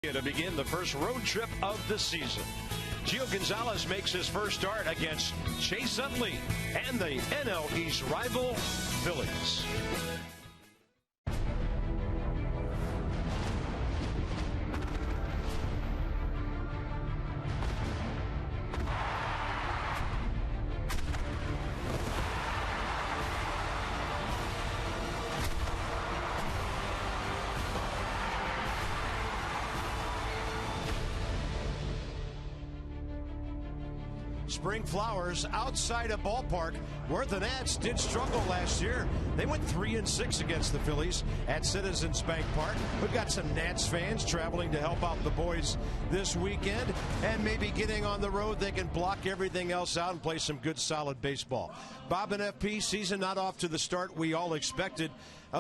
To begin the first road trip of the season. Gio Gonzalez makes his first start against Chase Utley and the NL East rival Phillies. Spring flowers outside a ballpark where the Nats did struggle last year. They went 3-6 against the Phillies at Citizens Bank Park. We've got some Nats fans traveling to help out the boys this weekend, and maybe getting on the road, they can block everything else out and play some good solid baseball. Bob and FP, season not off to the start we all expected.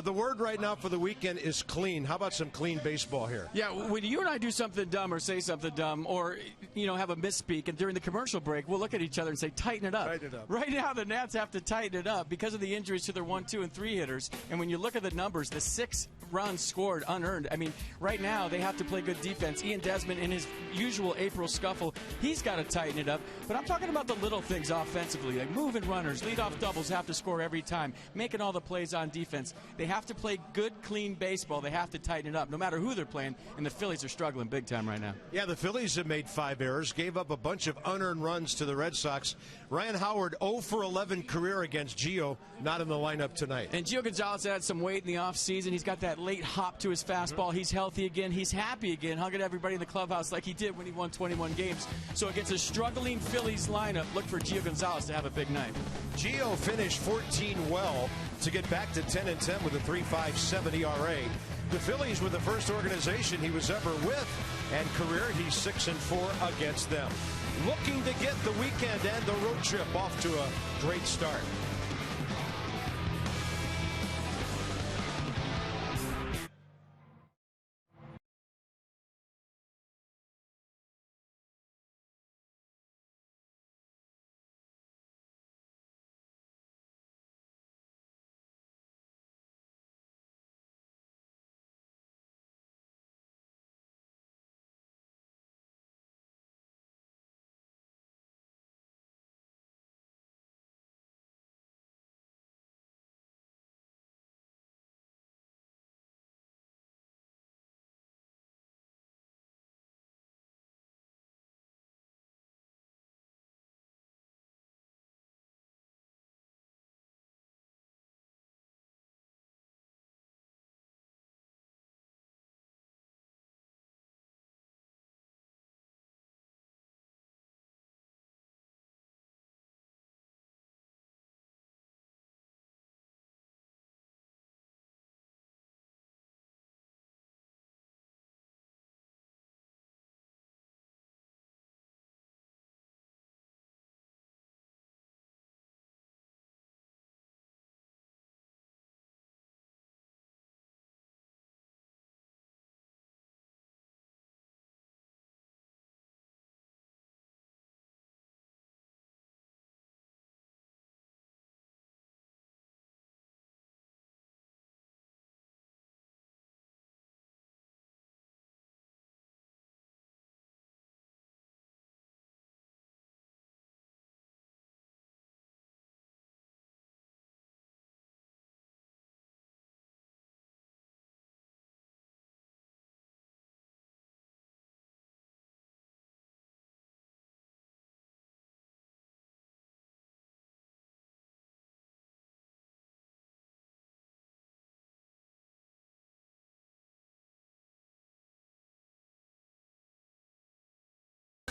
The word right now for the weekend is clean. How about some clean baseball here? Yeah, when you and I do something dumb or say something dumb or, have a misspeak, and during the commercial break, we'll look at each other and say, tighten it up. Tighten it up. Right now, the Nats have to tighten it up because of the injuries to their 1, 2, and 3 hitters. And when you look at the numbers, the 6 runs scored unearned. I mean, right now, they have to play good defense. Ian Desmond, in his usual April scuffle, he's got to tighten it up. But I'm talking about the little things offensively, like moving runners, leadoff doubles have to score every time, making all the plays on defense. They have to play good, clean baseball. They have to tighten it up, no matter who they're playing, and the Phillies are struggling big time right now. Yeah, the Phillies have made 5 errors, gave up a bunch of unearned runs to the Red Sox. Ryan Howard, 0 for 11 career against Gio, not in the lineup tonight. And Gio Gonzalez had some weight in the offseason. He's got that late hop to his fastball. He's healthy again. He's happy again, hugging everybody in the clubhouse like he did when he won 21 games. So against a struggling Phillies lineup, look for Gio Gonzalez to have a big night. Gio finished 14 well to get back to 10-10 with a 3.57 ERA. The Phillies were the first organization he was ever with, and career he's 6-4 against them. Looking to get the weekend and the road trip off to a great start.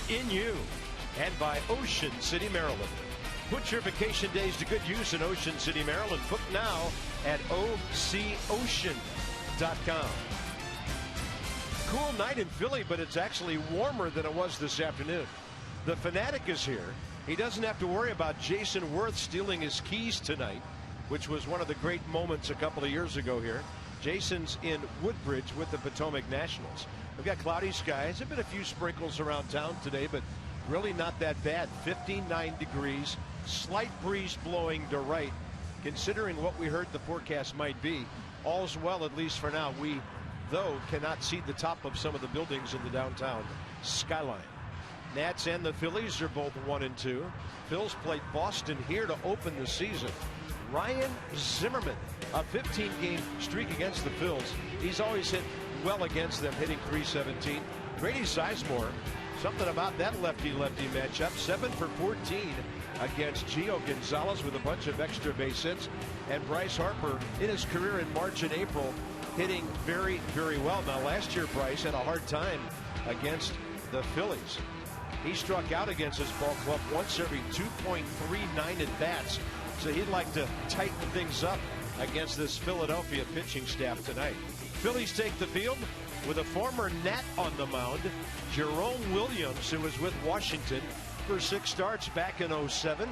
In you and by Ocean City, Maryland. Put your vacation days to good use in Ocean City, Maryland. Book now at OCOcean.com. Cool night in Philly, but it's actually warmer than it was this afternoon. The Fanatic is here. He doesn't have to worry about Jason Worth stealing his keys tonight, which was one of the great moments a couple of years ago here. Jason's in Woodbridge with the Potomac Nationals. We've got cloudy skies. There have been a few sprinkles around town today, but really not that bad. 59 degrees, slight breeze blowing to right. Considering what we heard the forecast might be, all's well, at least for now. We though cannot see the top of some of the buildings in the downtown skyline. Nats and the Phillies are both 1-2. Phils played Boston here to open the season. Ryan Zimmerman, a 15-game streak against the Phils. He's always hit well against them, hitting .317. Grady Sizemore, something about that lefty-lefty matchup, 7 for 14 against Gio Gonzalez with a bunch of extra base hits. And Bryce Harper, in his career in March and April, hitting very, very well. Now, last year, Bryce had a hard time against the Phillies. He struck out against his ball club once every 2.39 at bats. So he'd like to tighten things up against this Philadelphia pitching staff tonight. Phillies take the field with a former Nat on the mound, Jerome Williams, who was with Washington for 6 starts back in '07.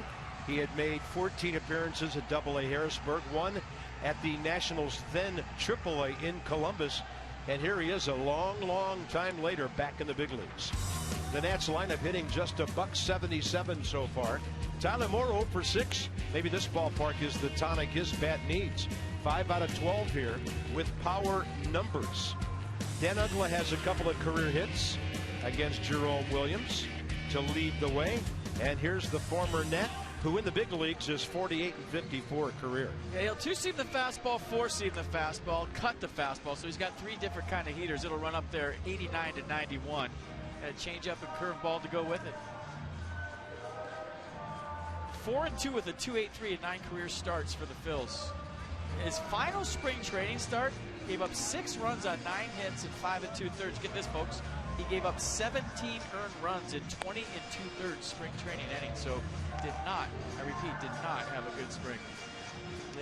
He had made 14 appearances at AA Harrisburg, 1 at the Nationals then AAA in Columbus. And here he is a long, long time later back in the big leagues. The Nats lineup hitting just $177 so far. Tyler Moore 0 for 6. Maybe this ballpark is the tonic his bat needs. 5 out of 12 here with power numbers. Dan Uggla has a couple of career hits against Jerome Williams to lead the way. And here's the former Net, who in the big leagues is 48 and 54 career. Yeah, he'll 2-seam the fastball, 4-seam the fastball, cut the fastball. So he's got 3 different kind of heaters. It'll run up there 89 to 91. And a changeup and curveball to go with it. 4-2 with a 2.83 and 9 career starts for the Phils. His final spring training start gave up 6 runs on 9 hits and 5 2/3. Get this, folks. He gave up 17 earned runs in 20 2/3 spring training innings. So did not, I repeat, did not have a good spring.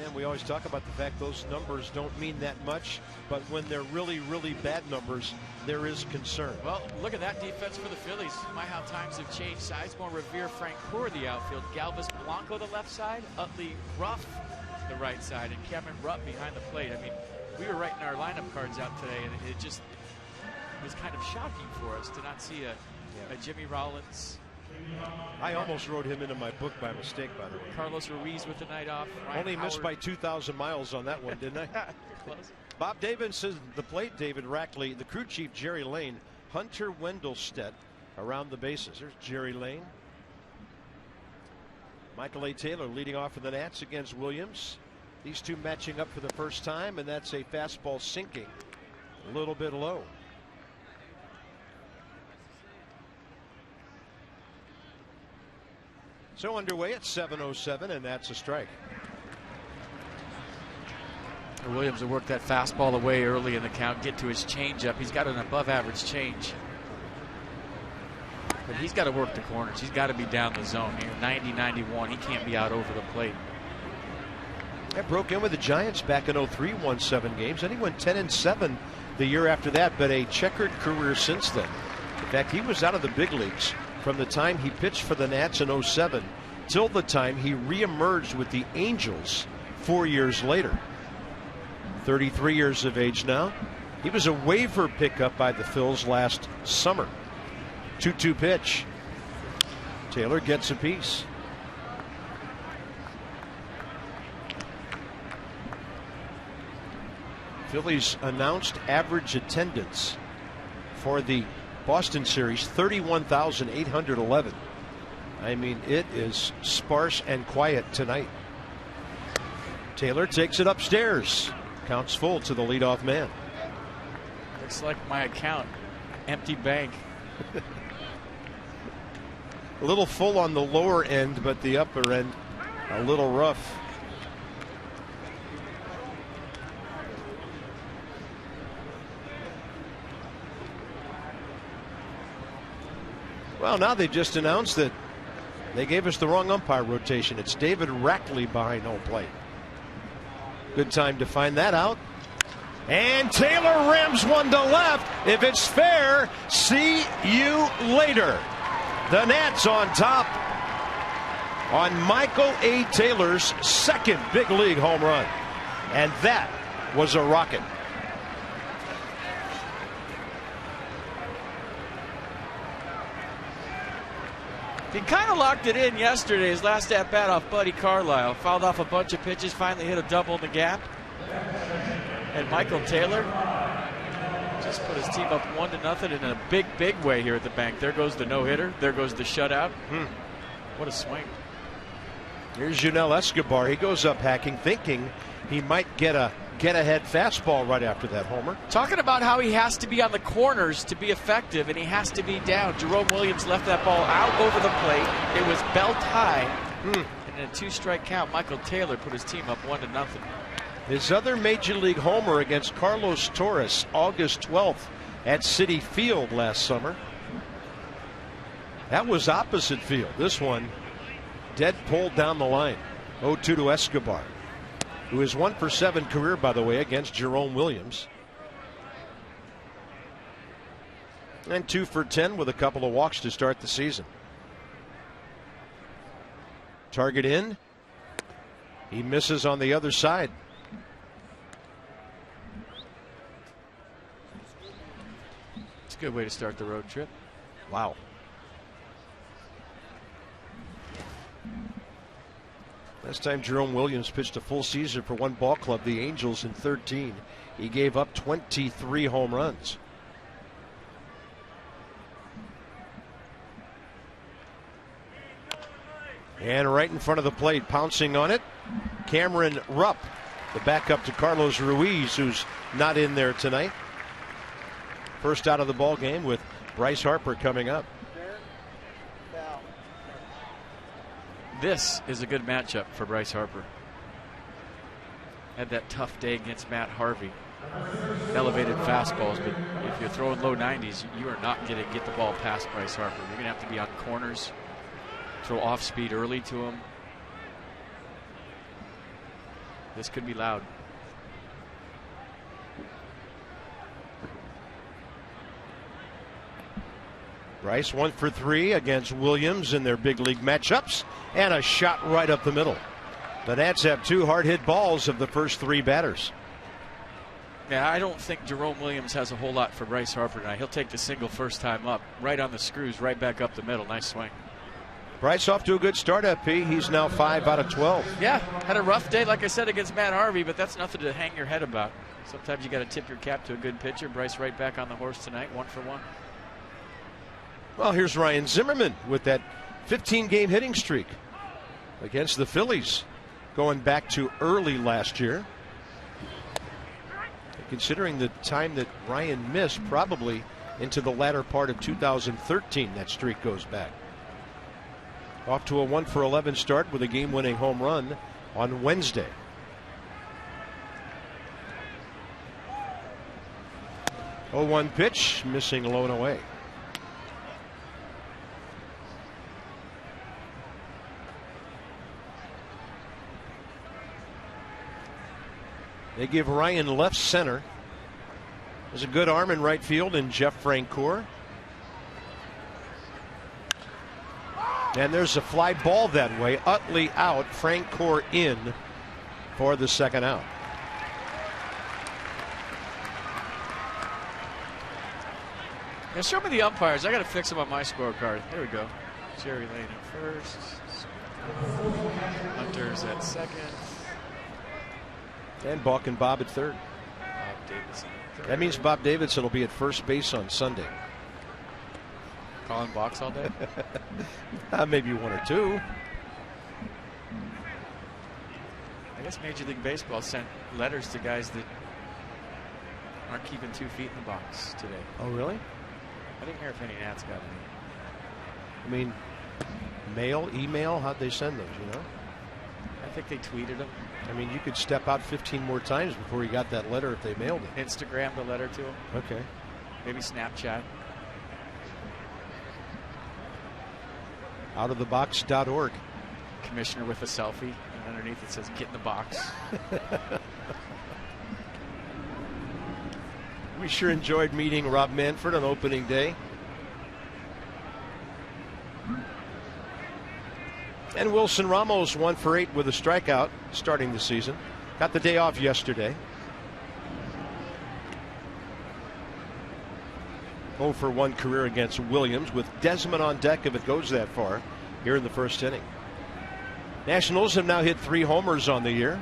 And we always talk about the fact those numbers don't mean that much, but when they're really, really bad numbers, there is concern. Well, look at that defense for the Phillies. My, how times have changed. Sizemore, Revere, Francoeur the outfield, Galvis Blanco the left side, Utley Ruff the right side, and Cameron Rupp behind the plate. I mean, we were writing our lineup cards out today, and it just was kind of shocking for us to not see a Jimmy Rollins. I almost wrote him into my book by mistake, by the way. Carlos Ruiz with the night off. Ryan Only Howard. Missed by 2,000 miles on that one, didn't I? Close. Bob Davidson, the plate, David Rackley, the crew chief, Jerry Lane, Hunter Wendelstedt around the bases. There's Jerry Lane. Michael A. Taylor leading off for the Nats against Williams. These two matching up for the first time, and that's a fastball sinking a little bit low. So underway at 7:07, and that's a strike. Williams will work that fastball away early in the count, get to his changeup. He's got an above-average change. But he's got to work the corners. He's got to be down the zone here. 90-91. He can't be out over the plate. That broke in with the Giants back in '03, won 7 games. And he went 10-7 the year after that, but a checkered career since then. In fact, he was out of the big leagues from the time he pitched for the Nats in '07 till the time he reemerged with the Angels 4 years later. 33 years of age now. He was a waiver pickup by the Phils last summer. 2-2 pitch. Taylor gets a piece. Phillies announced average attendance for the Boston series 31,811. I mean, it is sparse and quiet tonight. Taylor takes it upstairs. Counts full to the leadoff man. Looks like my account. Empty bank. A little full on the lower end, but the upper end a little rough. Well, now they've just announced that they gave us the wrong umpire rotation. It's David Rackley behind home plate. Good time to find that out. And Taylor rams one to left. If it's fair, see you later. The Nats on top on Michael A. Taylor's second big league home run. And that was a rocket. He kind of locked it in yesterday, his last at bat off Buddy Carlisle. Fouled off a bunch of pitches, finally hit a double in the gap. And Michael Taylor Just put his team up 1-0 in a big way here at the bank. There goes the no-hitter. There goes the shutout. What a swing. Here's Yunel Escobar. He goes up hacking, thinking he might get a get-ahead fastball right after that homer. Talking about how he has to be on the corners to be effective, and he has to be down. Jerome Williams left that ball out over the plate. It was belt high. And in a 2-strike count, Michael Taylor put his team up 1-0. His other Major League homer against Carlos Torres, August 12th at Citi Field last summer. That was opposite field. This one, dead pulled down the line. 0-2 to Escobar, who is 1 for 7 career, by the way, against Jerome Williams. And 2 for 10 with a couple of walks to start the season. Target in. He misses on the other side. It's a good way to start the road trip. Wow. Last time Jerome Williams pitched a full season for one ball club, the Angels, in 13. He gave up 23 home runs. And right in front of the plate, pouncing on it, Cameron Rupp, the backup to Carlos Ruiz, who's not in there tonight. First out of the ball game with Bryce Harper coming up. This is a good matchup for Bryce Harper. Had that tough day against Matt Harvey. Elevated fastballs, but if you're throwing low 90s, you are not going to get the ball past Bryce Harper. You're going to have to be on corners, throw off speed early to him. This could be loud. Bryce 1 for 3 against Williams in their big league matchups, and a shot right up the middle. The Nats have 2 hard hit balls of the first 3 batters. Yeah, I don't think Jerome Williams has a whole lot for Bryce Harper tonight. He'll take the single first time up, right on the screws, right back up the middle. Nice swing. Bryce off to a good start, FP. He's now 5 out of 12. Yeah, had a rough day, like I said, against Matt Harvey, but that's nothing to hang your head about. Sometimes you got to tip your cap to a good pitcher. Bryce right back on the horse tonight, 1 for 1. Well, here's Ryan Zimmerman with that 15-game hitting streak against the Phillies, going back to early last year. Considering the time that Ryan missed, probably into the latter part of 2013, that streak goes back. Off to a 1 for 11 start with a game-winning home run on Wednesday. Oh, 1 pitch, missing low and away. They give Ryan left center. There's a good arm in right field in Jeff Francoeur. And there's a fly ball that way. Utley out, Francoeur in for the second out. Now show me the umpires. I got to fix them on my scorecard. There we go. Jerry Lane at first. Hunter's at second. And Balk and Bob at third. Bob Davidson at third. That means Bob Davidson will be at first base on Sunday. Calling box all day? Maybe 1 or 2. I guess Major League Baseball sent letters to guys that aren't keeping 2 feet in the box today. Oh, really? I didn't hear if any Nats got any. I mean, mail, email, how'd they send those, you know? I think they tweeted them. I mean, you could step out 15 more times before you got that letter if they mailed it. Instagram the letter to them. Okay. Maybe Snapchat. Outofthebox.org. Commissioner with a selfie, and underneath it says, "Get in the box." We sure enjoyed meeting Rob Manfred on opening day. And Wilson Ramos 1 for 8 with a strikeout starting the season. Got the day off yesterday. 0 for 1 career against Williams, with Desmond on deck if it goes that far here in the first inning. Nationals have now hit 3 homers on the year.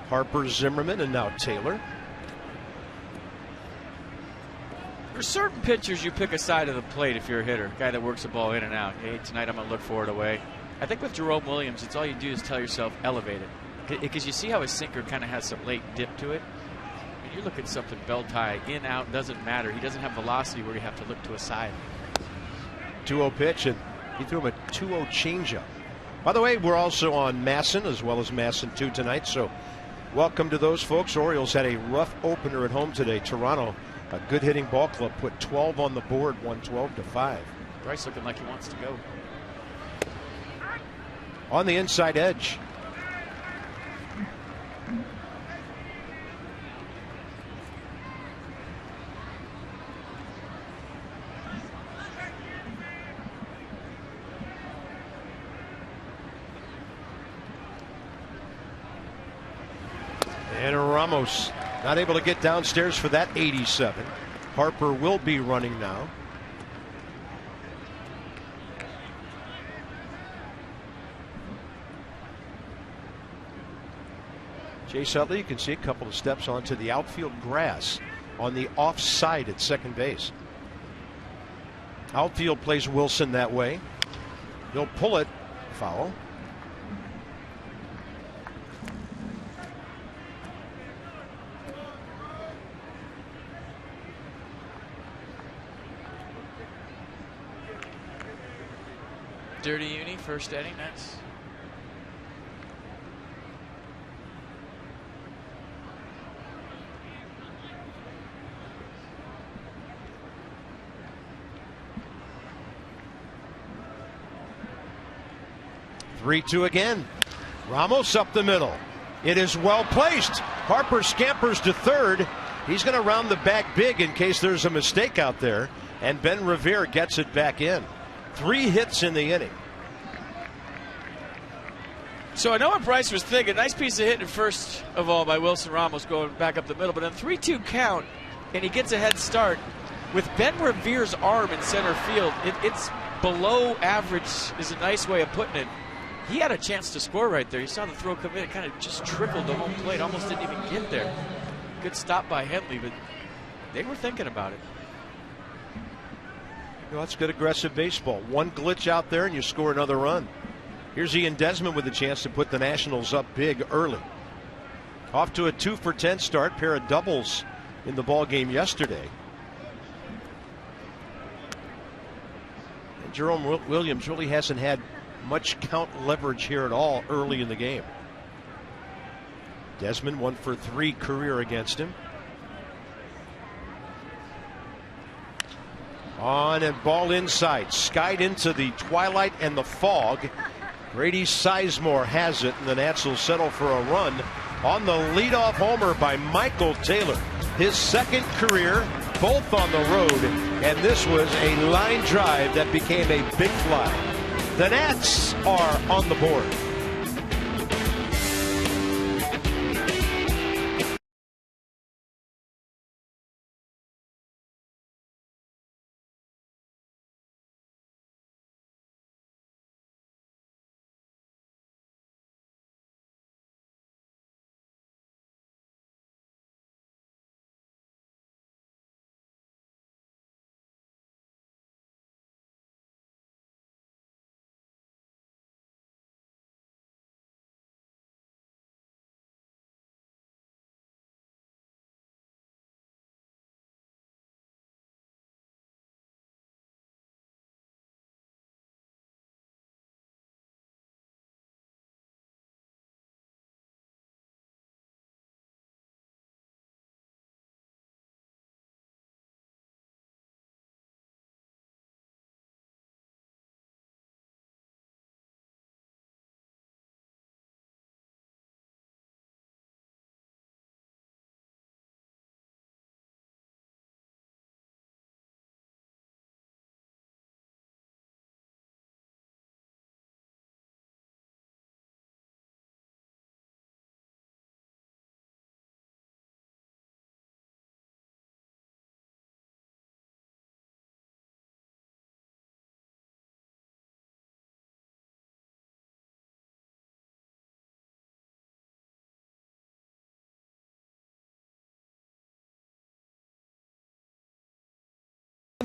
Harper, Zimmerman, and now Taylor. There's certain pitchers you pick a side of the plate if you're a hitter, guy that works the ball in and out. Hey, tonight I'm going to look for it away. I think with Jerome Williams, it's all you do is tell yourself, elevate it. Because you see how his sinker kind of has some late dip to it. And you're looking at something belt high, in, out, doesn't matter. He doesn't have velocity where you have to look to a side. 2-0 pitch, and he threw him a 2-0 changeup. By the way, we're also on Masson as well as Masson 2 tonight, so welcome to those folks. Orioles had a rough opener at home today. Toronto, a good hitting ball club, put 12 on the board, won 12-5. Bryce looking like he wants to go. On the inside edge. And Ramos not able to get downstairs for that 87. Harper will be running now. Chase Utley, you can see a couple of steps onto the outfield grass on the offside at second base. Outfield plays Wilson that way. He'll pull it. Foul. Dirty Uni, first inning. That's 3-2 again. Ramos up the middle. It is well placed. Harper scampers to third. He's going to round the back big in case there's a mistake out there. And Ben Revere gets it back in. 3 hits in the inning. So I know what Bryce was thinking. Nice piece of hitting first of all by Wilson Ramos going back up the middle. But on 3-2 count, and he gets a head start with Ben Revere's arm in center field. It's below average is a nice way of putting it. He had a chance to score right there. You saw the throw come in. It kind of just trickled to home plate. Almost didn't even get there. Good stop by Henley, but they were thinking about it. Well, that's good aggressive baseball. One glitch out there and you score another run. Here's Ian Desmond with a chance to put the Nationals up big early. Off to a 2-for-10 start. Pair of doubles in the ball game yesterday. And Jerome Williams really hasn't had much count leverage here at all early in the game. Desmond 1 for 3 career against him. On and ball inside, skied into the twilight and the fog. Grady Sizemore has it, and the Nats will settle for a run on the leadoff homer by Michael Taylor. His second career, both on the road, and this was a line drive that became a big fly. The Nats are on the board.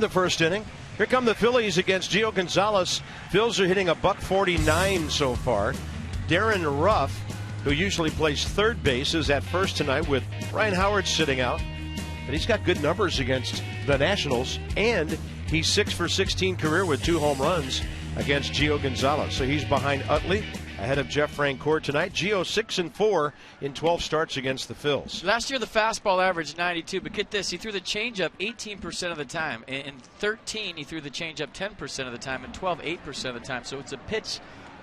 The first inning. Here come the Phillies against Gio Gonzalez. Phils are hitting a .149 so far. Darren Ruff, who usually plays third base, is at first tonight with Ryan Howard sitting out. But he's got good numbers against the Nationals, and he's 6 for 16 career with 2 home runs against Gio Gonzalez. So he's behind Utley, ahead of Jeff Francoeur tonight. Gio 6-4 in 12 starts against the Phils. Last year the fastball averaged 92, but get this, he threw the changeup 18% of the time. In 13, he threw the changeup 10% of the time, and 12, 8% of the time. So it's a pitch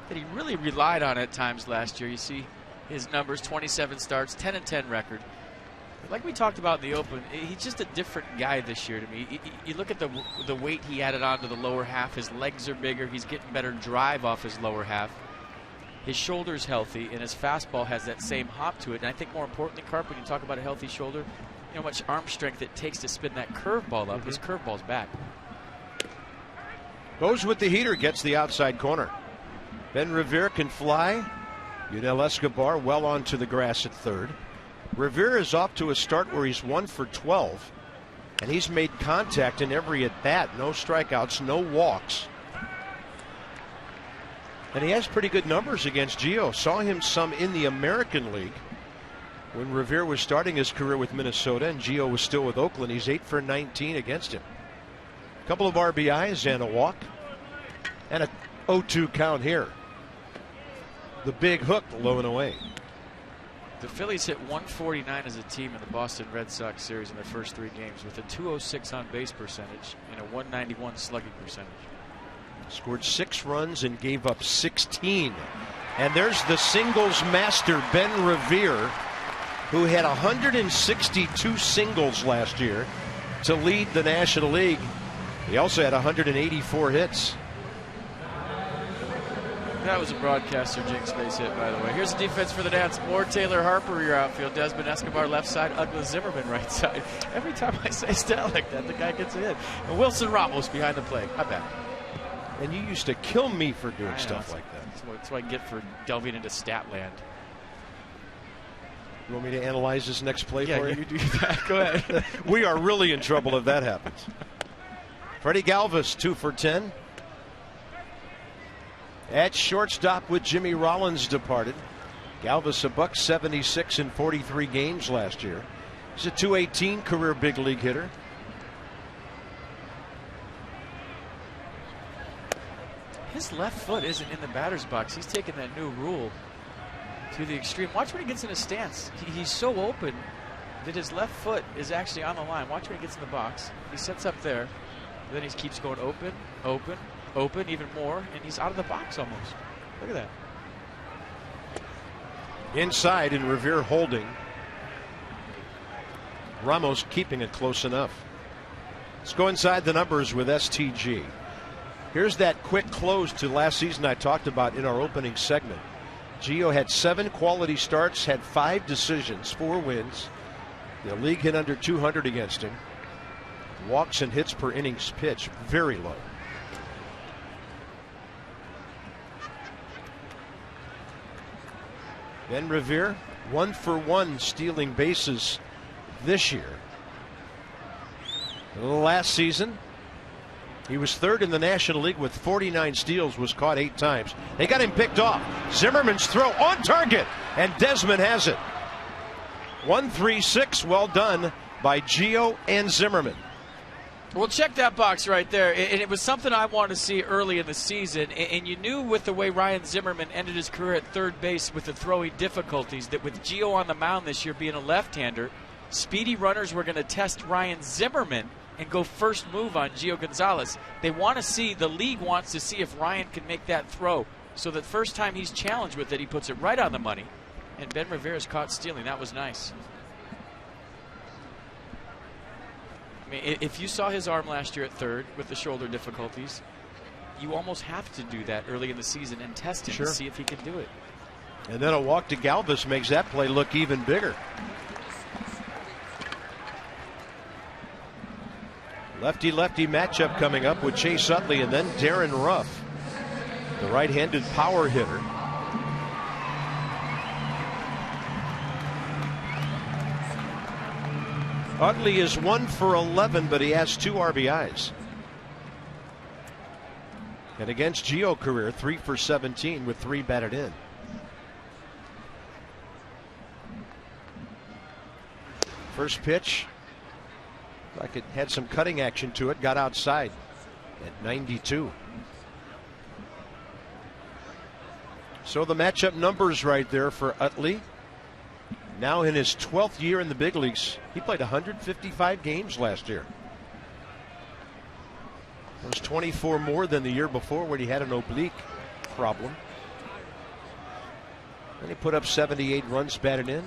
that he really relied on at times last year. You see his numbers, 27 starts, 10-10 record. Like we talked about in the Open, he's just a different guy this year to me. You look at the weight he added on to the lower half. His legs are bigger. He's getting better drive off his lower half. His shoulder's healthy, and his fastball has that same hop to it. And I think more importantly, Carp, when you talk about a healthy shoulder, you know how much arm strength it takes to spin that curveball up. His curveball's back. Goes with the heater, gets the outside corner. Ben Revere can fly. Yunel Escobar well onto the grass at third. Revere is off to a start where he's 1 for 12, and he's made contact in every at bat. No strikeouts, no walks. And he has pretty good numbers against Gio. Saw him some in the American League when Revere was starting his career with Minnesota and Gio was still with Oakland. He's 8 for 19 against him. A couple of RBIs and a walk. And a 0-2 count here. The big hook low and away. The Phillies hit 149 as a team in the Boston Red Sox series in their first 3 games with a 206 on base percentage and a 191 slugging percentage. Scored 6 runs and gave up 16. And there's the singles master, Ben Revere, who had 162 singles last year to lead the National League. He also had 184 hits. That was a broadcaster jinx base hit, by the way. Here's the defense for the Nats. Moore, Taylor, Harper, your outfield. Desmond Escobar, left side. Ugla Zimmerman, right side. Every time I say stat like that, the guy gets it in. And Wilson Ramos behind the plate. How bad? And you used to kill me for doing stuff like that. That's what I get for delving into stat land. You want me to analyze this next play for you? Yeah, you do that. Go ahead. We are really in trouble if that happens. Freddie Galvis, 2 for 10. At shortstop with Jimmy Rollins departed. Galvis a $176 in 43 games last year. He's a .218 career big league hitter. His left foot isn't in the batter's box. He's taking that new rule to the extreme. Watch when he gets in his stance. He's so open that his left foot is actually on the line. Watch when he gets in the box. He sets up there. Then he keeps going open, open, open, even more, and he's out of the box almost. Look at that. Inside and Revere holding. Ramos keeping it close enough. Let's go inside the numbers with STG. Here's that quick close to last season I talked about in our opening segment. Gio had 7 quality starts, had 5 decisions, 4 wins. The league hit under 200 against him. Walks and hits per innings pitch, very low. Ben Revere, 1 for 1 stealing bases this year. Last season, he was 3rd in the National League with 49 steals, was caught 8 times. They got him picked off. Zimmerman's throw on target, and Desmond has it. 1-3-6, well done by Gio and Zimmerman. Well, check that box right there. And it was something I wanted to see early in the season. And you knew with the way Ryan Zimmerman ended his career at third base with the throwing difficulties that with Gio on the mound this year being a left-hander, speedy runners were going to test Ryan Zimmerman and go first move on Gio Gonzalez. They want to see, the league wants to see if Ryan can make that throw. So the first time he's challenged with it, he puts it right on the money. And Ben Rivera's caught stealing. That was nice. I mean, if you saw his arm last year at third with the shoulder difficulties, you almost have to do that early in the season and test him to see if he can do it. And then a walk to Galvis makes that play look even bigger. Lefty-lefty matchup coming up with Chase Utley and then Darren Ruff, the right-handed power hitter. Utley is 1 for 11, but he has 2 RBIs. And against Gio career, 3 for 17 with 3 batted in. First pitch, like it had some cutting action to it, got outside at 92. So the matchup numbers right there for Utley. Now in his 12th year in the big leagues, he played 155 games last year. It was 24 more than the year before when he had an oblique problem. And he put up 78 runs batted in.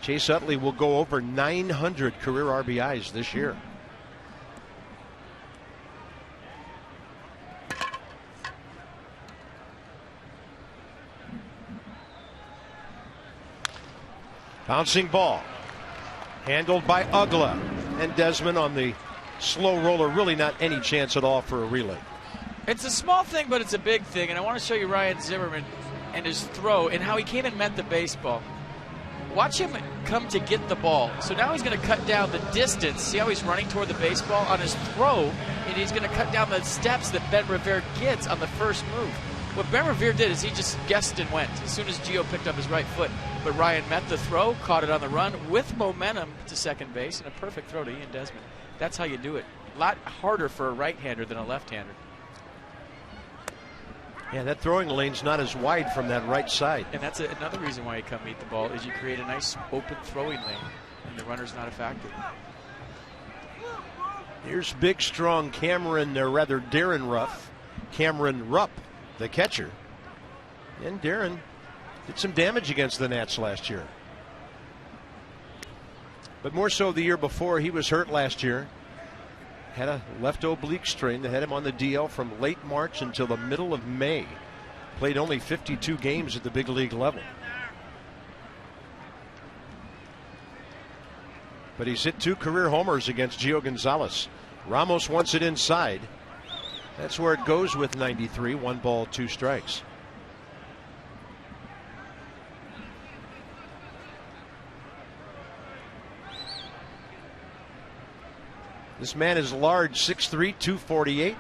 Chase Utley will go over 900 career RBIs this year. Bouncing ball. Handled by Ugla. And Desmond on the slow roller. Really not any chance at all for a relay. It's a small thing, but it's a big thing. And I want to show you Ryan Zimmerman and his throw and how he came and met the baseball. Watch him come to get the ball. So now he's going to cut down the distance. See how he's running toward the baseball on his throw, and he's going to cut down the steps that Ben Revere gets on the first move. What Ben Revere did is he just guessed and went as soon as Gio picked up his right foot. But Ryan met the throw, caught it on the run with momentum to second base, and a perfect throw to Ian Desmond. That's how you do it. A lot harder for a right-hander than a left-hander. Yeah, that throwing lane's not as wide from that right side. And that's another reason why you come meet the ball is you create a nice open throwing lane, and the runner's not a factor. Here's big, strong Darren Ruff. Cameron Rupp, the catcher. And Darren did some damage against the Nats last year. But more so the year before. He was hurt last year. Had a left oblique strain that had him on the DL from late March until the middle of May. Played only 52 games at the big league level. But he's hit 2 career homers against Gio Gonzalez. Ramos wants it inside. That's where it goes with 93. 1 ball, 2 strikes. This man is large, 6'3", 248.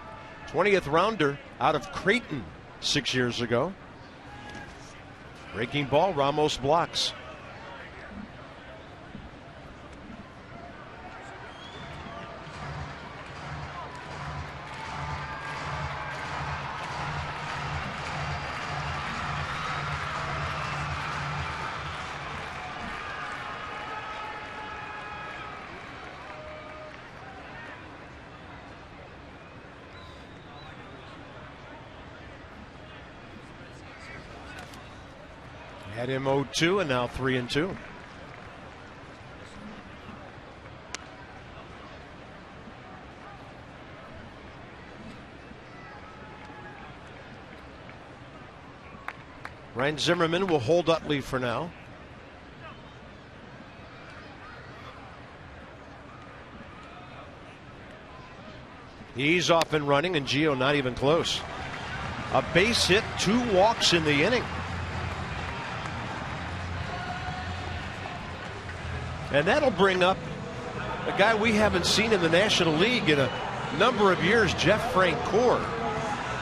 20th rounder out of Creighton 6 years ago. Breaking ball, Ramos blocks. Had him 0-2 and now 3-2. Ryan Zimmerman will hold Utley for now. He's off and running, and Gio not even close. A base hit, 2 walks in the inning. And that'll bring up a guy we haven't seen in the National League in a number of years, Jeff Francoeur.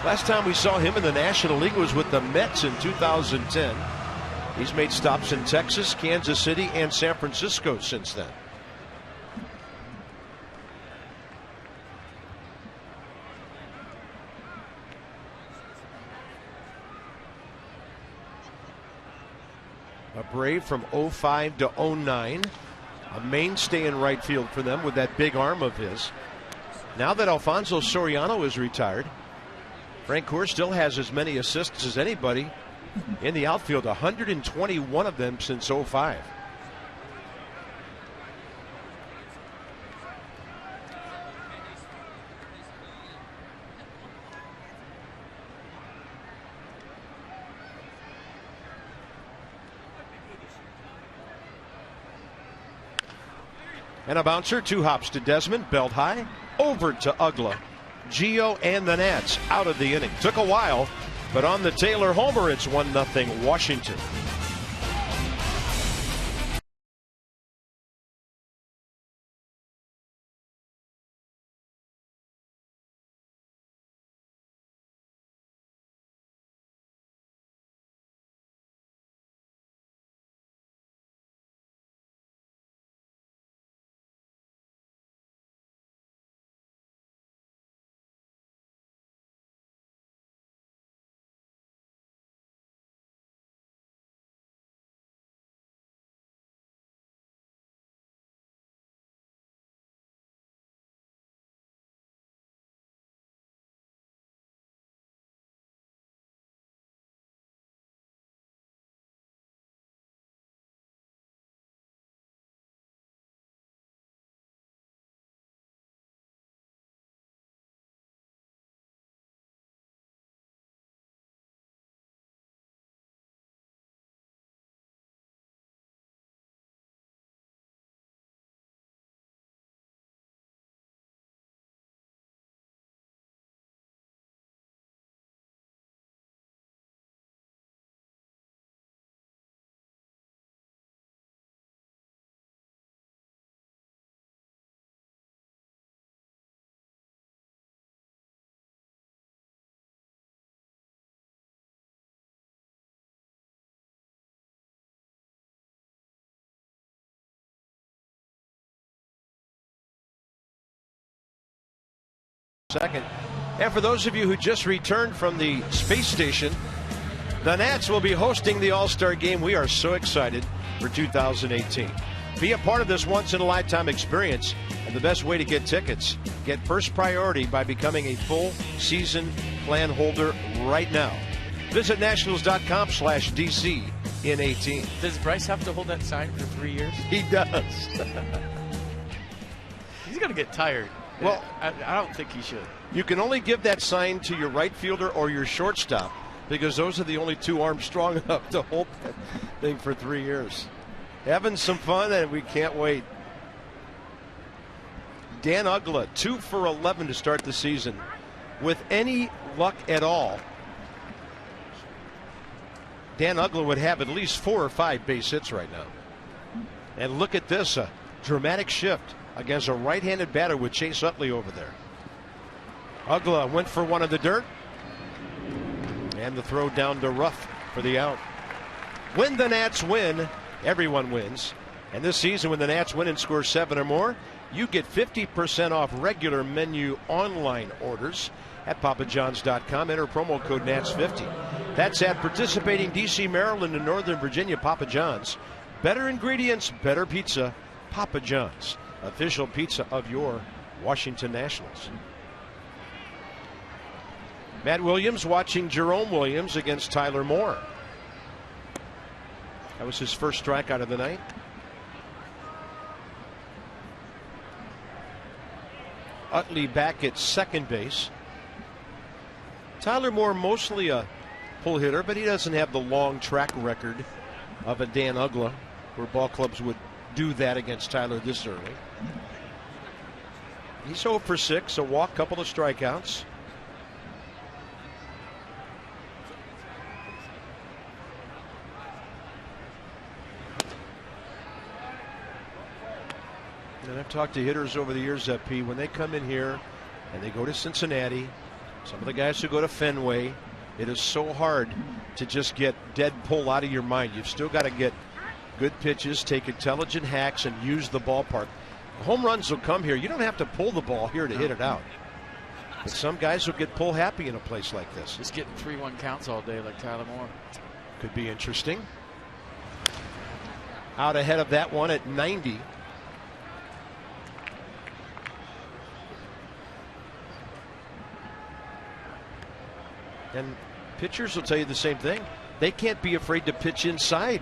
Last time we saw him in the National League was with the Mets in 2010. He's made stops in Texas, Kansas City, and San Francisco since then. A Brave from 05 to 09. A mainstay in right field for them with that big arm of his. Now that Alfonso Soriano is retired, Francoeur still has as many assists as anybody in the outfield, 121 of them since 05. And a bouncer, 2 hops to Desmond, belt high, over to Ugla. Gio and the Nats out of the inning. Took a while, but on the Taylor homer, it's 1-0 Washington. second. And for those of you who just returned from the space station, the Nats will be hosting the All-Star Game. We are so excited for 2018. Be a part of this once-in-a-lifetime experience, and the best way to get tickets, get first priority by becoming a full season plan holder right now. Visit nationals.com/DC in 18. Does Bryce have to hold that sign for 3 years? He does. He's going to get tired. Well, I don't think he should. You can only give that sign to your right fielder or your shortstop, because those are the only two arms strong enough to hold that thing for 3 years. Having some fun, and we can't wait. Dan Uggla, 2 for 11 to start the season. With any luck at all, Dan Uggla would have at least 4 or 5 base hits right now. And look at this, a dramatic shift against a right-handed batter with Chase Utley over there. Uggla went for one of the dirt, and the throw down to Ruff for the out. When the Nats win, everyone wins. And this season, when the Nats win and score 7 or more, you get 50% off regular menu online orders at papajohns.com. Enter promo code NATS50. That's at participating D.C., Maryland, and Northern Virginia Papa John's. Better ingredients, better pizza. Papa John's, official pizza of your Washington Nationals. Matt Williams watching Jerome Williams against Tyler Moore. That was his first strikeout of the night. Utley back at second base. Tyler Moore mostly a pull hitter, but he doesn't have the long track record of a Dan Uggla, where ball clubs would do that against Tyler this early. He's 0 for 6, a walk, couple of strikeouts. And I've talked to hitters over the years, P, when they come in here and they go to Cincinnati, some of the guys who go to Fenway, it is so hard to just get dead pull out of your mind. You've still got to get good pitches, take intelligent hacks, and use the ballpark. Home runs will come here. You don't have to pull the ball here to hit it out. But some guys will get pull happy in a place like this. Just getting 3-1 counts all day like Tyler Moore. Could be interesting. Out ahead of that one at 90. And pitchers will tell you the same thing. They can't be afraid to pitch inside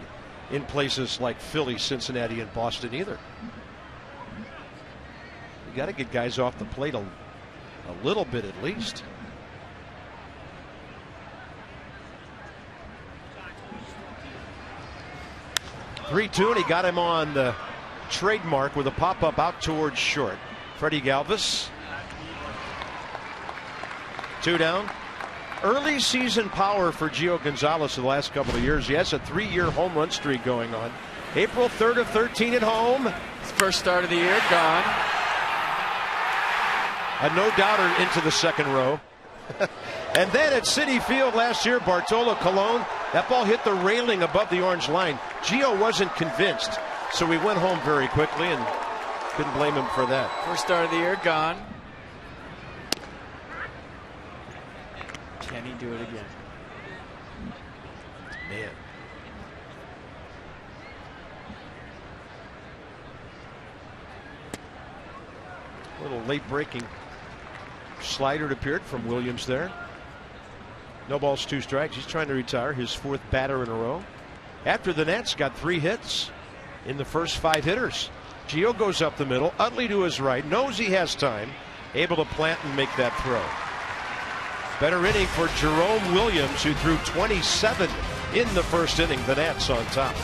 in places like Philly, Cincinnati, and Boston either. You got to get guys off the plate a little bit at least. (3-2), and he got him on the trademark with a pop-up out towards short. Freddie Galvis. 2 down. Early season power for Gio Gonzalez in the last couple of years. He has a 3-year home run streak going on. April 3rd of 13 at home. His first start of the year, gone. A no-doubter into the second row. And then at Citi Field last year, Bartolo Colon, that ball hit the railing above the orange line. Gio wasn't convinced, so he went home very quickly, and couldn't blame him for that. First start of the year, gone. Can he do it again? Man. A little late breaking slider it appeared from Williams there. No balls, 2 strikes. He's trying to retire his 4th batter in a row. After the Nats got 3 hits in the first 5 hitters. Gio goes up the middle. Utley to his right. Knows he has time. Able to plant and make that throw. Better inning for Jerome Williams, who threw 27 in the first inning. The Nats on top.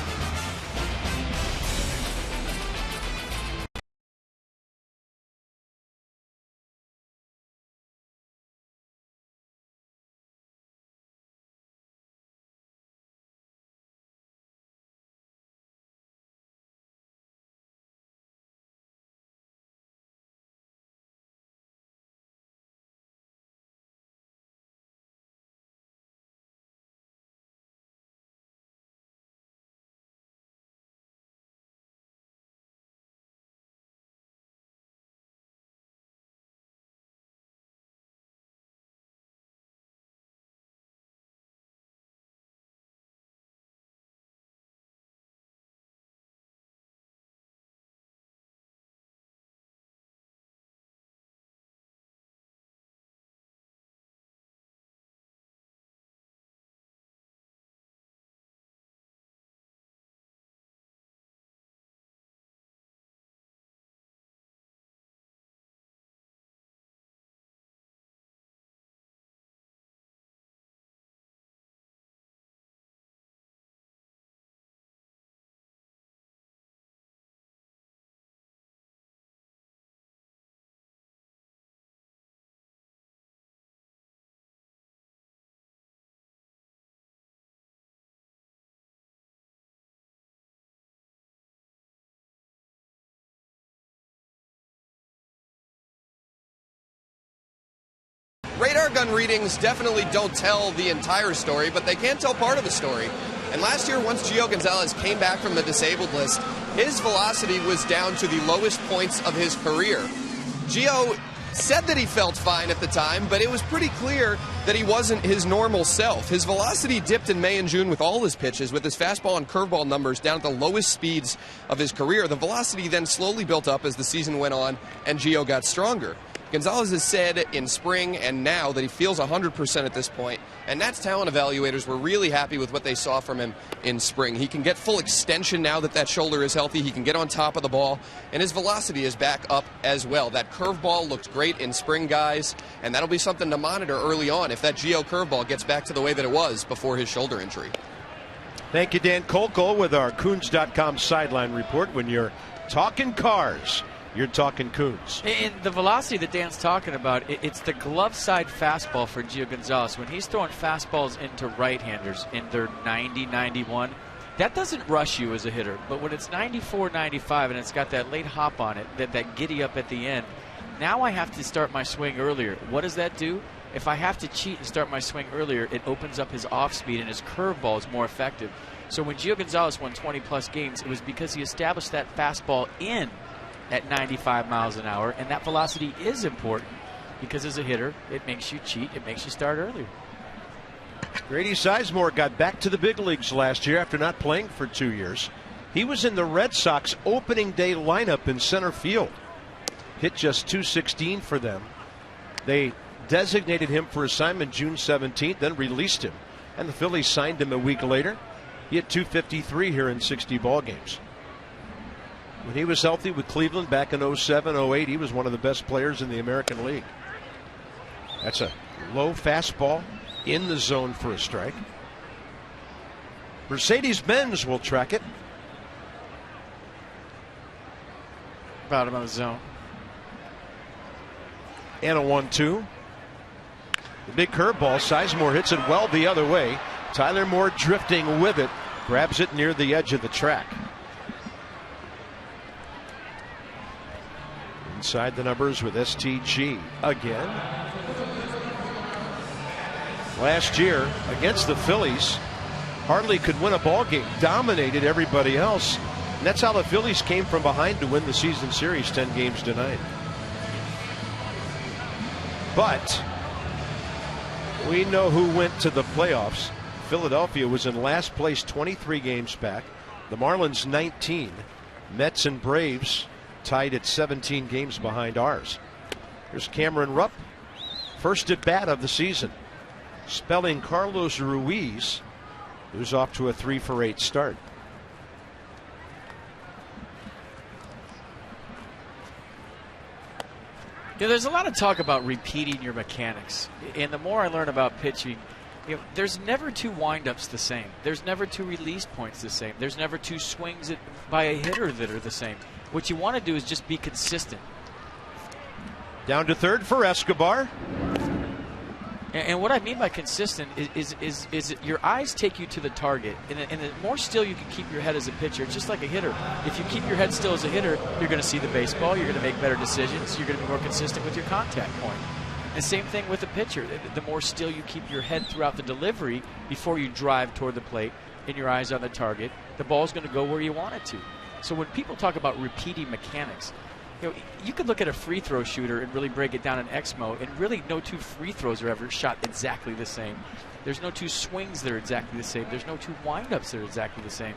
radar gun readings definitely don't tell the entire story, but they can tell part of the story. And last year, once Gio Gonzalez came back from the disabled list, his velocity was down to the lowest points of his career. Gio said that he felt fine at the time, but it was pretty clear that he wasn't his normal self. His velocity dipped in May and June with all his pitches, with his fastball and curveball numbers down at the lowest speeds of his career. The velocity then slowly built up as the season went on and Gio got stronger. Gonzalez has said in spring and now that he feels 100% at this point, and Nats talent evaluators were really happy with what they saw from him in spring. He can get full extension now that that shoulder is healthy. He can get on top of the ball, and his velocity is back up as well. That curveball looked great in spring, guys, and that'll be something to monitor early on if that Gio curveball gets back to the way that it was before his shoulder injury. Thank you, Dan Kolko, with our Coons.com sideline report. When you're talking cars, you're talking Coons. And the velocity that Dan's talking about, it's the glove side fastball for Gio Gonzalez. When he's throwing fastballs into right-handers in their 90, 91, that doesn't rush you as a hitter. But when it's 94, 95, and it's got that late hop on it, that giddy up at the end, now I have to start my swing earlier. What does that do? If I have to cheat and start my swing earlier, it opens up his off-speed, and his curveball is more effective. So when Gio Gonzalez won 20-plus games, it was because he established that fastball in at 95 miles an hour, and that velocity is important because as a hitter, it makes you cheat, it makes you start earlier. Grady Sizemore got back to the big leagues last year after not playing for 2 years. He was in the Red Sox opening day lineup in center field. Hit just .216 for them. They designated him for assignment June 17th, then released him, and the Phillies signed him a week later. He hit .253 here in 60 ball games. When he was healthy with Cleveland back in 07, 08, he was one of the best players in the American League. That's a low fastball in the zone for a strike. Mercedes-Benz will track it. Bottom of the zone. And a 1-2. The big curveball. Sizemore hits it well the other way. Tyler Moore drifting with it. Grabs it near the edge of the track. Inside the numbers with STG again. Last year against the Phillies, hardly could win a ball game, dominated everybody else. And that's how the Phillies came from behind to win the season series 10 games to 9. But we know who went to the playoffs. Philadelphia was in last place 23 games back. The Marlins 19. Mets and Braves tied at 17 games behind ours. Here's Cameron Rupp, first at bat of the season, spelling Carlos Ruiz, who's off to a 3-for-8 start. Yeah, there's a lot of talk about repeating your mechanics, and the more I learn about pitching, there's never two windups the same. There's never two release points the same. There's never two swings by a hitter that are the same. What you want to do is just be consistent. Down to third for Escobar. And what I mean by consistent is your eyes take you to the target. And the more still you can keep your head as a pitcher, just like a hitter. If you keep your head still as a hitter, you're going to see the baseball. You're going to make better decisions. You're going to be more consistent with your contact point. And same thing with the pitcher. The more still you keep your head throughout the delivery before you drive toward the plate and your eyes on the target, the ball's going to go where you want it to. So when people talk about repeating mechanics, you could look at a free throw shooter and really break it down in Exmo, and really no two free throws are ever shot exactly the same. There's no two swings that are exactly the same. There's no two windups that are exactly the same.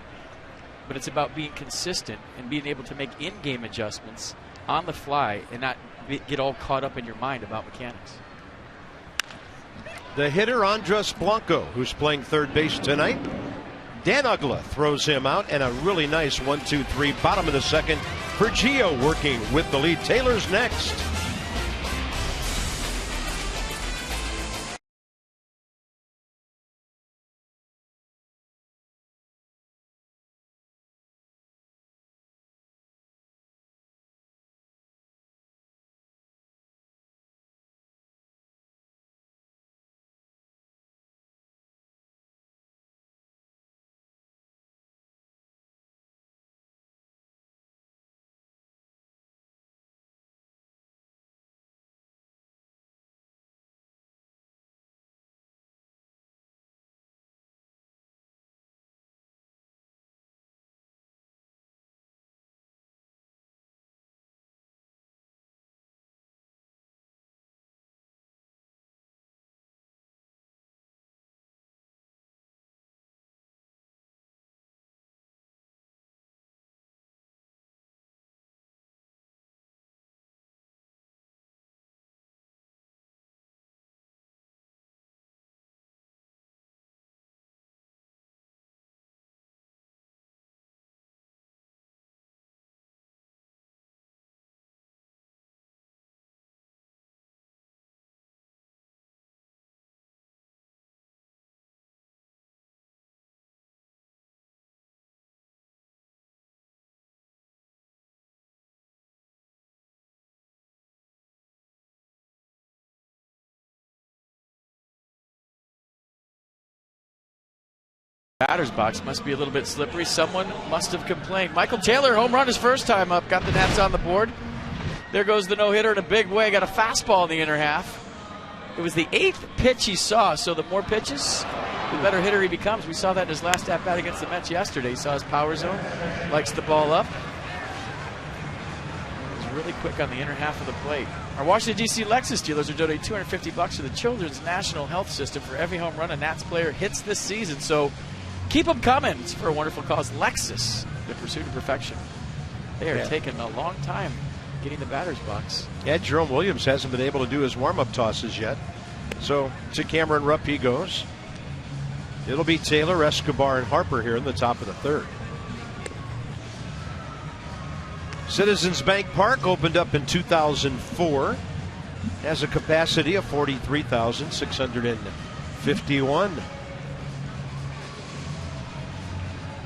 But it's about being consistent and being able to make in-game adjustments on the fly and not get all caught up in your mind about mechanics. The hitter, Andres Blanco, who's playing third base tonight. Dan Uggla throws him out, and a really nice 1-2-3 bottom of the second for Gio working with the lead. Taylor's next. Batter's box must be a little bit slippery. Someone must have complained. Michael Taylor, home run his first time up, got the Nats on the board. There goes the no-hitter in a big way. Got a fastball in the inner half. It was the 8th pitch he saw, so the more pitches, the better hitter he becomes. We saw that in his last at-bat against the Mets yesterday. He saw his power zone, likes the ball up. He's really quick on the inner half of the plate. Our Washington, D.C. Lexus dealers are donating $250 to the Children's National Health System for every home run a Nats player hits this season. So keep them coming. It's for a wonderful cause. Lexus, the pursuit of perfection. They are taking a long time getting the batter's box. Yeah, Jerome Williams hasn't been able to do his warm-up tosses yet. So to Cameron Rupp he goes. It'll be Taylor, Escobar, and Harper here in the top of the third. Citizens Bank Park opened up in 2004. Has a capacity of 43,651.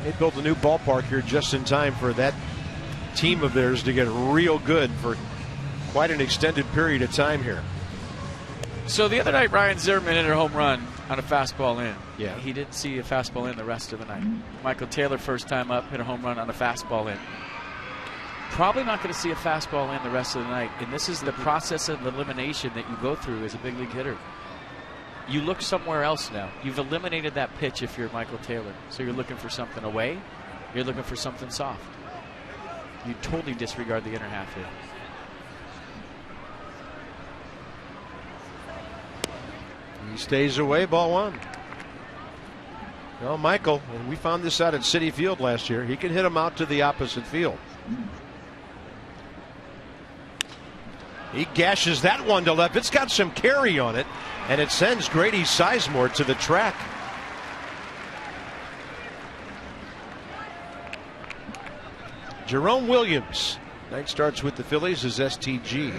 They built a new ballpark here just in time for that team of theirs to get real good for quite an extended period of time here. So the other night, Ryan Zimmerman hit a home run on a fastball in. Yeah. He didn't see a fastball in the rest of the night. Michael Taylor, first time up, hit a home run on a fastball in. Probably not going to see a fastball in the rest of the night. And this is the process of elimination that you go through as a big league hitter. You look somewhere else now. You've eliminated that pitch if you're Michael Taylor. So you're looking for something away. You're looking for something soft. You totally disregard the inner half here. He stays away, ball one. Well, Michael, and we found this out at Citi Field last year, he can hit him out to the opposite field. He gashes that one to left. It's got some carry on it, and it sends Grady Sizemore to the track. Jerome Williams, night starts with the Phillies as STG.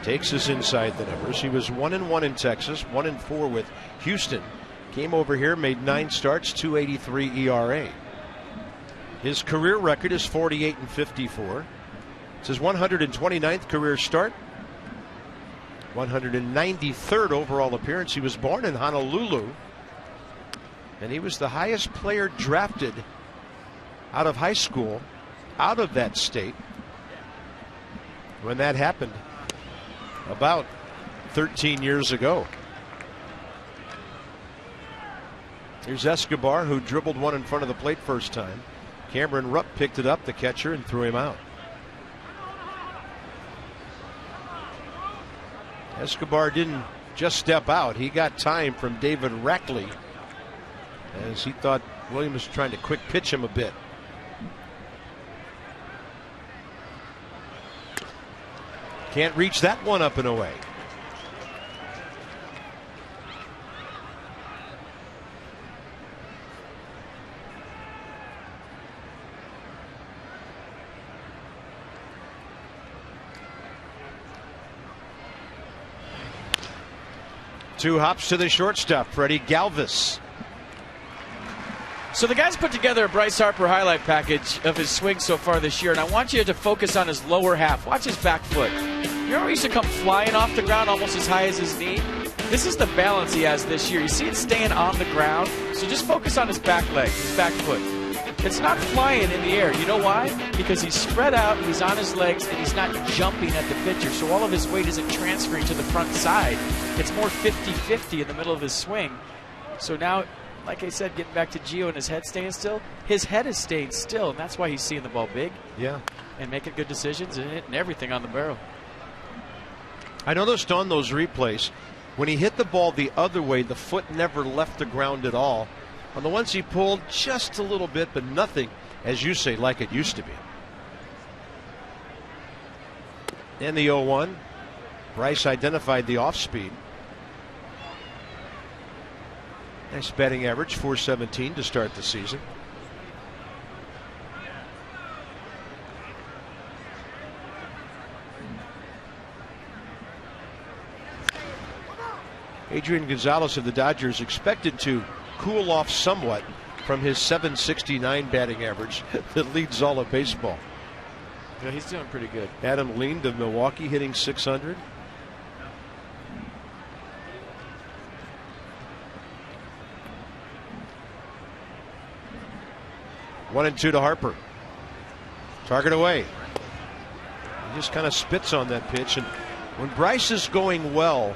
Takes us inside the numbers. He was 1-1 in Texas, 1-4 with Houston. Came over here, made 9 starts, 2.83 ERA. His career record is 48-54. It's his 129th career start. 193rd overall appearance. He was born in Honolulu, and he was the highest player drafted out of high school, out of that state, when that happened about 13 years ago. Here's Escobar, who dribbled one in front of the plate first time. Cameron Rupp picked it up, the catcher, and threw him out. Escobar didn't just step out. He got time from David Rackley as he thought Williams was trying to quick pitch him a bit. Can't reach that one up and away. Two hops to the shortstop, Freddie Galvis. So the guys put together a Bryce Harper highlight package of his swing so far this year, and I want you to focus on his lower half. Watch his back foot. You know, he used to come flying off the ground almost as high as his knee. This is the balance he has this year. You see it staying on the ground, so just focus on his back leg, his back foot. It's not flying in the air. You know why? Because he's spread out, he's on his legs, and he's not jumping at the pitcher, so all of his weight isn't transferring to the front side. It's more 50-50 in the middle of his swing. So now, like I said, getting back to Gio and his head staying still, his head is staying still, and that's why he's seeing the ball big. Yeah. And making good decisions and hitting everything on the barrel. I noticed on those replays, when he hit the ball the other way, the foot never left the ground at all. On the ones he pulled, just a little bit, but nothing, as you say, like it used to be. And the 0-1. Bryce identified the off speed. Nice batting average, .417 to start the season. Adrian Gonzalez of the Dodgers expected to cool off somewhat from his .769 batting average that leads all of baseball. Yeah, he's doing pretty good. Adam Lind of Milwaukee hitting .600. 1-2 to Harper. Target away. He just kind of spits on that pitch. And when Bryce is going well,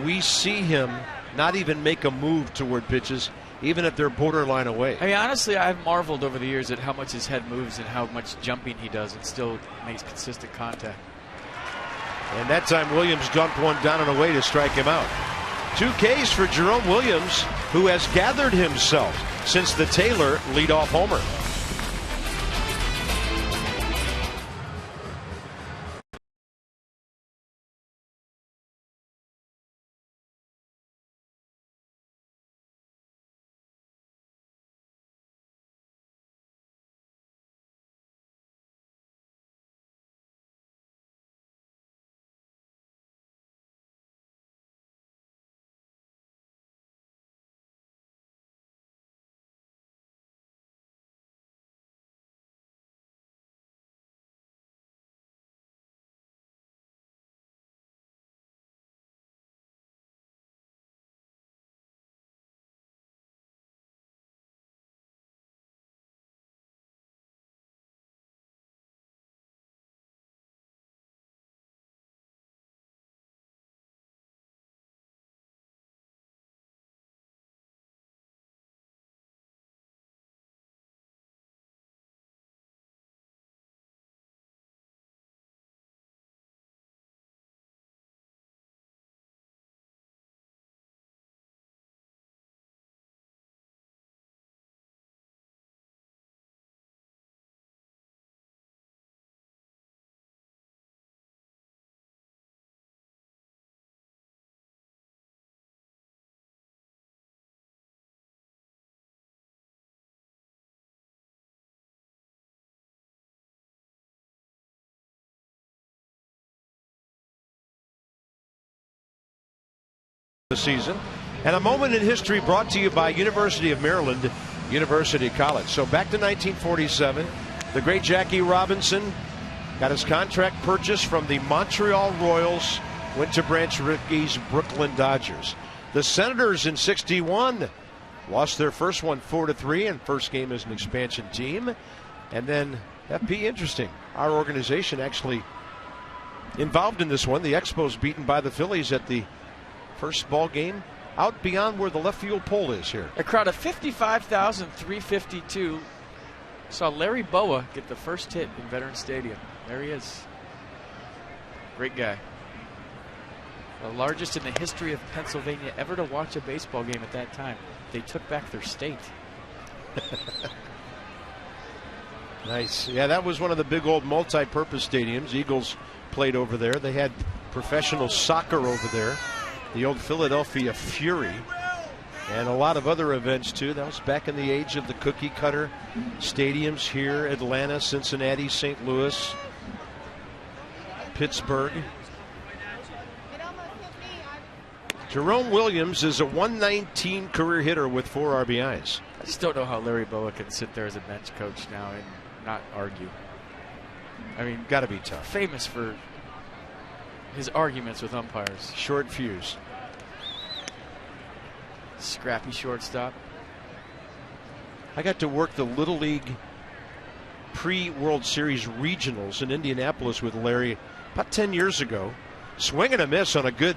we see him not even make a move toward pitches, even if they're borderline away. I mean, honestly, I've marveled over the years at how much his head moves and how much jumping he does and still makes consistent contact. And that time Williams dumped one down and away to strike him out. 2 Ks for Jerome Williams, who has gathered himself since the Taylor leadoff homer. The season, and a moment in history brought to you by University of Maryland University College. So back to 1947, the great Jackie Robinson got his contract purchased from the Montreal Royals, went to Branch Rickey's Brooklyn Dodgers. The Senators in 61 lost their first one 4-3, and first game as an expansion team. And then FP, interesting, our organization actually involved in this one. The Expos beaten by the Phillies at the first ball game out beyond where the left field pole is here. A crowd of 55,352 saw Larry Boa get the first hit in Veterans Stadium. There he is. Great guy. The largest in the history of Pennsylvania ever to watch a baseball game at that time. They took back their state. Nice. Yeah, that was one of the big old multi-purpose stadiums. Eagles played over there. They had professional soccer over there. The old Philadelphia Fury, and a lot of other events too. That was back in the age of the cookie cutter stadiums here: Atlanta, Cincinnati, St. Louis, Pittsburgh. Jerome Williams is a 119 career hitter with 4 RBIs. I just don't know how Larry Boa can sit there as a bench coach now and not argue. I mean, got to be tough. Famous for his arguments with umpires. Short fuse. Scrappy shortstop. I got to work the Little League pre-World Series regionals in Indianapolis with Larry about 10 years ago. Swing and a miss on a good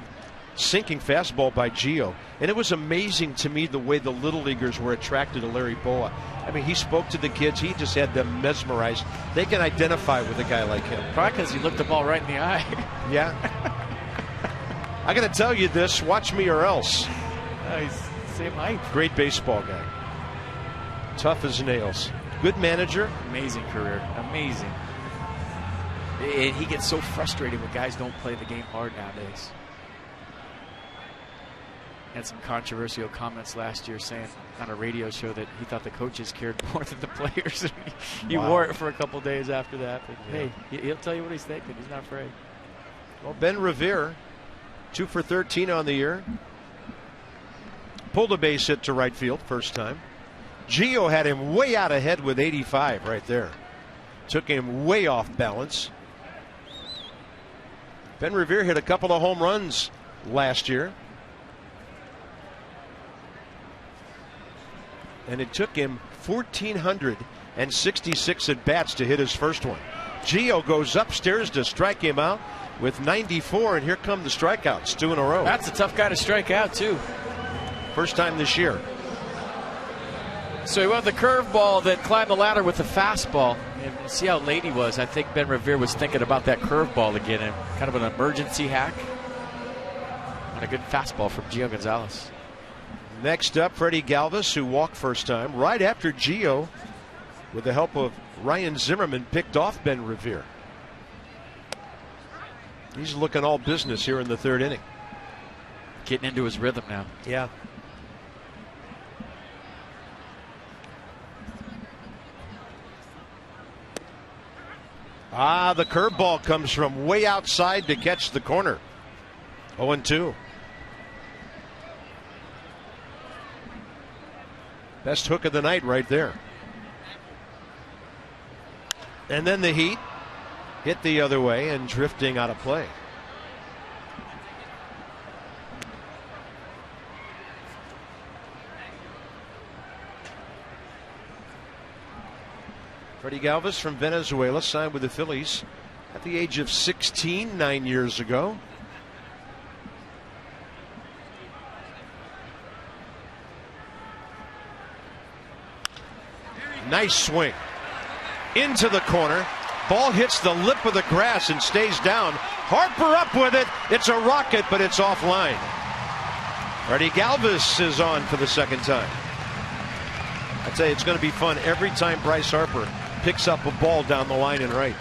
sinking fastball by Gio. And it was amazing to me the way the Little Leaguers were attracted to Larry Boa. I mean, he spoke to the kids. He just had them mesmerized. They can identify with a guy like him. Probably because he looked the ball right in the eye. Yeah. I got to tell you this. Watch me or else. He's same height. Great baseball guy. Tough as nails. Good manager. Amazing career. Amazing. And he gets so frustrated when guys don't play the game hard nowadays. Had some controversial comments last year saying on a radio show that he thought the coaches cared more than the players. He wore it for a couple days after that. But hey, he'll tell you what he's thinking. He's not afraid. Well, Ben Revere, 2 for 13 on the year. Pulled a base hit to right field first time. Gio had him way out ahead with 85 right there. Took him way off balance. Ben Revere hit a couple of home runs last year. And it took him 1,400 and 66 at bats to hit his first one. Gio goes upstairs to strike him out with 94, and here come the strikeouts, 2 in a row. That's a tough guy to strike out, too. First time this year. So he went with the curveball that climbed the ladder with the fastball. And see how late he was. I think Ben Revere was thinking about that curveball again, and kind of an emergency hack. And a good fastball from Gio Gonzalez. Next up, Freddie Galvis, who walked first time, right after Gio, with the help of Ryan Zimmerman, picked off Ben Revere. He's looking all business here in the third inning. Getting into his rhythm now. Yeah. The curveball comes from way outside to catch the corner. 0-2. Best hook of the night right there. And then the heat hit the other way and drifting out of play. Freddie Galvis from Venezuela signed with the Phillies at the age of 16 9 years ago. Nice swing into the corner. Ball hits the lip of the grass and stays down. Harper up with it. It's a rocket, but it's offline. Freddie Galvis is on for the second time. I tell you, it's going to be fun every time Bryce Harper picks up a ball down the line and right.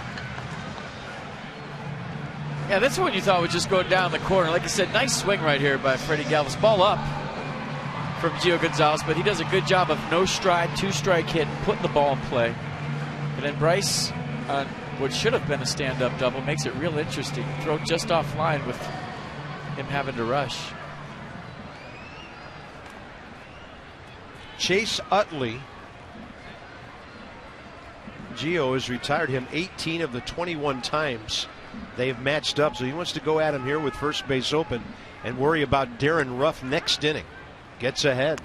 Yeah, this one you thought would just go down the corner. Like I said, nice swing right here by Freddie Galvis. Ball up from Gio Gonzalez, but he does a good job of no stride, 2-strike hit, putting the ball in play. And then Bryce, on what should have been a stand-up double, makes it real interesting. Throw just offline with him having to rush. Chase Utley. Gio has retired him 18 of the 21 times they've matched up, so he wants to go at him here with first base open and worry about Darren Ruff next inning. Gets ahead.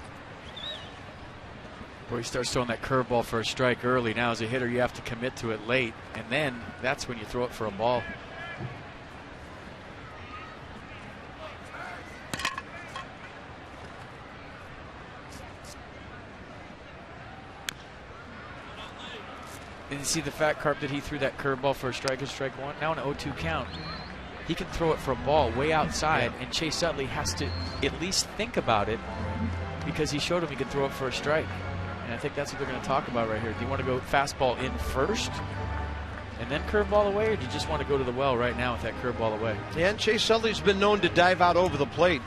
Boy, he starts throwing that curveball for a strike early. Now as a hitter you have to commit to it late, and then that's when you throw it for a ball. And you see the fat carp that he threw that curveball for a strike and strike one. Now an 0-2 count. He can throw it for a ball way outside, and Chase Utley has to at least think about it because he showed him he could throw it for a strike. And I think that's what they're going to talk about right here. Do you want to go fastball in first and then curveball away, or do you just want to go to the well right now with that curveball away? Yeah, and Chase Utley's been known to dive out over the plate.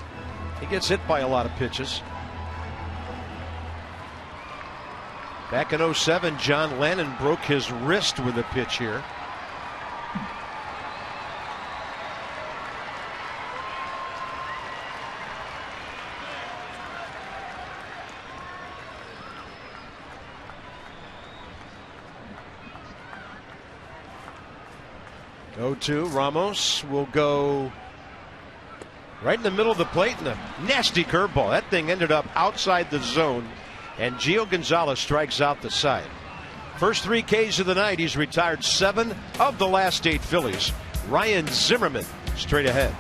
He gets hit by a lot of pitches. Back in 07, John Lennon broke his wrist with a pitch here. Go-to Ramos will go right in the middle of the plate, and a nasty curveball. That thing ended up outside the zone, and Gio Gonzalez strikes out the side. First 3 Ks of the night. He's retired 7 of the last 8 Phillies. Ryan Zimmerman straight ahead.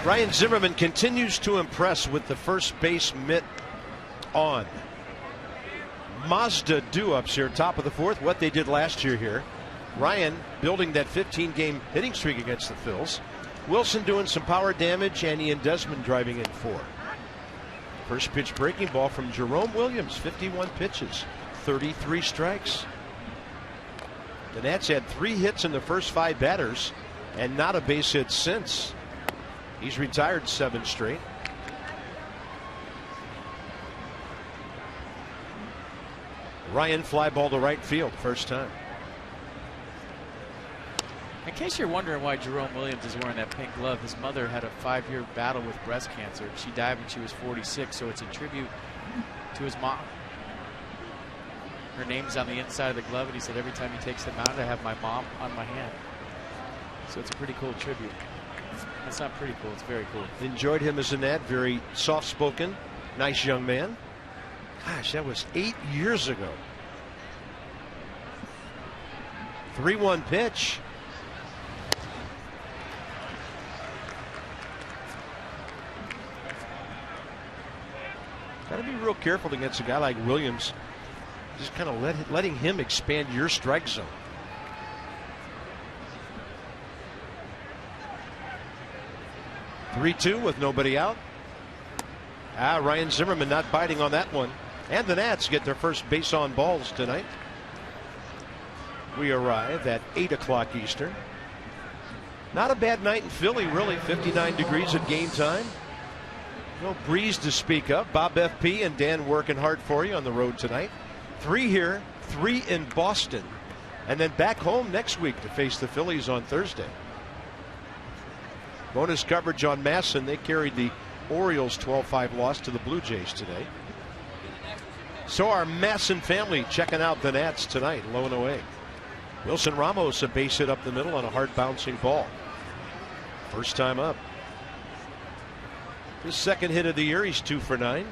Ryan Zimmerman continues to impress with the first base mitt on. Mazda do-ups here, top of the fourth, what they did last year here. Ryan building that 15-game hitting streak against the Phils. Wilson doing some power damage, and Ian Desmond driving in 4. First pitch breaking ball from Jerome Williams, 51 pitches, 33 strikes. The Nats had 3 hits in the first 5 batters and not a base hit since. He's retired 7 straight. Ryan fly ball to right field, first time. In case you're wondering why Jerome Williams is wearing that pink glove, his mother had a 5-year battle with breast cancer. She died when she was 46, so it's a tribute to his mom. Her name's on the inside of the glove, and he said every time he takes them out, I have my mom on my hand. So it's a pretty cool tribute. It's not pretty cool, it's very cool. Enjoyed him as a Nat, very soft-spoken, nice young man. Gosh, that was 8 years ago. 3-1 pitch. Got to be real careful against a guy like Williams. Just kind of letting him expand your strike zone. (3-2) with nobody out. Ryan Zimmerman not biting on that one. And the Nats get their first base on balls tonight. We arrive at 8 o'clock Eastern. Not a bad night in Philly, really. 59 degrees at game time. No breeze to speak of. Bob FP and Dan working hard for you on the road tonight. 3 here, 3 in Boston, and then back home next week to face the Phillies on Thursday. Bonus coverage on Masson. They carried the Orioles 12-5 loss to the Blue Jays today. So our Masson family checking out the Nats tonight, low and away. Wilson Ramos a base hit up the middle on a hard bouncing ball. First time up. His second hit of the year. He's 2 for 9.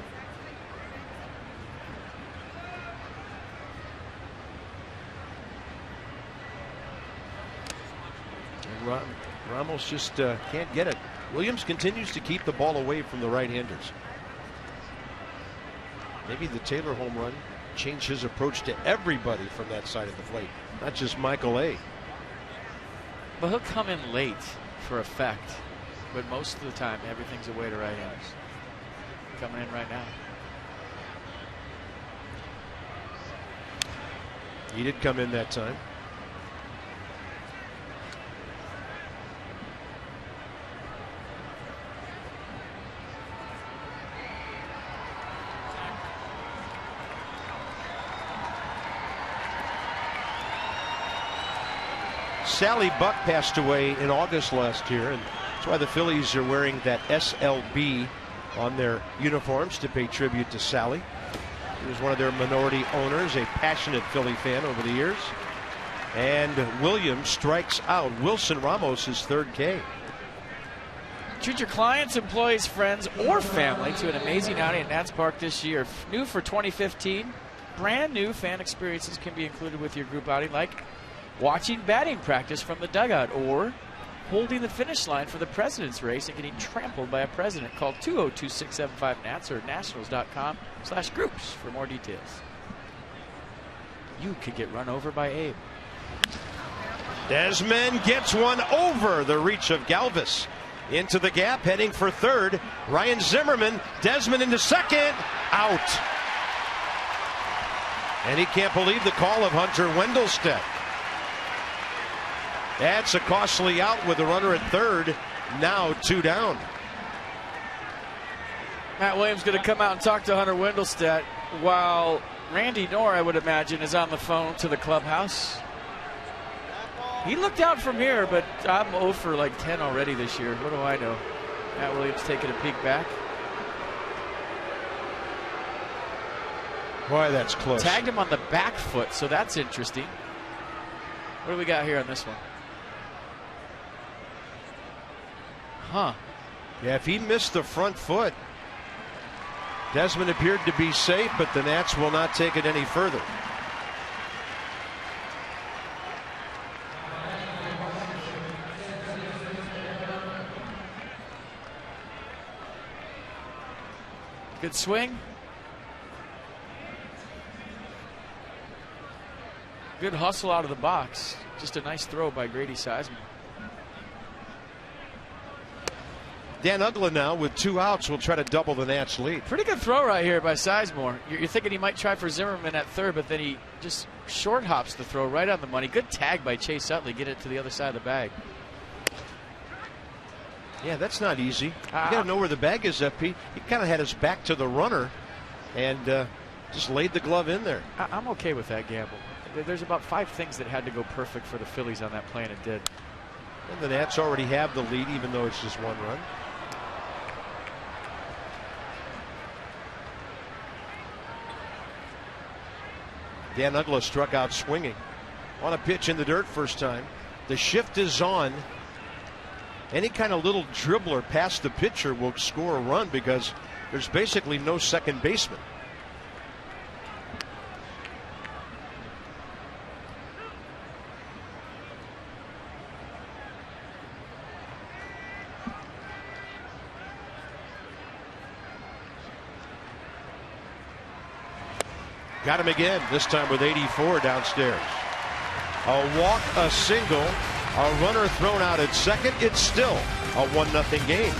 And Ramos just can't get it. Williams continues to keep the ball away from the right-handers. Maybe the Taylor home run changed his approach to everybody from that side of the plate, not just Michael A. But he'll come in late for effect. But most of the time, everything's away to right-handers. Coming in right now. He did come in that time. Sally Buck passed away in August last year, and that's why the Phillies are wearing that SLB on their uniforms to pay tribute to Sally. He was one of their minority owners, a passionate Philly fan over the years. And Williams strikes out Wilson Ramos, his 3rd K. Treat your clients, employees, friends, or family to an amazing outing at Nats Park this year. New for 2015, brand new fan experiences can be included with your group outing, like watching batting practice from the dugout or holding the finish line for the president's race and getting trampled by a president. Call 202-675-NATS or nationals.com/groups for more details. You could get run over by Abe. Desmond gets one over the reach of Galvis. Into the gap, heading for 3rd. Ryan Zimmerman, Desmond into 2nd, out. And he can't believe the call of Hunter Wendelstedt. That's a costly out with the runner at 3rd. Now 2 down. Matt Williams going to come out and talk to Hunter Wendelstedt while Randy Knorr, I would imagine, is on the phone to the clubhouse. He looked out from here, but I'm 0 for like 10 already this year. What do I know? Matt Williams taking a peek back. Boy, that's close. Tagged him on the back foot, so that's interesting. What do we got here on this one? Huh. Yeah, if he missed the front foot, Desmond appeared to be safe, but the Nats will not take it any further. Good swing. Good hustle out of the box. Just a nice throw by Grady Sizemore. Dan Uggla now with 2 outs will try to double the Nats lead. Pretty good throw right here by Sizemore. You're thinking he might try for Zimmerman at third, but then he just short hops the throw right on the money. Good tag by Chase Utley. Get it to the other side of the bag. Yeah, that's not easy. You got to know where the bag is, FP. He kind of had his back to the runner and just laid the glove in there. I'm okay with that gamble. There's about 5 things that had to go perfect for the Phillies on that play, and it did. And the Nats already have the lead, even though it's just 1 run. Dan Uggla struck out swinging on a pitch in the dirt first time. The shift is on. Any kind of little dribbler past the pitcher will score a run because there's basically no second baseman. Got him again, this time with 84 downstairs. A walk, a single, a runner thrown out at second. It's still a 1-0 game.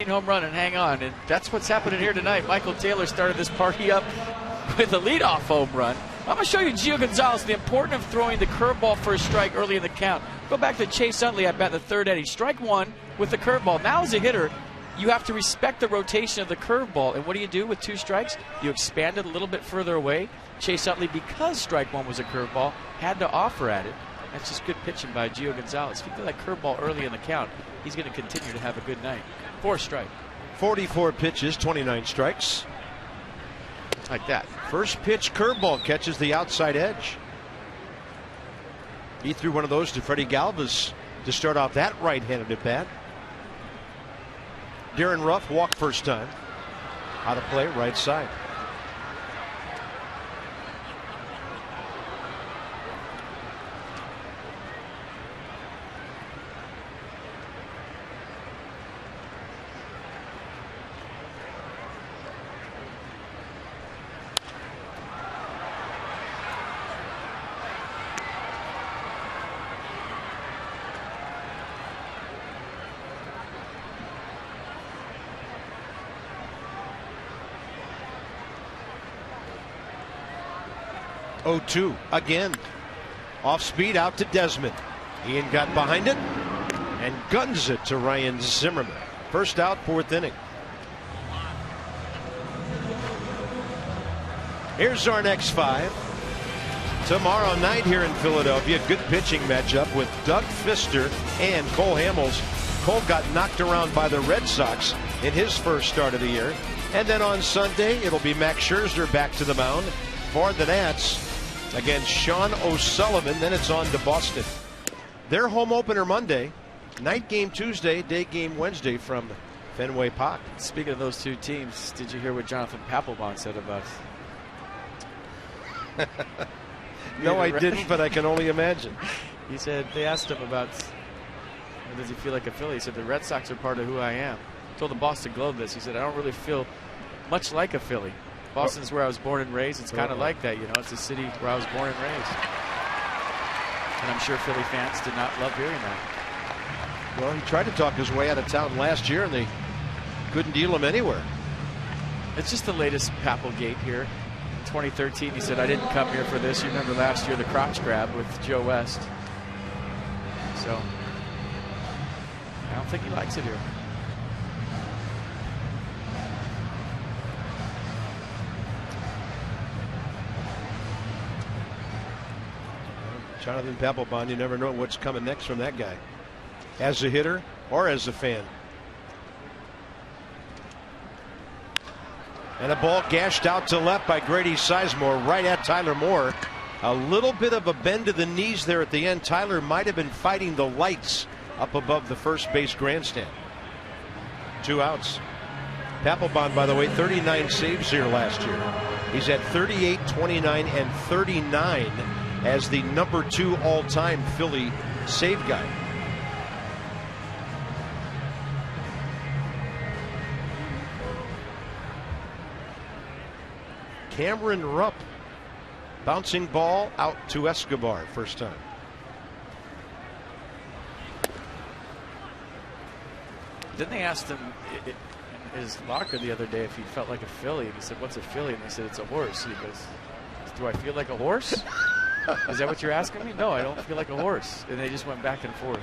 Home run and hang on, and that's what's happening here tonight. Michael Taylor started this party up with a leadoff home run. I'm going to show you Gio Gonzalez, the importance of throwing the curveball for a strike early in the count. Go back to Chase Utley at bat in the 3rd inning. Strike 1 with the curveball. Now as a hitter, you have to respect the rotation of the curveball. And what do you do with 2 strikes? You expand it a little bit further away. Chase Utley, because strike 1 was a curveball, had to offer at it. That's just good pitching by Gio Gonzalez. If you get that curveball early in the count, he's going to continue to have a good night. 4 strike. 44 pitches, 29 strikes. Like that. First pitch curveball catches the outside edge. He threw one of those to Freddie Galvis to start off that right-handed at bat. Darren Ruff walked first time. Out of play, right side. Oh, 2 again. Off speed out to Desmond. Ian got behind it and guns it to Ryan Zimmerman. First out, 4th inning. Here's our next 5. Tomorrow night here in Philadelphia, good pitching matchup with Doug Fister and Cole Hamels. Cole got knocked around by the Red Sox in his first start of the year. And then on Sunday, it'll be Max Scherzer back to the mound for the Nats. against Sean O'Sullivan. Then it's on to Boston. Their home opener Monday, night game Tuesday, day game Wednesday from Fenway Park. Speaking of those two teams, did you hear what Jonathan Papelbon said about us? No, I didn't, but I can only imagine. He said, they asked him about, does he feel like a Philly? He said, the Red Sox are part of who I am. Told the Boston Globe this. He said, I don't really feel much like a Philly. Boston's where I was born and raised. It's kind of like that, you know. It's a city where I was born and raised. And I'm sure Philly fans did not love hearing that. Well, he tried to talk his way out of town last year, and they couldn't deal him anywhere. It's just the latest Papelgate here. In 2013, he said, I didn't come here for this. You remember last year the crotch grab with Joe West. So, I don't think he likes it here. Jonathan Papelbon, you never know what's coming next from that guy, as a hitter or as a fan. And a ball gashed out to left by Grady Sizemore, right at Tyler Moore. A little bit of a bend to the knees there at the end. Tyler might have been fighting the lights up above the first base grandstand. 2 outs. Papelbon, by the way, 39 saves here last year. He's at 38, 29, and 39 as the number 2 all-time Philly save guy. Cameron Rupp, bouncing ball out to Escobar, first time. Didn't they ask him in his locker the other day if he felt like a Philly? And he said, what's a Philly? And they said, it's a horse. And he goes, do I feel like a horse? Is that what you're asking me? No, I don't feel like a horse. And they just went back and forth.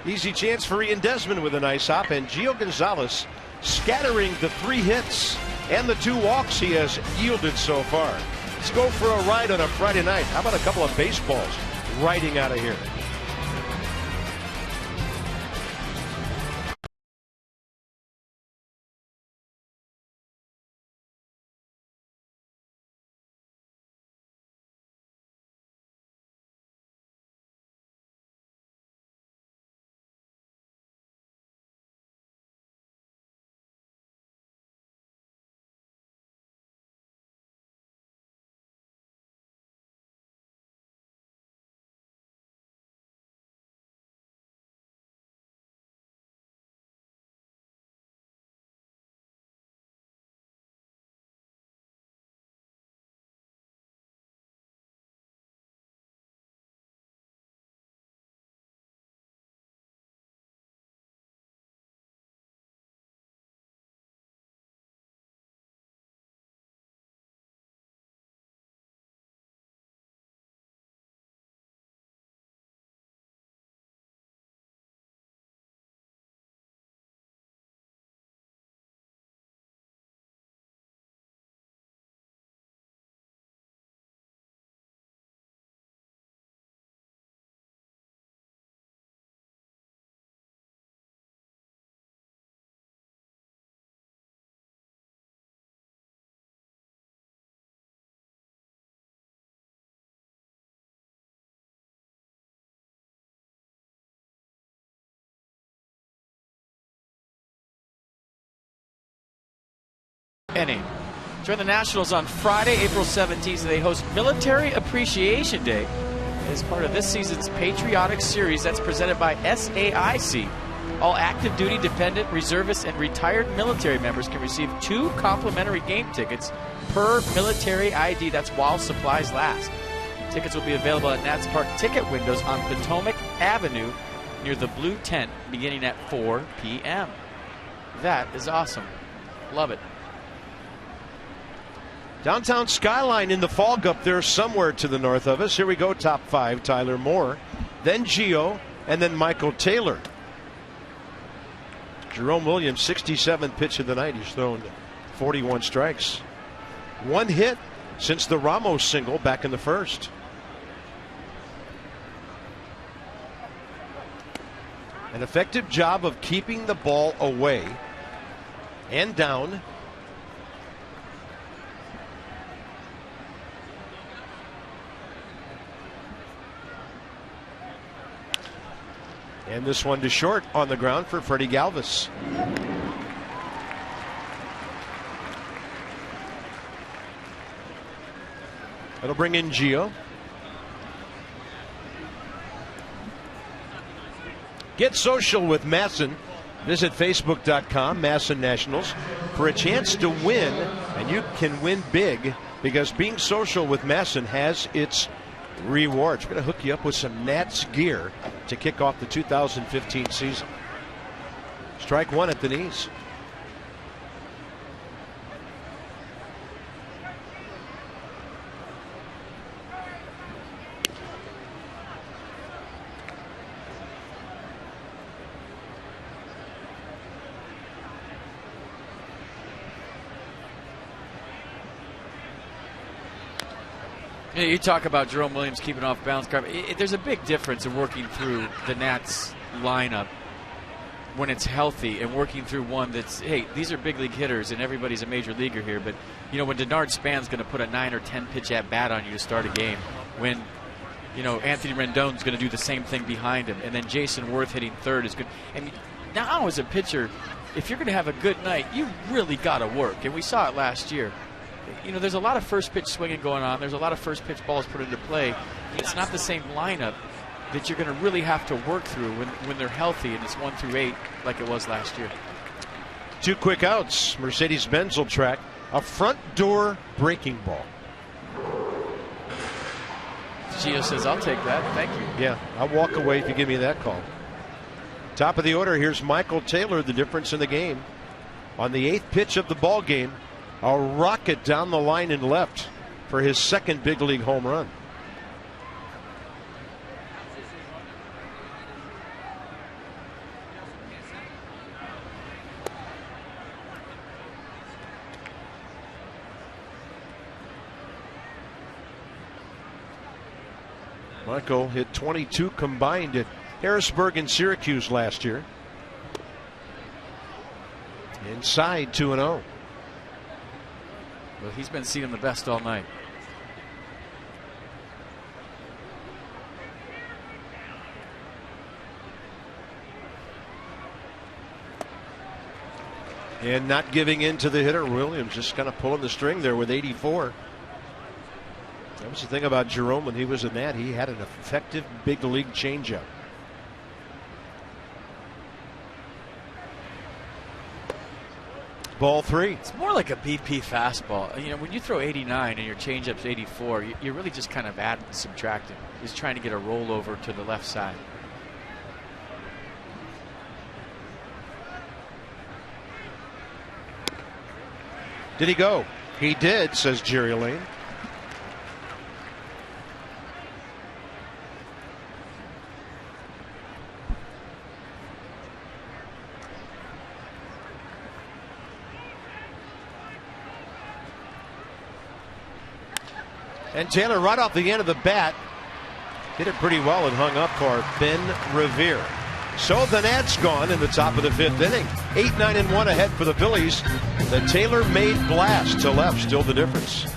Easy chance for Ian Desmond with a nice hop, and Gio Gonzalez scattering the 3 hits and the 2 walks he has yielded so far. Let's go for a ride on a Friday night. How about a couple of baseballs riding out of here? Inning. Join the Nationals on Friday, April 17th. They host Military Appreciation Day as part of this season's Patriotic Series that's presented by SAIC. All active duty, dependent, reservists, and retired military members can receive 2 complimentary game tickets per military ID. That's while supplies last. Tickets will be available at Nats Park ticket windows on Potomac Avenue near the Blue Tent beginning at 4 p.m. That is awesome. Love it. Downtown skyline in the fog up there somewhere to the north of us. Here we go, top 5. Tyler Moore, then Gio, and then Michael Taylor. Jerome Williams, 67th pitch of the night. He's thrown 41 strikes. 1 hit since the Ramos single back in the first. An effective job of keeping the ball away and down And this one to short on the ground for Freddie Galvis. That'll bring in Gio. Get social with Masson. Visit Facebook.com, Masson Nationals, for a chance to win, and you can win big because being social with Masson has its rewards. We're going to hook you up with some Nats gear to kick off the 2015 season. Strike one at the knees. You talk about Jerome Williams keeping off balance. There's a big difference in working through the Nats lineup when it's healthy and working through one that's, hey, these are big league hitters and everybody's a major leaguer here. But, you know, when Denard Span's going to put a 9 or 10 pitch at bat on you to start a game, when, you know, Anthony Rendon's going to do the same thing behind him, and then Jason Worth hitting third is good. I mean, now as a pitcher, if you're going to have a good night, you really got to work. And we saw it last year. You know, there's a lot of first pitch swinging going on. There's a lot of first pitch balls put into play. It's not the same lineup that you're going to really have to work through when they're healthy and it's 1 through 8 like it was last year. 2 quick outs. Mercedes-Benz will track a front door breaking ball. Gio says, I'll take that. Thank you. Yeah, I'll walk away if you give me that call. Top of the order, here's Michael Taylor, the difference in the game. On the 8th pitch of the ball game, a rocket down the line and left for his second big league home run. Michael hit 22 combined at Harrisburg and Syracuse last year. Inside 2-0. Well, he's been seeing the best all night. And not giving in to the hitter. Williams just kind of pulling the string there with 84. That was the thing about Jerome when he was in that. He had an effective big league changeup. Ball 3. It's more like a BP fastball. You know, when you throw 89 and your changeup's 84, you're really just kind of adding and subtracting. He's trying to get a rollover to the left side. Did he go? He did, says Jerry Lane. And Taylor, right off the end of the bat, hit it pretty well and hung up for Ben Revere. So the Nats gone in the top of the 5th inning. 8-9-1 ahead for the Phillies. The Taylor-made blast to left, still the difference.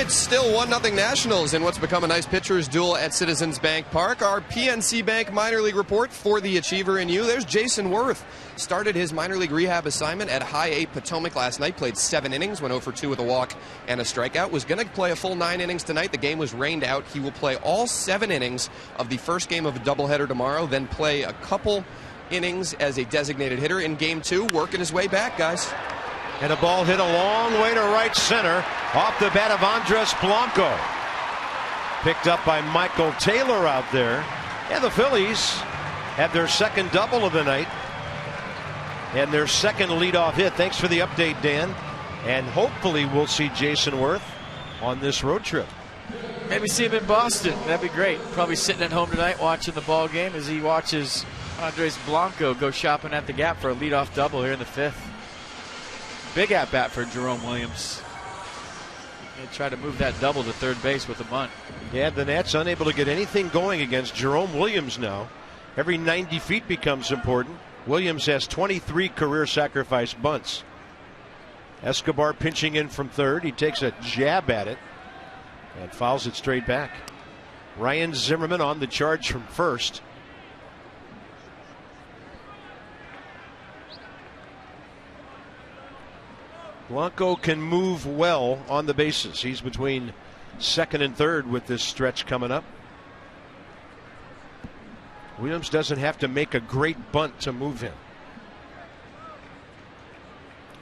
It's still 1-0 Nationals in what's become a nice pitcher's duel at Citizens Bank Park. Our PNC Bank minor league report for the Achiever in you. There's Jason Worth. Started his minor league rehab assignment at High 8 Potomac last night. Played 7 innings, went 0 for 2 with a walk and a strikeout. Was going to play a full 9 innings tonight. The game was rained out. He will play all 7 innings of the first game of a doubleheader tomorrow, then play a couple innings as a designated hitter in Game 2, working his way back, guys. And a ball hit a long way to right center off the bat of Andres Blanco. Picked up by Michael Taylor out there. And the Phillies have their second double of the night and their second leadoff hit. Thanks for the update, Dan. And hopefully we'll see Jason Worth on this road trip. Maybe see him in Boston. That'd be great. Probably sitting at home tonight watching the ball game as he watches Andres Blanco go shopping at the gap for a leadoff double here in the 5th. Big at bat for Jerome Williams. They try to move that double to third base with a bunt. Yeah, the Nats unable to get anything going against Jerome Williams now. Every 90 feet becomes important. Williams has 23 career sacrifice bunts. Escobar pinching in from third. He takes a jab at it and fouls it straight back. Ryan Zimmerman on the charge from first. Blanco can move well on the bases. He's between second and third with this stretch coming up. Williams doesn't have to make a great bunt to move him.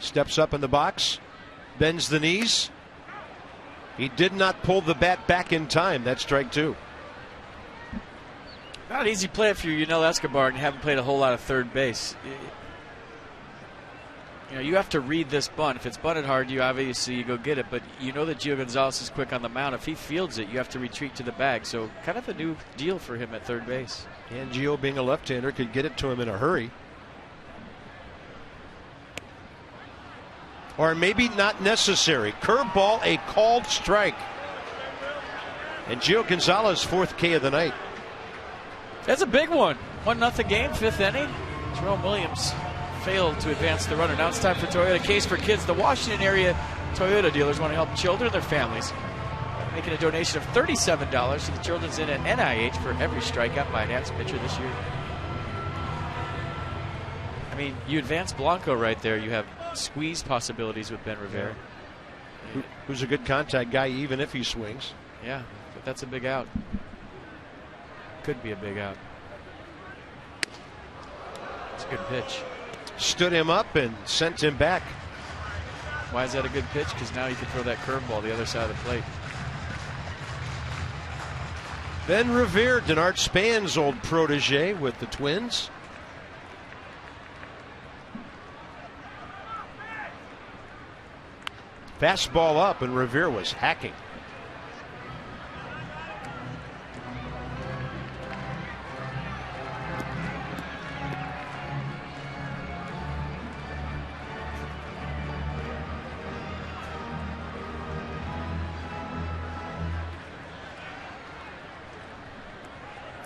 Steps up in the box, bends the knees. He did not pull the bat back in time. That's strike 2. Not an easy play if you're Escobar and haven't played a whole lot of third base. You have to read this bunt. If it's bunted hard, you obviously go get it, but you know that Gio Gonzalez is quick on the mound. If he fields it, you have to retreat to the bag. So kind of a new deal for him at third base. And Gio, being a left-hander, could get it to him in a hurry. Or maybe not necessary. Curveball, a called strike. And Gio Gonzalez, 4th K of the night. That's a big one. 1-0 game, 5th inning. Jerome Williams failed to advance the runner. Now it's time for Toyota Case for Kids. The Washington area Toyota dealers want to help children and their families, making a donation of $37 to the Children's Inn at NIH for every strikeout by a Nats pitcher this year. I mean, you advance Blanco right there. You have squeeze possibilities with Ben Rivera. Who's a good contact guy even if he swings. Yeah, but that's a big out. Could be a big out. It's a good pitch. Stood him up and sent him back. Why is that a good pitch? Because now you can throw that curveball the other side of the plate. Ben Revere, Denard Span's old protege with the Twins. Fastball up, and Revere was hacking.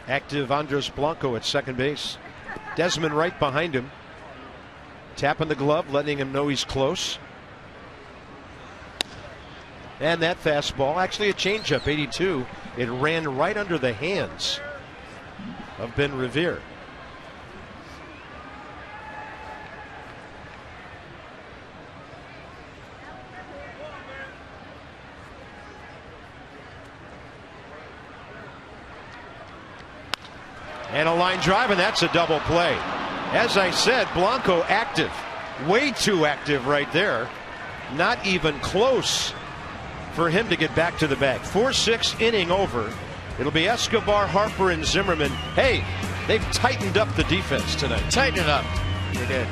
Active Andres Blanco at second base. Desmond right behind him. Tapping the glove, letting him know he's close. And that fastball, actually a changeup, 82. It ran right under the hands of Ben Revere. And a line drive, and that's a double play. As I said, Blanco active. Way too active right there. Not even close for him to get back to the bag. 4-6 inning over. It'll be Escobar, Harper, and Zimmerman. Hey, they've tightened up the defense tonight. Tighten it up. They did.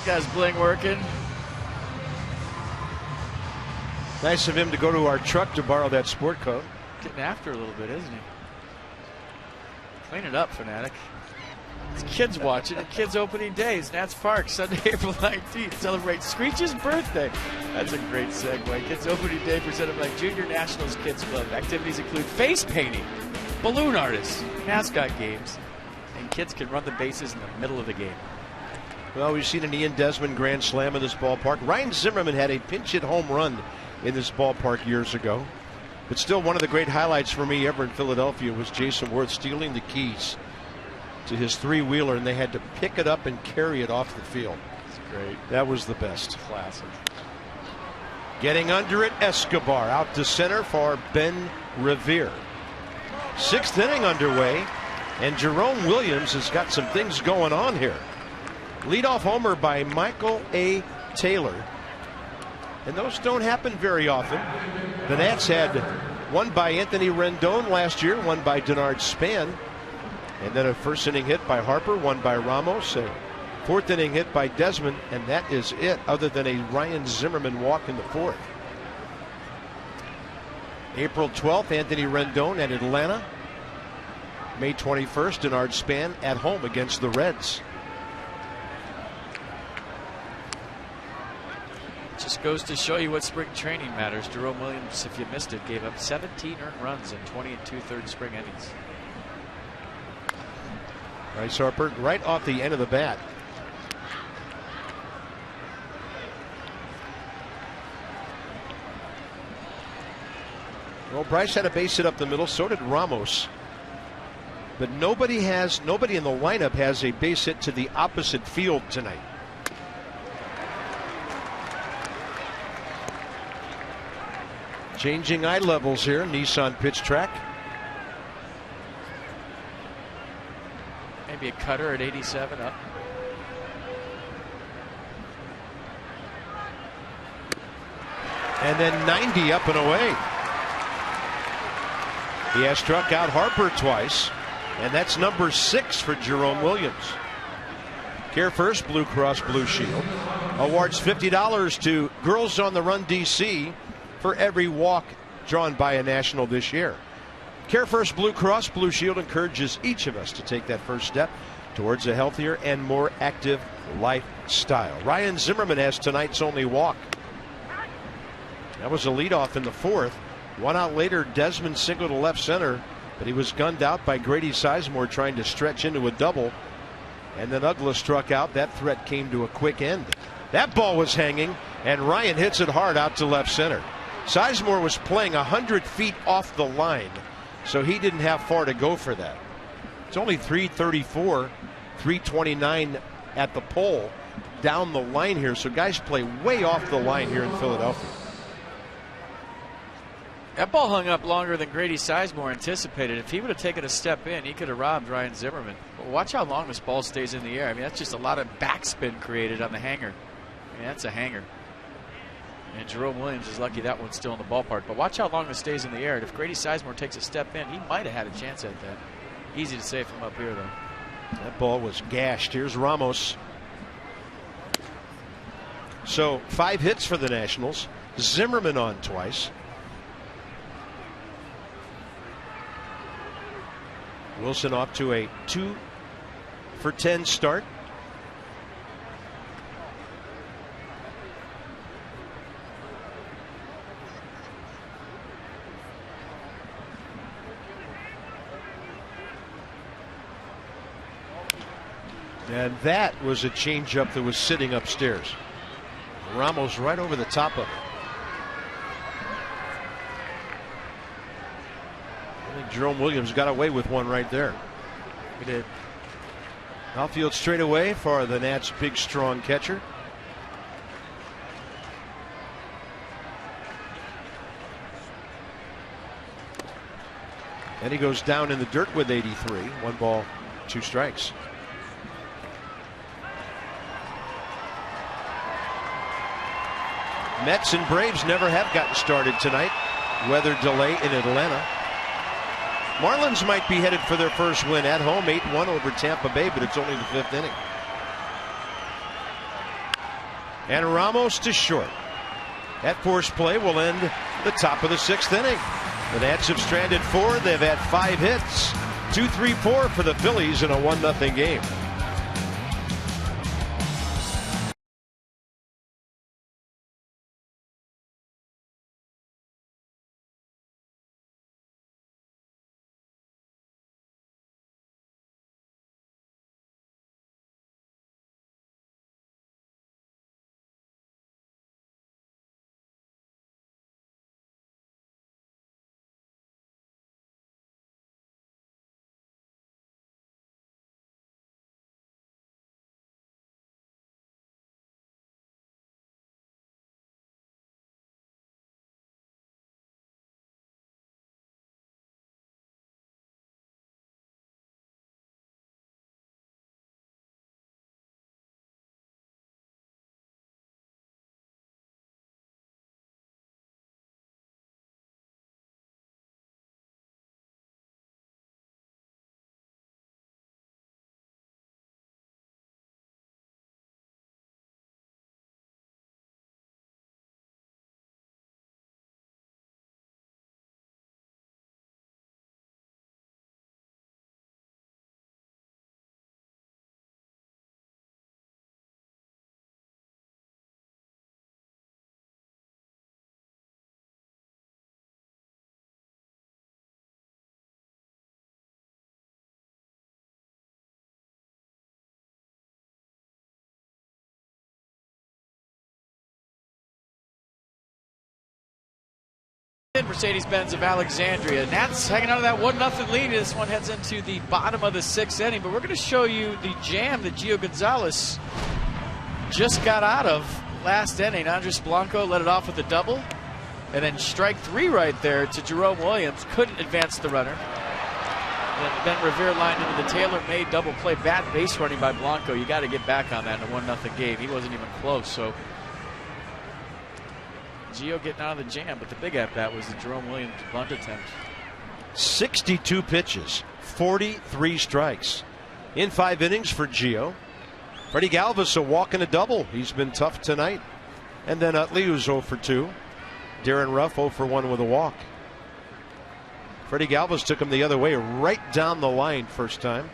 got his bling working. Nice of him to go to our truck to borrow that sport coat. Getting after a little bit, isn't he? Clean it up, Fanatic. It's kids watching. Kids opening days. Nats Park, Sunday, April 19th. Celebrate Screech's birthday. That's a great segue. Kids opening day presented by Junior Nationals Kids Club. Activities include face painting, balloon artists, mascot games, and kids can run the bases in the middle of the game. Well, we've seen an Ian Desmond grand slam in this ballpark. Ryan Zimmerman had a pinch hit home run in this ballpark years ago. But still, one of the great highlights for me ever in Philadelphia was Jason Worth stealing the keys to his three-wheeler, and they had to pick it up and carry it off the field. That's great. That was the best. Classic. Getting under it, Escobar out to center for Ben Revere. Sixth inning underway, and Jerome Williams has got some things going on here. Leadoff homer by Michael A. Taylor. And those don't happen very often. The Nats had one by Anthony Rendon last year, one by Denard Span. And then a first inning hit by Harper, one by Ramos, a fourth inning hit by Desmond, and that is it, other than a Ryan Zimmerman walk in the fourth. April 12th, Anthony Rendon at Atlanta. May 21st, Denard Span at home against the Reds. Just goes to show you what spring training matters. Jerome Williams, if you missed it, gave up 17 earned runs in 20 2/3 spring innings. Bryce Harper right off the end of the bat. Well, Bryce had a base hit up the middle, so did Ramos. But nobody in the lineup has a base hit to the opposite field tonight. Changing eye levels here, Nissan pitch track. Maybe a cutter at 87 up. And then 90 up and away. He has struck out Harper twice, and that's number 6 for Jerome Williams. Care First Blue Cross Blue Shield awards $50 to Girls on the Run DC for every walk drawn by a national this year. Care First Blue Cross Blue Shield encourages each of us to take that first step towards a healthier and more active lifestyle. Ryan Zimmerman has tonight's only walk. That was a leadoff in the fourth. One out later, Desmond singled to left center, but he was gunned out by Grady Sizemore trying to stretch into a double. And then Uggla struck out. That threat came to a quick end. That ball was hanging, and Ryan hits it hard out to left center. Sizemore was playing 100 feet off the line, so he didn't have far to go for that. It's only 334, 329 at the pole down the line here, so guys play way off the line here in Philadelphia. That ball hung up longer than Grady Sizemore anticipated. If he would have taken a step in, he could have robbed Ryan Zimmerman. But watch how long this ball stays in the air. I mean, that's just a lot of backspin created on the hanger. I mean, that's a hanger. And Jerome Williams is lucky that one's still in the ballpark. But watch how long this stays in the air. And if Grady Sizemore takes a step in, he might have had a chance at that. Easy to say from up here, though. That ball was gashed. Here's Ramos. So 5 hits for the Nationals. Zimmerman on twice. Wilson off to a 2 for 10 start. And that was a changeup that was sitting upstairs. Ramos right over the top of it. I think Jerome Williams got away with one right there. He did. Outfield straight away for the Nats' big, strong catcher. And he goes down in the dirt with 83. 1 ball, 2 strikes. Mets and Braves never have gotten started tonight. Weather delay in Atlanta. Marlins might be headed for their first win at home, 8-1 over Tampa Bay, but it's only the 5th inning. And Ramos to short. That force play will end the top of the 6th inning. The Nats have stranded 4. They've had 5 hits. 2-3-4 for the Phillies in a 1-0 game. Mercedes-Benz of Alexandria. Nats hanging out of that 1-0 lead. This one heads into the bottom of the 6th inning, but we're going to show you the jam that Gio Gonzalez just got out of last inning. Andres Blanco led it off with a double, and then strike 3 right there to Jerome Williams. Couldn't advance the runner. And then Revere lined into the tailor-made double play. Bad base running by Blanco. You got to get back on that in a 1-0 game. He wasn't even close, so Gio getting out of the jam, but the big at-bat was the Jerome Williams bunt attempt. 62 pitches, 43 strikes in 5 innings for Gio. Freddie Galvis a walk and a double. He's been tough tonight. And then Utley, who's 0 for 2. Darren Ruff 0 for 1 with a walk. Freddie Galvis took him the other way, right down the line first time.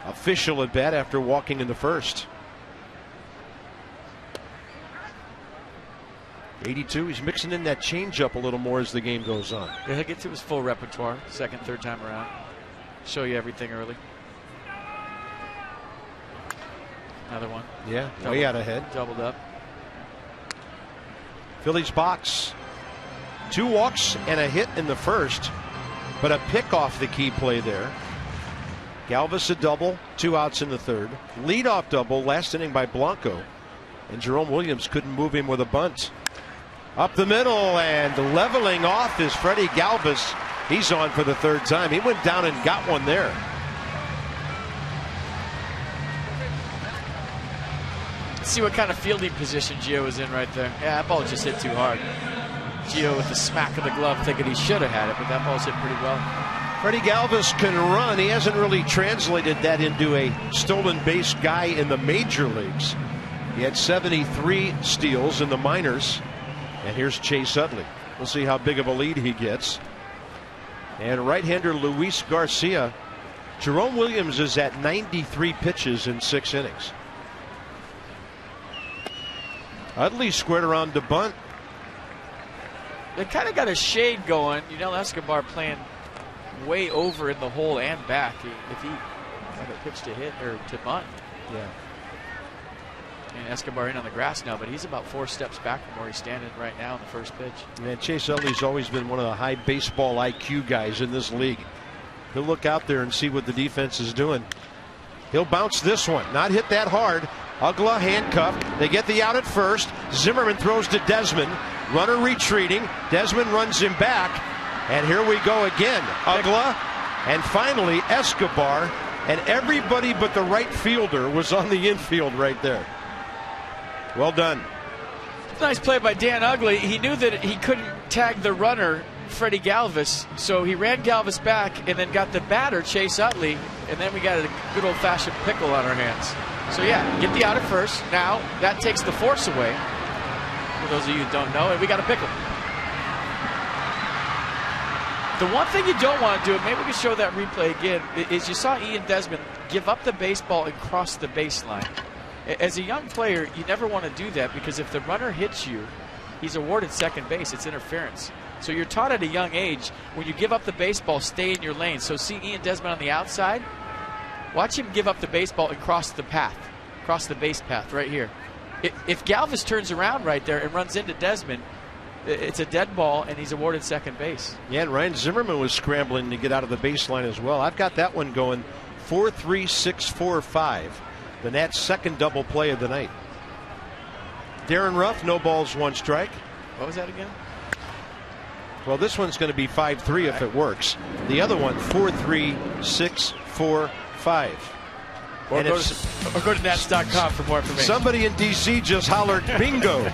Official at bat after walking in the first. 82. He's mixing in that changeup a little more as the game goes on. Yeah, he'll get to his full repertoire, second, third time around. Show you everything early. Another one. Yeah, way out ahead. Doubled up. Phillies box. 2 walks and a hit in the first, but a pick off the key play there. Galvis a double, 2 outs in the third. Leadoff double last inning by Blanco, and Jerome Williams couldn't move him with a bunt. Up the middle and leveling off is Freddie Galvis. He's on for the 3rd time. He went down and got one there. Let's see what kind of fielding position Gio was in right there. Yeah, that ball just hit too hard. Gio with the smack of the glove thinking he should have had it, but that ball's hit pretty well. Freddie Galvis can run. He hasn't really translated that into a stolen base guy in the major leagues. He had 73 steals in the minors. And here's Chase Utley. We'll see how big of a lead he gets. And right-hander Luis Garcia. Jerome Williams is at 93 pitches in 6 innings. Utley squared around to bunt. They kind of got a shade going. You know, Escobar playing way over in the hole and back. If he had a pitch to hit or to bunt. Yeah. And Escobar in on the grass now, but he's about 4 steps back from where he's standing right now in the first pitch. And Chase Utley's always been one of the high baseball IQ guys in this league. He'll look out there and see what the defense is doing. He'll bounce this one. Not hit that hard. Ugla handcuffed. They get the out at first. Zimmerman throws to Desmond. Runner retreating. Desmond runs him back. And here we go again. Ugla. And finally Escobar. And everybody but the right fielder was on the infield right there. Well done. Nice play by Dan Utley. He knew that he couldn't tag the runner, Freddie Galvis, so he ran Galvis back and then got the batter, Chase Utley, and then we got a good old-fashioned pickle on our hands. So yeah, get the out at first. Now that takes the force away. For those of you who don't know, and we got to pick them. The one thing you don't want to do, and maybe we can show that replay again, is you saw Ian Desmond give up the baseball and cross the baseline. As a young player, you never want to do that because if the runner hits you, he's awarded second base. It's interference. So you're taught at a young age, when you give up the baseball, stay in your lane. So see Ian Desmond on the outside. Watch him give up the baseball and cross the path, cross the base path right here. If Galvis turns around right there and runs into Desmond, it's a dead ball, and he's awarded second base. Yeah, and Ryan Zimmerman was scrambling to get out of the baseline as well. I've got that one going 4-3-6-4-5. The Nats' second double play of the night. Darren Ruff, no balls, one strike. What was that again? Well, this one's going to be 5-3 if it works. The other one, 4-3-6-4-5. Or go to Nats.com for more information. Somebody in D.C. just hollered bingo.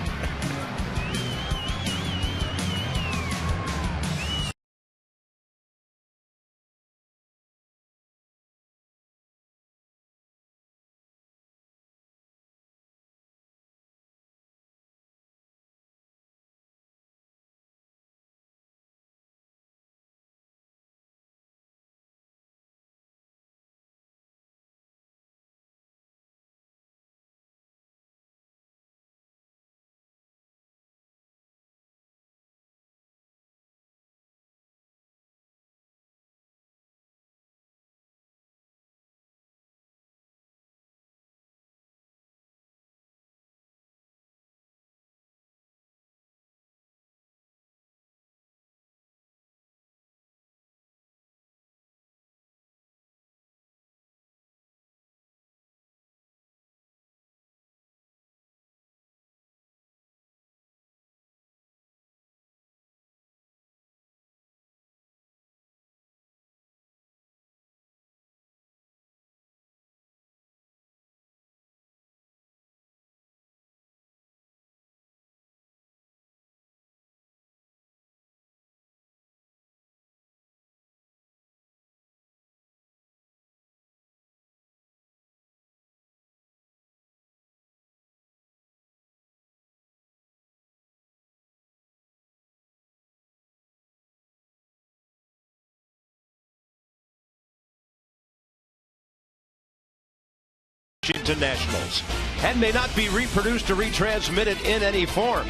Nationals and may not be reproduced or retransmitted in any form,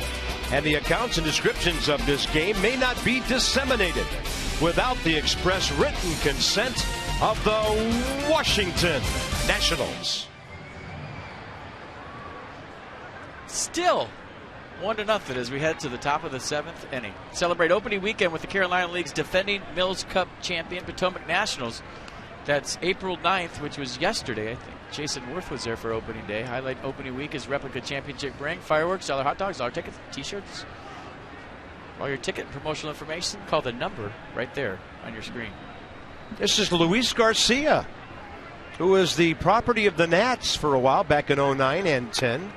and the accounts and descriptions of this game may not be disseminated without the express written consent of the Washington Nationals. Still 1-0 as we head to the top of the 7th inning. Celebrate opening weekend with the Carolina League's defending Mills Cup champion Potomac Nationals. That's April 9th, which was yesterday, I think. Jason Worth was there for opening day. Highlight opening week is replica championship ring, fireworks, $1 hot dogs, $1 tickets, t-shirts. All your ticket and promotional information, call the number right there on your screen. This is Luis Garcia, who was the property of the Nats for a while back in 09 and 10.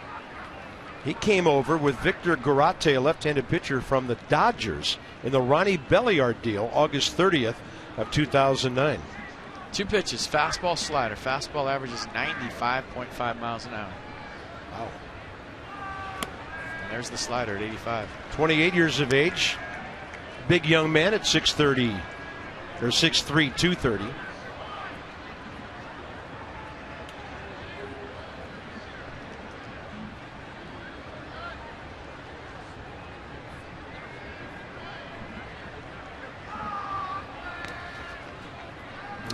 He came over with Victor Garate, a left-handed pitcher from the Dodgers, in the Ronnie Belliard deal, August 30th of 2009. 2 pitches, fastball, slider. Fastball averages 95.5 miles an hour. Wow. And there's the slider at 85. 28 years of age. Big young man at 6'3", or 6'3", 230.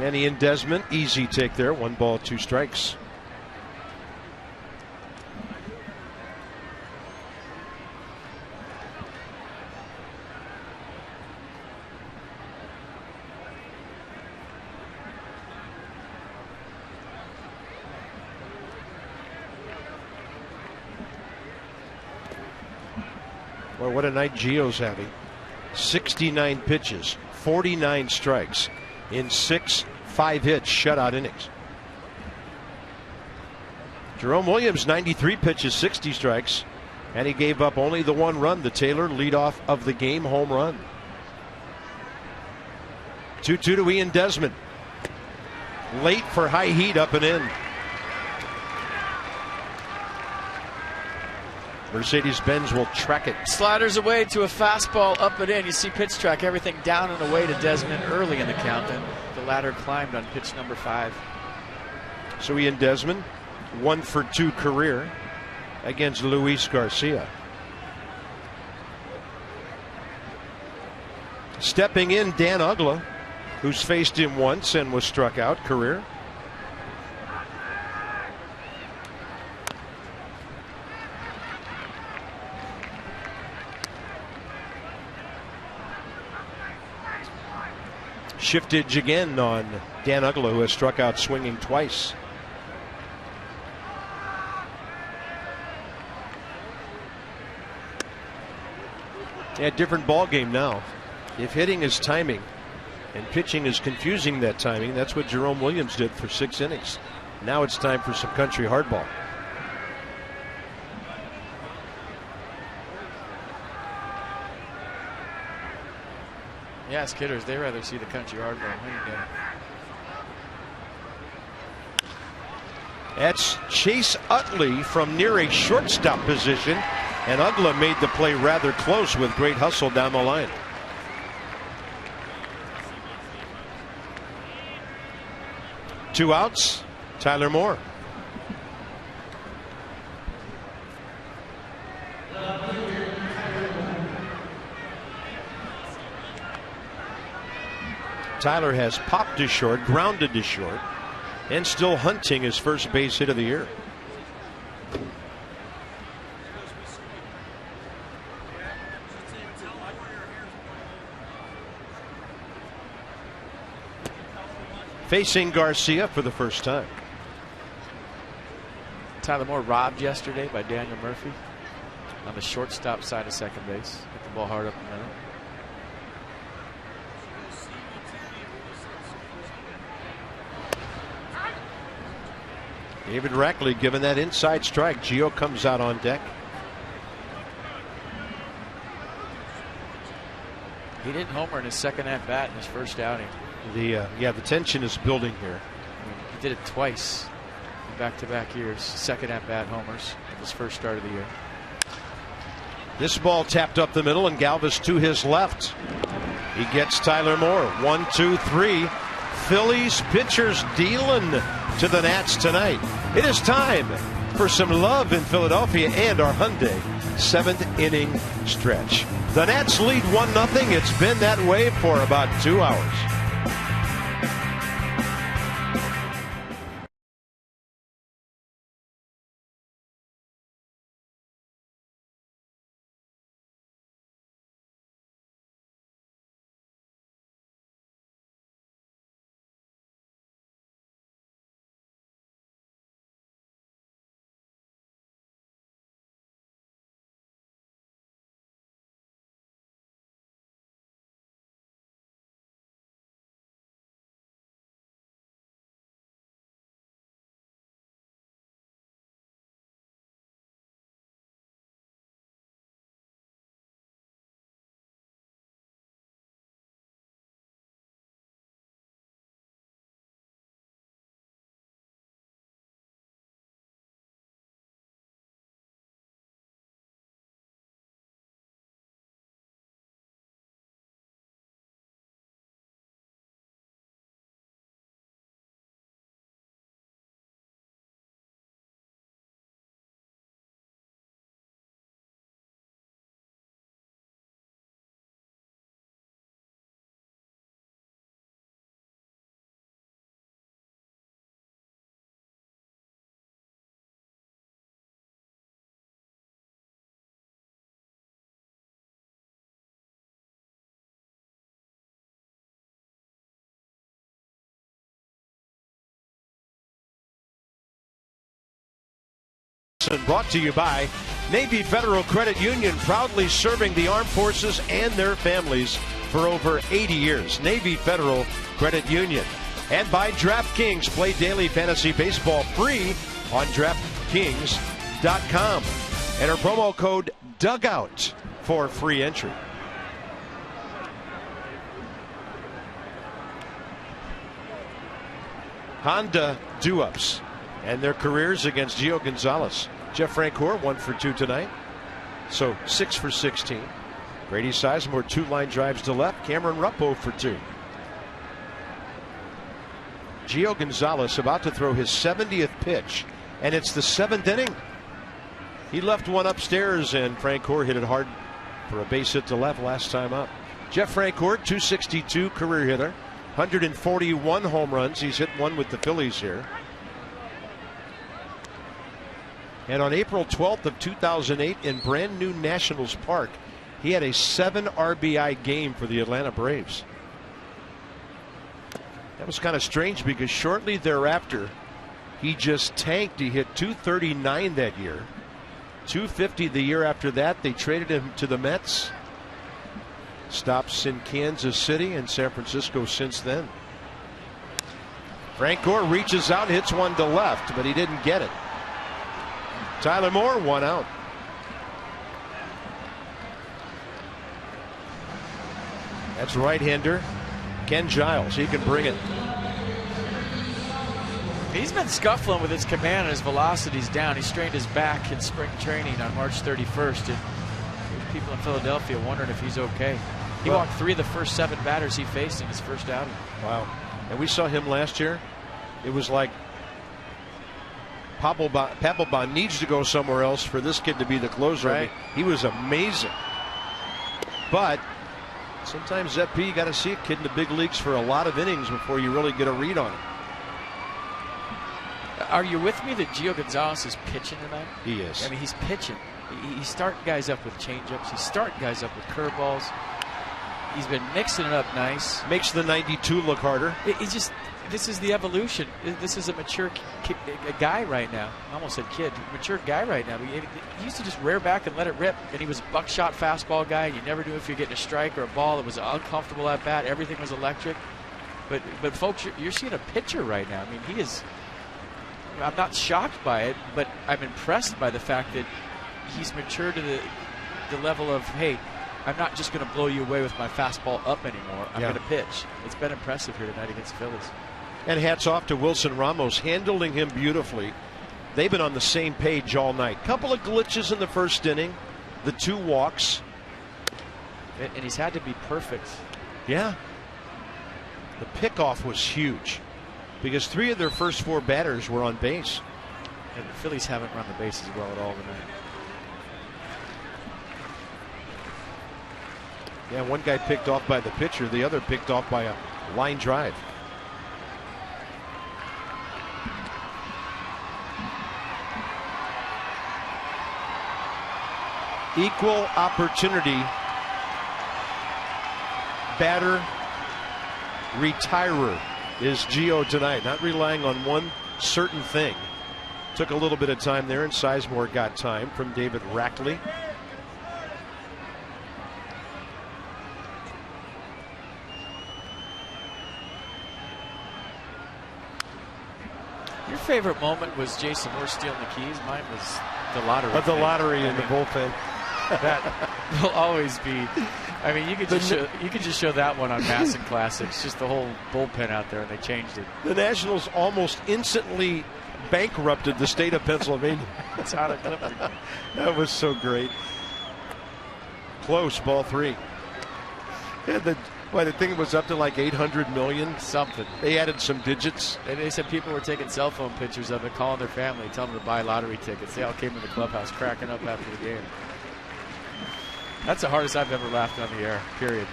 And Ian Desmond, easy take there. 1 ball, 2 strikes. Well, what a night Gio's having. 69 pitches, 49 strikes in 6 5-hit shutout innings. Jerome Williams, 93 pitches, 60 strikes, and he gave up only the 1 run, the Taylor leadoff of the game home run. 2-2 to Ian Desmond. Late for high heat, up and in. Mercedes-Benz will track it. Sliders away to a fastball up and in. You see pitch track, everything down and away to Desmond early in the count. Then the ladder climbed on pitch number 5. So Ian Desmond, 1 for 2 career against Luis Garcia. Stepping in, Dan Uggla, who's faced him once and was struck out, career. Shiftage again on Dan Uggla, who has struck out swinging twice. Yeah, different ball game now. If hitting is timing and pitching is confusing that timing, that's what Jerome Williams did for 6 innings. Now it's time for some country hardball. Yes, kidders, they rather see the country hardball. That's Chase Utley from near a shortstop position, and Uggla made the play rather close with great hustle down the line. Two outs, Tyler Moore. Tyler has popped to short, grounded to short, and still hunting his first base hit of the year. Facing Garcia for the first time. Tyler Moore robbed yesterday by Daniel Murphy on the shortstop side of second base. Hit the ball hard up the middle. David Rackley given that inside strike. Gio comes out on deck. He didn't homer in his second at bat in his first outing. The tension is building here. He did it twice in back-to-back years. Second at bat homers in his first start of the year. This ball tapped up the middle, and Galvis to his left. He gets Tyler Moore. 1, 2, 3. Phillies pitchers dealing to the Nats tonight. It is time for some love in Philadelphia and our Hyundai 7th inning stretch. The Nats lead 1-0. It's been that way for about 2 hours. Brought to you by Navy Federal Credit Union, proudly serving the armed forces and their families for over 80 years. Navy Federal Credit Union. And by DraftKings. Play daily fantasy baseball free on DraftKings.com. Enter promo code DUGOUT for free entry. Honda do-ups and their careers against Gio Gonzalez. Jeff Francoeur 1 for 2 tonight. So 6 for 16. Grady Sizemore 2 line drives to left. Cameron Rupp 0 for 2. Gio Gonzalez about to throw his 70th pitch, and it's the 7th inning. He left one upstairs, and Francoeur hit it hard for a base hit to left last time up. Jeff Francoeur, 262 career hitter, 141 home runs. He's hit one with the Phillies here. And on April 12th of 2008 in brand new Nationals Park, he had a 7 RBI game for the Atlanta Braves. That was kind of strange because shortly thereafter, he just tanked. He hit 239 that year, 250 the year after that. They traded him to the Mets. Stops in Kansas City and San Francisco since then. Francoeur reaches out, hits one to left, but he didn't get it. Tyler Moore, 1 out. That's right-hander Ken Giles. He can bring it. He's been scuffling with his command and his velocity's down. He strained his back in spring training on March 31st. And people in Philadelphia wondering if he's okay. He walked 3 of the first 7 batters he faced in his first outing. Wow. And we saw him last year. It was like Papelbon needs to go somewhere else for this kid to be the closer. Right. I mean, he was amazing. But sometimes ZP, you got to see a kid in the big leagues for a lot of innings before you really get a read on him. Are you with me that Gio Gonzalez is pitching tonight? He is. I mean, he's pitching. He's starting guys up with changeups. He's starting guys up with curveballs. He's been mixing it up nice. Makes the 92 look harder. This is the evolution. This is a mature guy right now. I almost said kid. Mature guy right now. He used to just rear back and let it rip, and he was a buckshot fastball guy. You never knew if you're getting a strike or a ball. It was uncomfortable at bat. Everything was electric. But folks, you're seeing a pitcher right now. I mean, he is. I'm not shocked by it, but I'm impressed by the fact that he's matured to the level of, hey, I'm not just going to blow you away with my fastball up anymore. I'm going to pitch. It's been impressive here tonight against the Phillies. And hats off to Wilson Ramos, handling him beautifully. They've been on the same page all night. Couple of glitches in the first inning, the 2 walks. And he's had to be perfect. Yeah. The pickoff was huge because 3 of their first 4 batters were on base. And the Phillies haven't run the bases well at all tonight. Yeah, one guy picked off by the pitcher, the other picked off by a line drive. Equal opportunity batter retirer is Gio tonight, not relying on one certain thing. Took a little bit of time there, and Sizemore got time from David Rackley. Your favorite moment was Jason Moore stealing the keys. Mine was the lottery. The lottery in the bullpen. That will always be. I mean, you could just show that one on Masson Classics. Just the whole bullpen out there, and they changed it. The Nationals almost instantly bankrupted the state of Pennsylvania. That's how it clipped. That was so great. Close, ball 3. Yeah, the thing was up to like 800 million. Something. They added some digits. And they said people were taking cell phone pictures of it, calling their family, telling them to buy lottery tickets. They all came to the clubhouse cracking up after the game. That's the hardest I've ever laughed on the air, period.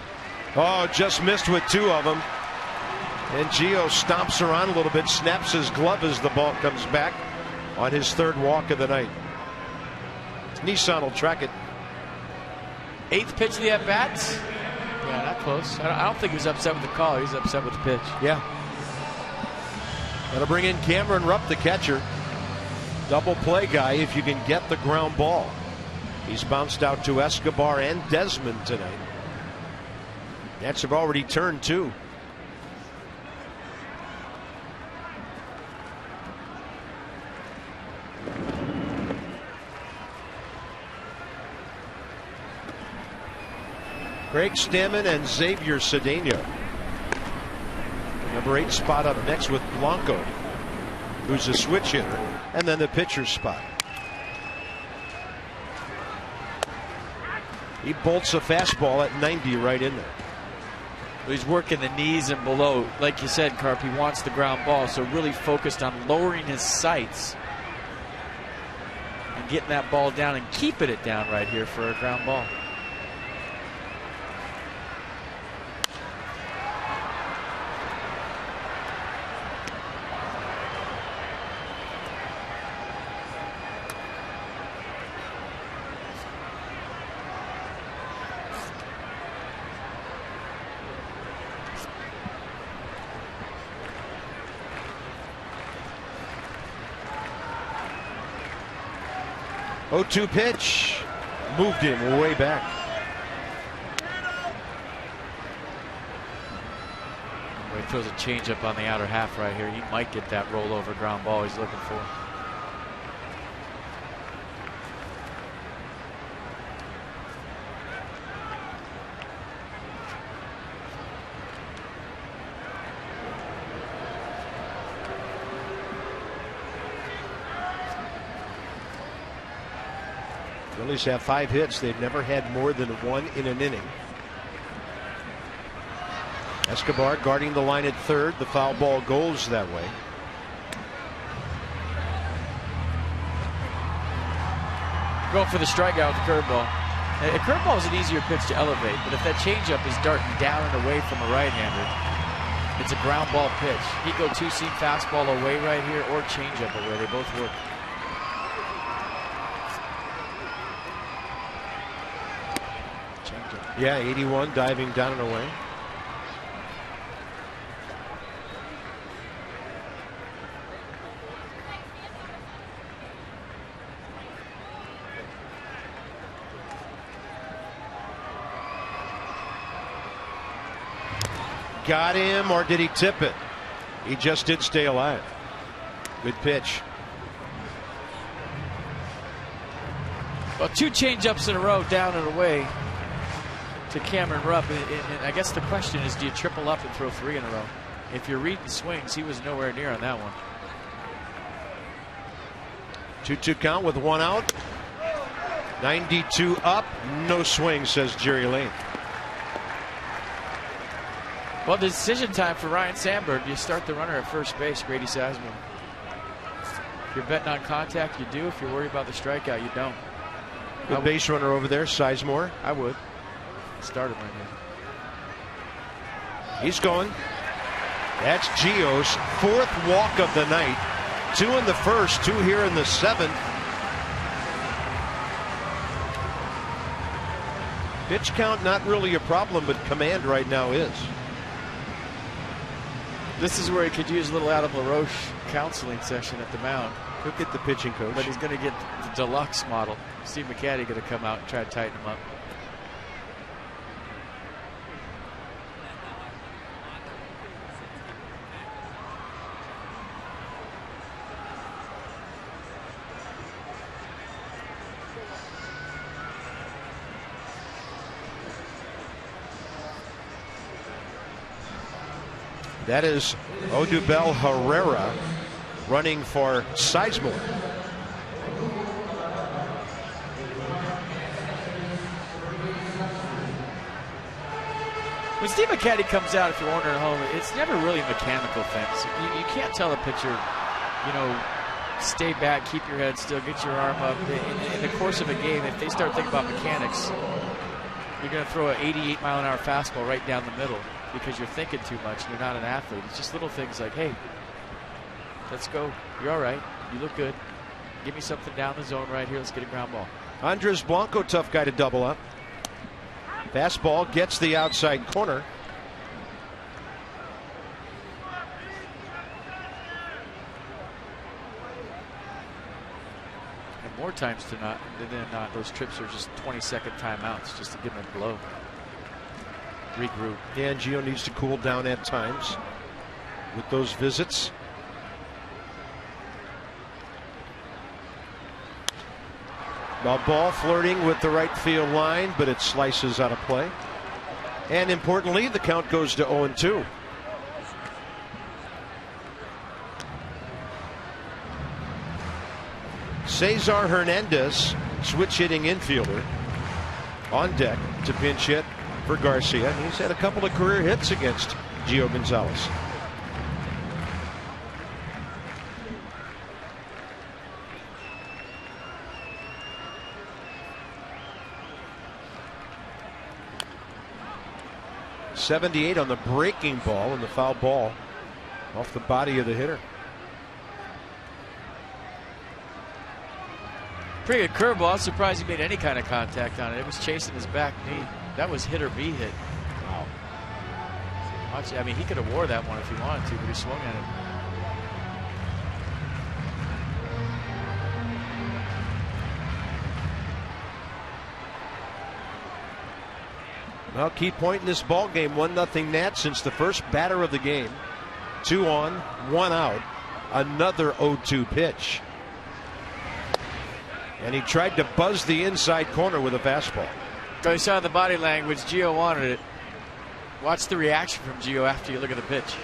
Oh, just missed with 2 of them. And Gio stomps around a little bit, snaps his glove as the ball comes back on his 3rd walk of the night. Nissan will track it. 8th pitch of the at-bats. Yeah, not close. I don't think he was upset with the call. He was upset with the pitch. Yeah. That'll bring in Cameron Rupp, the catcher. Double play guy if you can get the ground ball. He's bounced out to Escobar and Desmond tonight. Nats have already turned 2. Greg Stammen and Xavier Cedeno. Number 8 spot up next with Blanco, who's a switch hitter, and then the pitcher's spot. He bolts a fastball at 90 right in there. He's working the knees and below. Like you said, Carp, he wants the ground ball, so really focused on lowering his sights and getting that ball down and keeping it down right here for a ground ball. Oh, 2 pitch. Moved him way back. He throws a changeup on the outer half right here. He might get that rollover ground ball he's looking for. Phillies have 5 hits. They've never had more than 1 in an inning. Escobar guarding the line at third. The foul ball goes that way. Going for the strikeout with the curveball. A curveball is an easier pitch to elevate, but if that changeup is darting down and away from a right-hander, it's a ground ball pitch. He go 2-seam fastball away right here or changeup away. They both work. Yeah, 81 diving down and away. Got him, or did he tip it? He just did stay alive. Good pitch. Well, 2 changeups in a row down and away to Cameron Rupp. And I guess the question is, do you triple up and throw 3 in a row? If you're reading swings, he was nowhere near on that one. 2-2 count with 1 out. 92 up, no swing, says Jerry Lane. Well, decision time for Ryan Sandberg. You start the runner at first base, Grady Sizemore. If you're betting on contact, you do. If you're worried about the strikeout, you don't. Good base runner over there, Sizemore. I would. Start him right here. He's going. That's Gio's 4th walk of the night. 2 in the first, 2 here in the 7th. Pitch count not really a problem, but command right now is. This is where he could use a little Adam LaRoche counseling session at the mound. He'll get the pitching coach. But he's going to get the deluxe model. Steve McCaddy going to come out and try to tighten him up. That is Odubel Herrera running for Sizemore. When Steve McCaddy comes out, if you're wondering at home, it's never really mechanical things. You can't tell a pitcher, you know, stay back, keep your head still, get your arm up. In the course of a game, if they start thinking about mechanics, you're going to throw an 88-mile-an-hour fastball right down the middle because you're thinking too much and you're not an athlete. It's just little things like, hey, let's go. You're all right. You look good. Give me something down the zone right here. Let's get a ground ball. Andres Blanco, tough guy to double up. Fastball gets the outside corner. And more times than not, those trips are just 20-second timeouts just to give them a blow. Regroup. Yeah, and Gio needs to cool down at times with those visits. The ball flirting with the right field line, but it slices out of play. And importantly, the count goes to 0-2. Cesar Hernandez, switch hitting infielder. on deck to pinch hit for Garcia. And he's had a couple of career hits against Gio Gonzalez. .78 on the breaking ball, and the foul ball off the body of the hitter. Pretty good curveball. I'm surprised he made any kind of contact on it. It was chasing his back knee. That was hit or be hit. Wow. Watch, I mean, he could have wore that one if he wanted to, but he swung at it. Well, key point in this ball game, 1-0 Nats since the first batter of the game. 2 on, 1 out. Another 0-2 pitch. And he tried to buzz the inside corner with a fastball. So you saw the body language. Gio wanted it. Watch the reaction from Gio after you look at the pitch.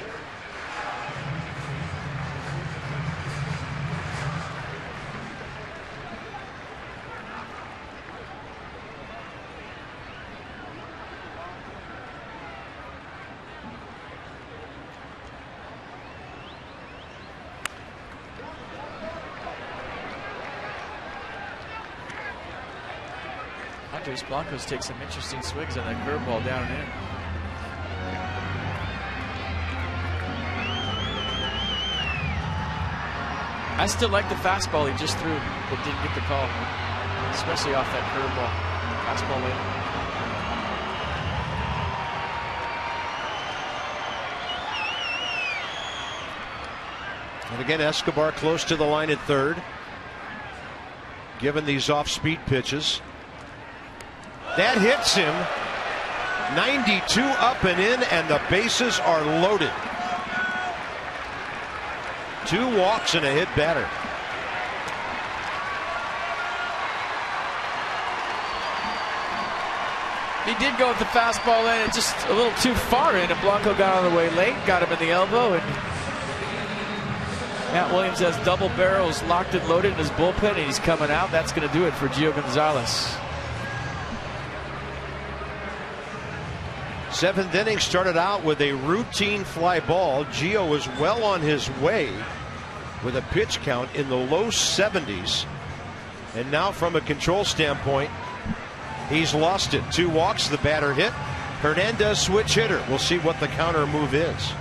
Blancos take some interesting swings on that curveball down and in. I still like the fastball he just threw, but didn't get the call, especially off that curveball. Fastball late. And again, Escobar close to the line at third, given these off-speed pitches. That hits him. 92 up and in, and the bases are loaded. 2 walks and a hit batter. He did go with the fastball in, and just a little too far in, and Blanco got out of the way late, got him in the elbow, and Matt Williams has double barrels locked and loaded in his bullpen, and he's coming out. That's going to do it for Gio Gonzalez. 7th inning started out with a routine fly ball. Gio was well on his way with a pitch count in the low 70s. And now from a control standpoint, he's lost it. 2 walks, the batter hit. Hernandez switch hitter. We'll see what the counter move is.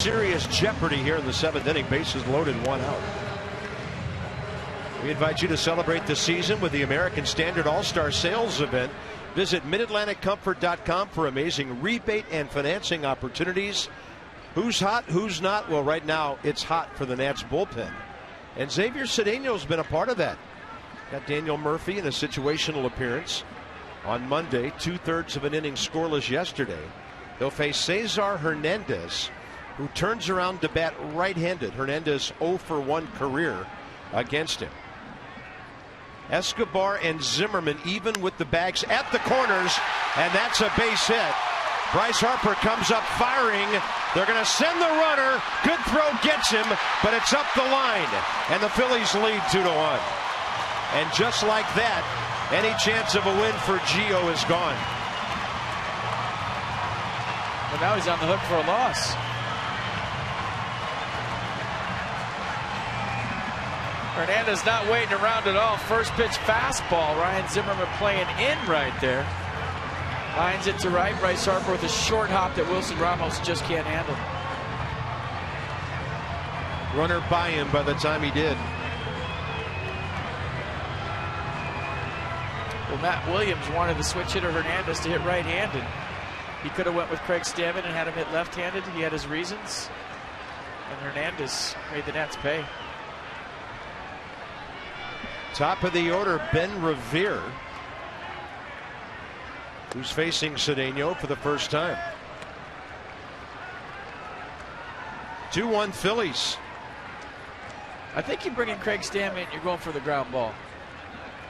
Serious jeopardy here in the 7th inning. Bases loaded, 1 out. We invite you to celebrate the season with the American Standard All-Star Sales event Visit MidAtlanticComfort.com for amazing rebate and financing opportunities. Who's hot, who's not? Well, right now it's hot for the Nats bullpen. And Xavier Cedeno's been a part of that. Got Daniel Murphy in a situational appearance on Monday, 2/3 of an inning scoreless yesterday. He'll face Cesar Hernandez, who turns around to bat right-handed. Hernandez 0 for 1 career against him. Escobar and Zimmerman even with the bags at the corners, and that's a base hit. Bryce Harper comes up firing. They're going to send the runner. Good throw gets him, but it's up the line, and the Phillies lead 2-1. And just like that, any chance of a win for Gio is gone. But now he's on the hook for a loss. Hernandez not waiting around at all. First pitch fastball. Ryan Zimmerman playing in right there. Lines it to right. Bryce Harper with a short hop that Wilson Ramos just can't handle. Runner by him by the time he did. Well, Matt Williams wanted the switch hitter Hernandez to hit right-handed. He could have went with Craig Stammen and had him hit left-handed. He had his reasons. And Hernandez made the Nats pay. Top of the order, Ben Revere, who's facing Cedeno for the first time. 2-1 Phillies. I think you bring in Craig Stammen, you're going for the ground ball.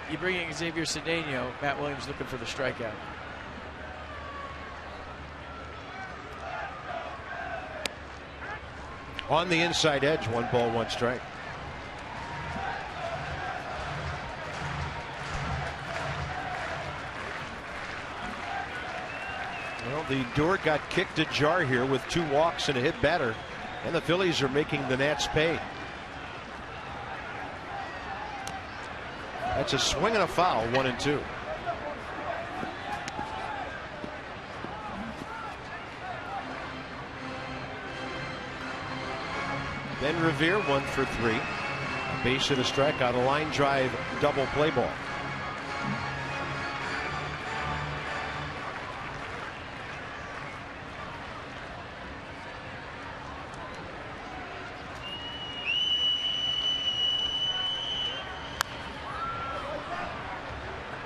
You bring in Xavier Cedeno, Matt Williams looking for the strikeout. On the inside edge, 1 ball, 1 strike. Well, the door got kicked ajar here with 2 walks and a hit batter, and the Phillies are making the Nats pay. That's a swing and a foul, 1-2. Ben Revere 1 for 3. A base hit, a strikeout, a line drive, double play ball.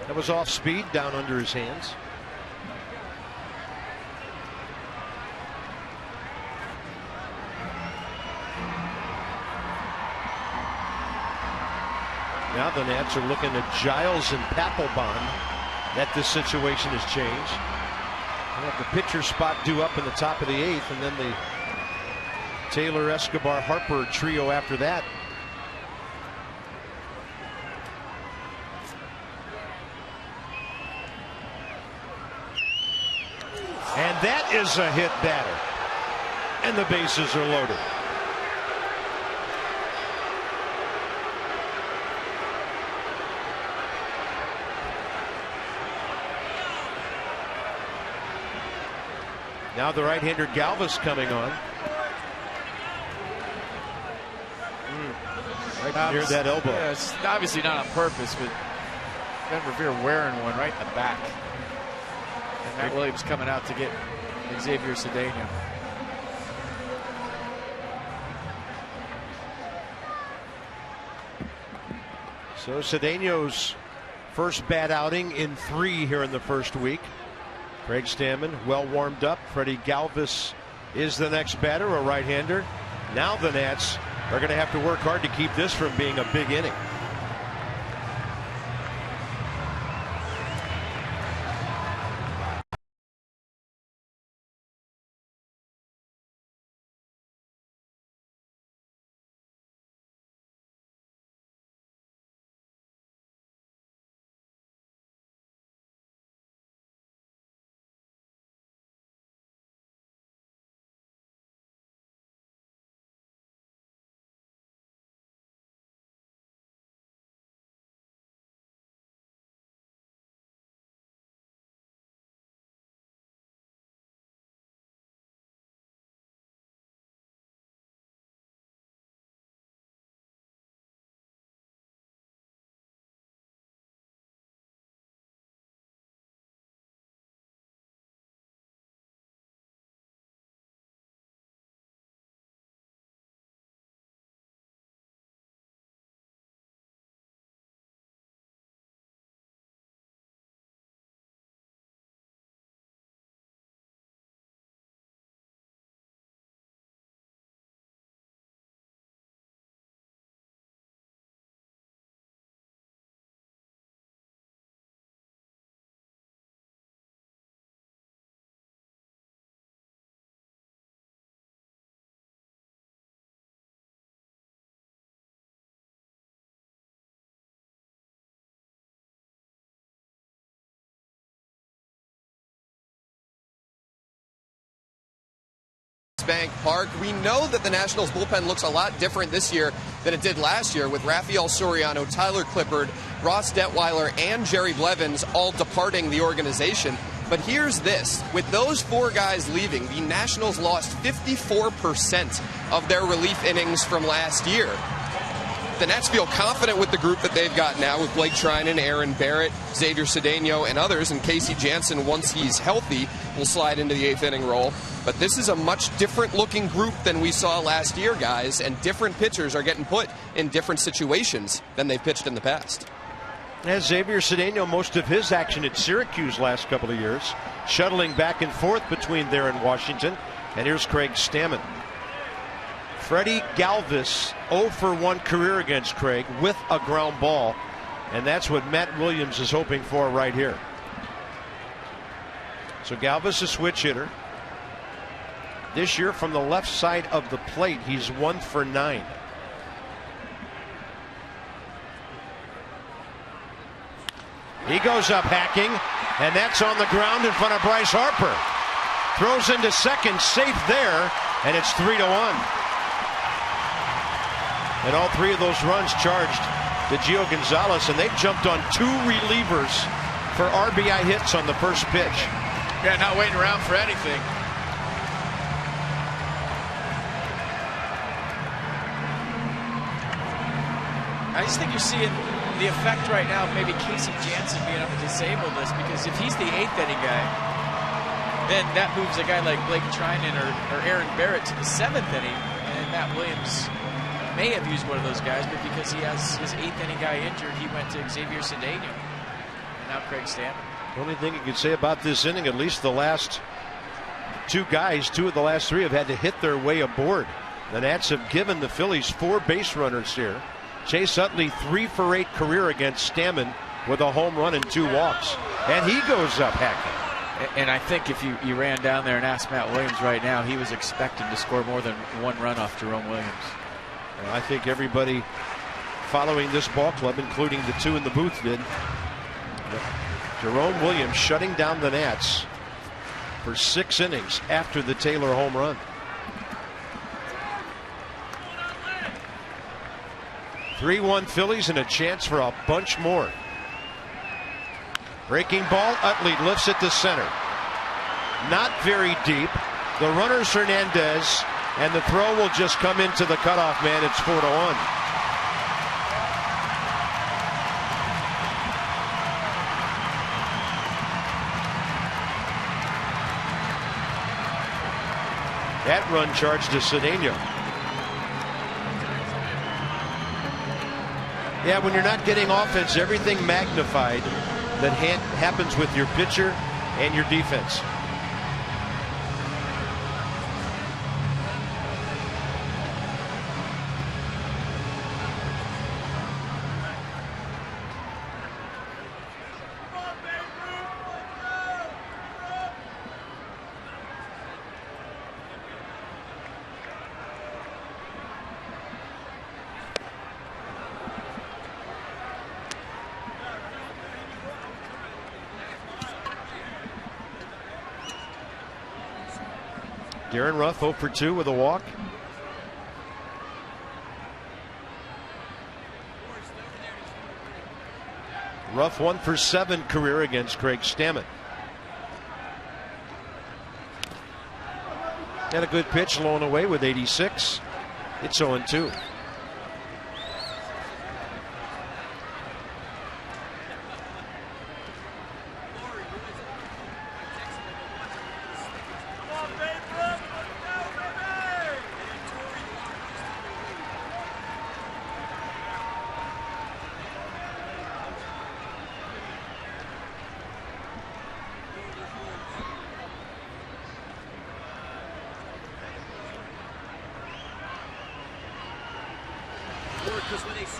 That was off speed, down under his hands. Now the Nats are looking at Giles and Papelbon. That this situation has changed. They have the pitcher spot due up in the top of the 8th, and then the Taylor, Escobar, Harper trio after that. And that is a hit batter. And the bases are loaded. Now the right-hander Galvis coming on. Right near that elbow. Yeah, it's obviously not on purpose, but Ben Revere wearing one right in the back. And Matt Williams coming out to get Xavier Cedeno. So Cedeno's first bad outing in 3 here in the first week. Craig Stammen well warmed up. Freddie Galvis is the next batter, a right-hander. Now the Nats are going to have to work hard to keep this from being a big inning. Bank Park. We know that the Nationals bullpen looks a lot different this year than it did last year, with Rafael Soriano, Tyler Clippard, Ross Detweiler, and Jerry Blevins all departing the organization. But here's this. With those 4 guys leaving, the Nationals lost 54% of their relief innings from last year. The Nats feel confident with the group that they've got now, with Blake Treinen, Aaron Barrett, Xavier Cedeno, and others. And Casey Janssen, once he's healthy, will slide into the 8th inning role. But this is a much different looking group than we saw last year, guys. And different pitchers are getting put in different situations than they've pitched in the past. As Xavier Cedeno, most of his action at Syracuse last couple of years, shuttling back and forth between there and Washington. And here's Craig Stammen. Freddie Galvis, 0 for 1 career against Craig with a ground ball. And that's what Matt Williams is hoping for right here. So Galvis, a switch hitter. This year from the left side of the plate, he's 1 for 9. He goes up hacking, and that's on the ground in front of Bryce Harper. Throws into second, safe there, and it's 3-1. And all 3 of those runs charged to Gio Gonzalez, and they jumped on 2 relievers for RBI hits on the first pitch. Yeah, not waiting around for anything. I just think you're seeing the effect right now of maybe Casey Janssen being able to disable this, because if he's the 8th inning guy, then that moves a guy like Blake Treinen or Aaron Barrett to the 7th inning, and Matt Williams may have used one of those guys, but because he has his 8th inning guy injured, he went to Xavier Cedeno. And now Craig Stammen. The only thing you could say about this inning, at least the last 2 guys, 2 of the last 3 have had to hit their way aboard. The Nats have given the Phillies 4 base runners here. Chase Utley, 3 for 8 career against Stammen with a home run and 2 walks. And he goes up hacking. And I think if you ran down there and asked Matt Williams right now, he was expecting to score more than 1 run off Jerome Williams. And I think everybody following this ball club, including the 2 in the booth, did. Jerome Williams shutting down the Nats for 6 innings after the Taylor home run. 3-1 Phillies and a chance for a bunch more. Breaking ball, Utley lifts it to center. Not very deep. The runner's Hernandez, and the throw will just come into the cutoff man. It's 4-1. That run charged to Cedeno. Yeah, when you're not getting offense, everything magnified that happens with your pitcher and your defense. Darren Ruff 0 for 2 with a walk. Ruff 1 for 7 career against Craig Stammen. Had a good pitch, low and away with 86. It's 0-2.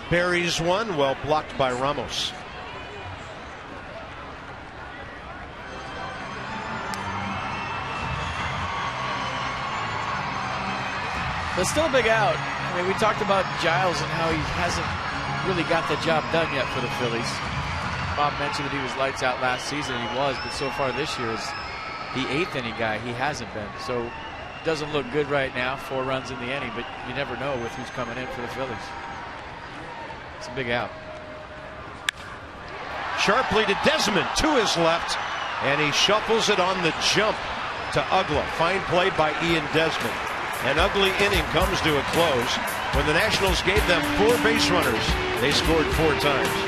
Berry's one, well blocked by Ramos. But still a big out. I mean, we talked about Giles and how he hasn't really got the job done yet for the Phillies. Bob mentioned that he was lights out last season, and he was, but so far this year is the 8th inning guy. He hasn't been. So doesn't look good right now. 4 runs in the inning, but you never know with who's coming in for the Phillies. It's a big out. Sharply to Desmond, to his left, and he shuffles it on the jump to Ugla. Fine play by Ian Desmond. An ugly inning comes to a close. When the Nationals gave them 4 base runners, they scored 4 times.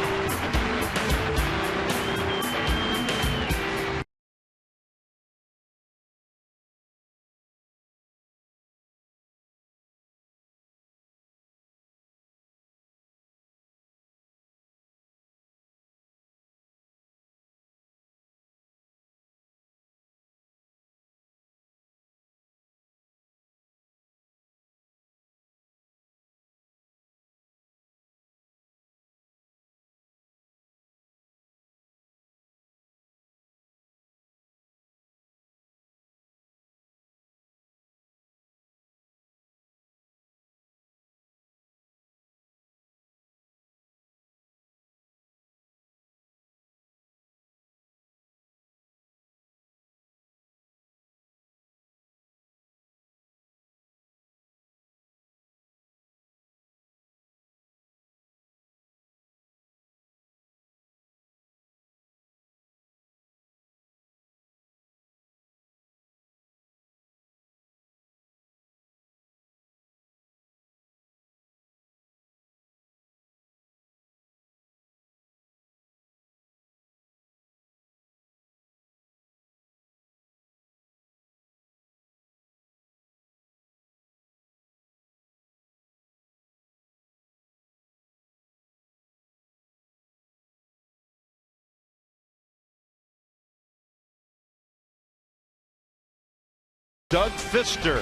Doug Fister,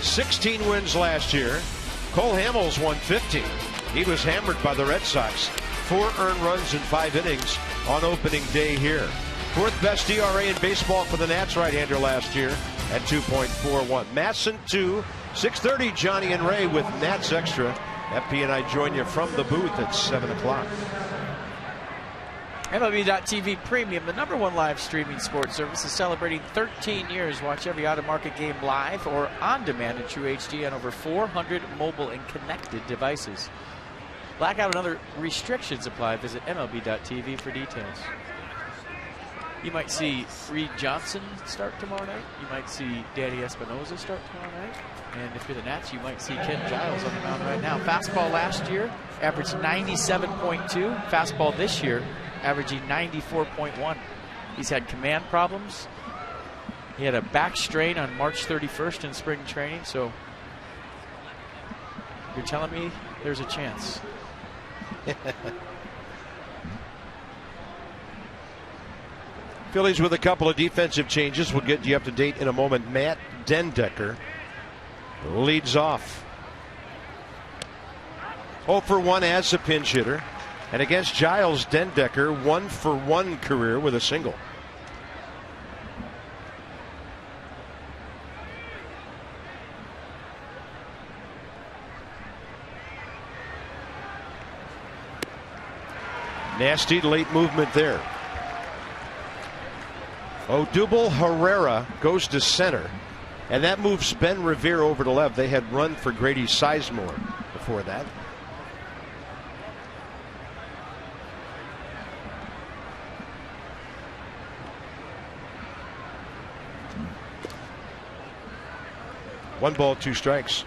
16 wins last year. Cole Hamels won 15. He was hammered by the Red Sox. 4 earned runs in 5 innings on opening day here. 4th best ERA in baseball for the Nats right-hander last year at 2.41. Masson 2, 6:30 Johnny and Ray with Nats Extra. FP and I join you from the booth at 7 o'clock. MLB.TV Premium, the #1 live streaming sports service, is celebrating 13 years. Watch every out-of-market game live or on demand in True HD on over 400 mobile and connected devices. Blackout and other restrictions apply. Visit MLB.TV for details. You might see Reed Johnson start tomorrow night. You might see Danny Espinosa start tomorrow night. And if you're the Nats, you might see Ken Giles on the mound right now. Fastball last year averaged 97.2. Fastball this year averaging 94.1. He's had command problems. He had a back strain on March 31st in spring training, so you're telling me there's a chance. Phillies with a couple of defensive changes. We'll get you up to date in a moment. Matt Dendecker leads off. 0 for 1 as a pinch hitter. And against Giles, Dendecker 1 for 1 career with a single. Nasty late movement there. Odubel Herrera goes to center, and that moves Ben Revere over to left. They had run for Grady Sizemore before that. One ball, 2 strikes.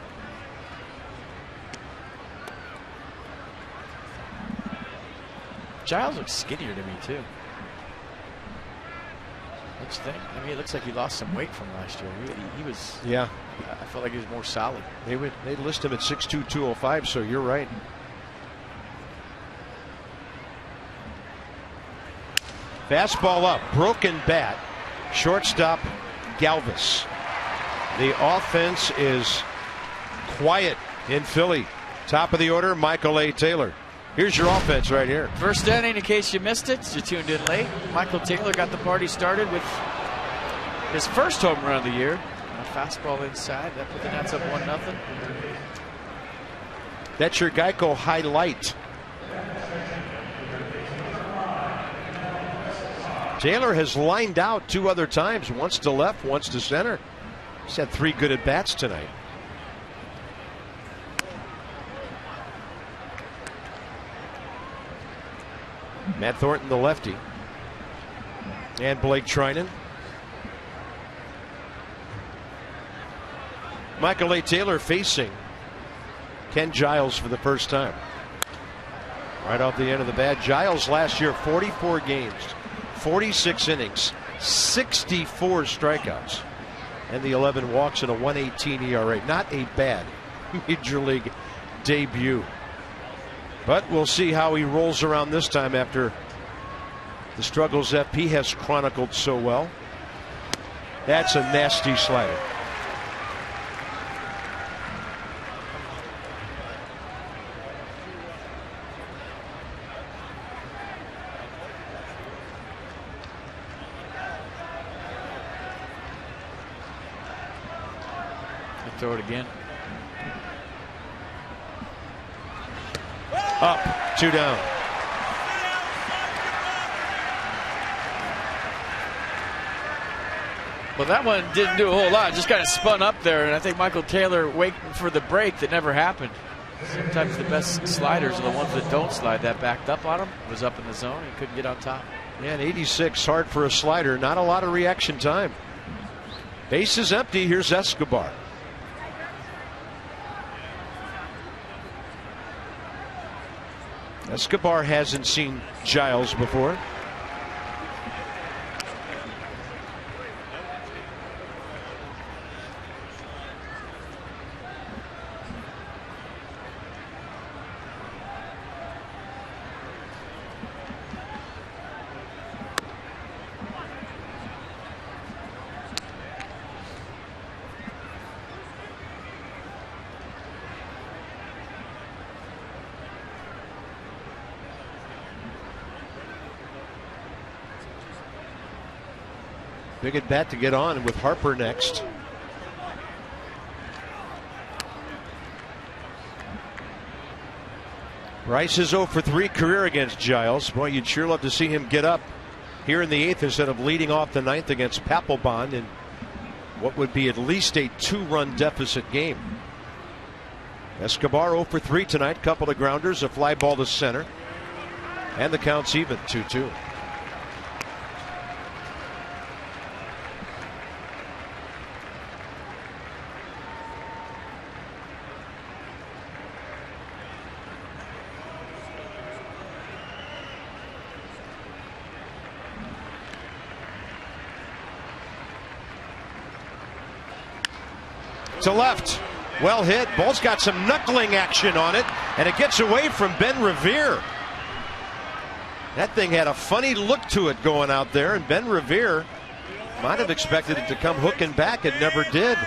Giles looks skinnier to me too. What you think? I mean, it looks like he lost some weight from last year. He was. Yeah. I felt like he was more solid. They list him at 6'2", 205. So you're right. Fastball up, broken bat. Shortstop Galvis. The offense is quiet in Philly. Top of the order, Michael A. Taylor. Here's your offense right here. First inning, in case you missed it, you tuned in late. Michael Taylor got the party started with his first home run of the year. A fastball inside. That put the Nats up 1-0. That's your Geico highlight. Taylor has lined out 2 other times, once to left, once to center. He's had 3 good at-bats tonight. Matt Thornton, the lefty. And Blake Trinan. Michael A. Taylor facing Ken Giles for the first time. Right off the end of the bat. Giles last year, 44 games, 46 innings, 64 strikeouts, and the 11 walks and a 1.18 ERA. Not a bad major league debut. But we'll see how he rolls around this time after the struggles FP has chronicled so well. That's a nasty slider. Throw it again. Up, 2 down. Well, that one didn't do a whole lot. Just kind of spun up there, and I think Michael Taylor waiting for the break that never happened. Sometimes the best sliders are the ones that don't slide. That backed up on him, was up in the zone, and couldn't get on top. Yeah, an 86 hard for a slider. Not a lot of reaction time. Base is empty. Here's Escobar. Escobar hasn't seen Giles before. Big at bat to get on with Harper next. Bryce is 0 for 3 career against Giles. Boy, you'd sure love to see him get up here in the 8th instead of leading off the 9th against Papelbon in what would be at least a 2-run deficit game. Escobar 0 for 3 tonight. Couple of grounders, a fly ball to center, and the count's even 2-2. To left, well hit. Ball's got some knuckling action on it, and it gets away from Ben Revere. That thing had a funny look to it going out there, and Ben Revere might have expected it to come hooking back. It never did.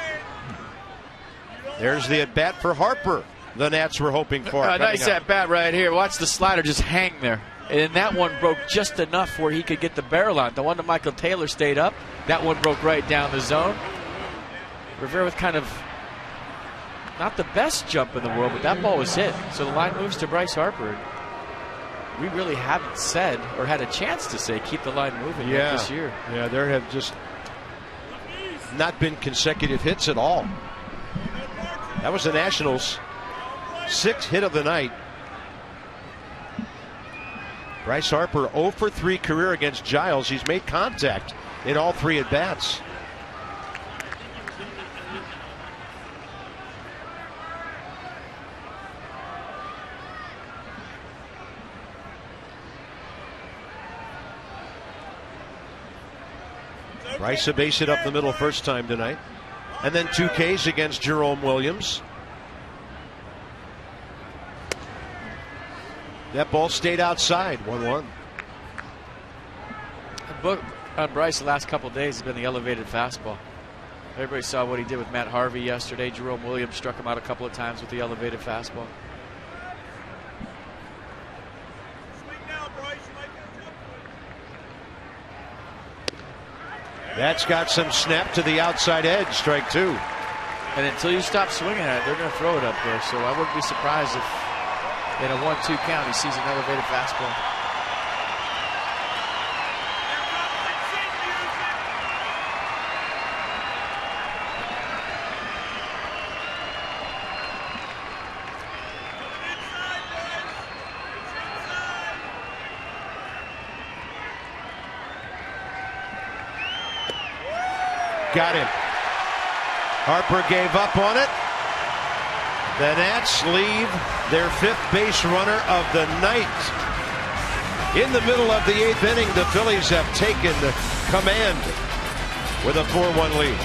There's the at bat for Harper. The Nats were hoping for. Nice at bat right here. Watch the slider just hang there, and that one broke just enough where he could get the barrel on. The one that Michael Taylor stayed up, that one broke right down the zone. Rivera with kind of not the best jump in the world, but that ball was hit. So the line moves to Bryce Harper. We really haven't said or had a chance to say keep the line moving yet this year. Yeah, there have just not been consecutive hits at all. That was the Nationals' 6th hit of the night. Bryce Harper 0 for 3 career against Giles. He's made contact in all 3 at bats. Bryce a base hit up the middle first time tonight. And then 2 Ks against Jerome Williams. That ball stayed outside, 1-1. The book on Bryce the last couple of days has been the elevated fastball. Everybody saw what he did with Matt Harvey yesterday. Jerome Williams struck him out a couple of times with the elevated fastball. That's got some snap to the outside edge, strike 2. And until you stop swinging at it, they're going to throw it up there. So I wouldn't be surprised if in a 1-2 count he sees an elevated fastball. Got him. Harper gave up on it. The Nats leave their 5th base runner of the night. In the middle of the 8th inning, the Phillies have taken command with a 4-1 lead.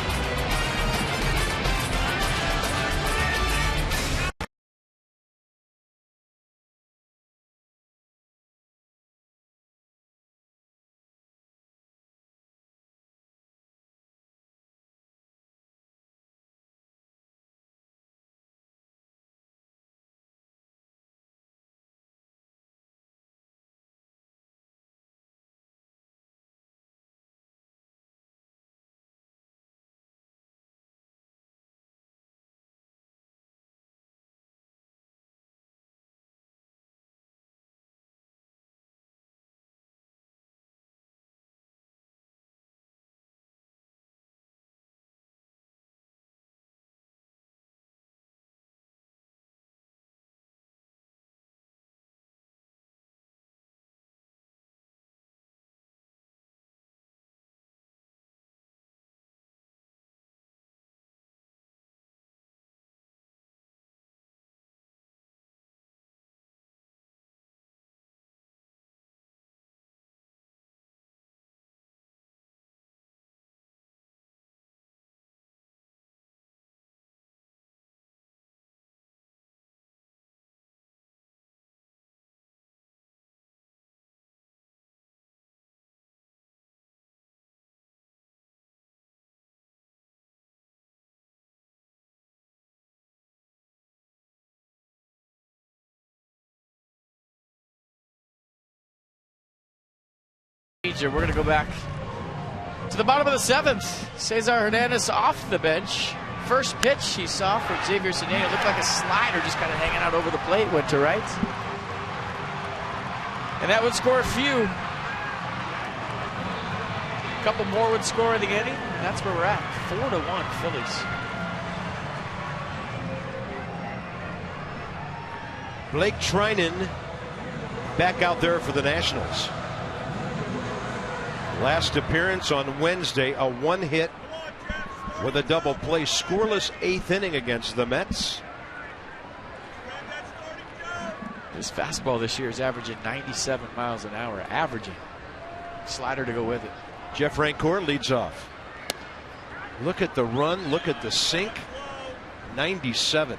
We're going to go back to the bottom of the 7th. Cesar Hernandez off the bench. First pitch he saw for Xavier Cedeno looked like a slider just kind of hanging out over the plate, went to right. And that would score a few. A couple more would score in the inning, and that's where we're at. 4-1 Phillies. Blake Trinan back out there for the Nationals. Last appearance on Wednesday, a 1-hit with a double play, scoreless 8th inning against the Mets. His fastball this year is averaging 97 miles an hour, averaging. Slider to go with it. Jeff Francoeur leads off. Look at the run, look at the sink. 97.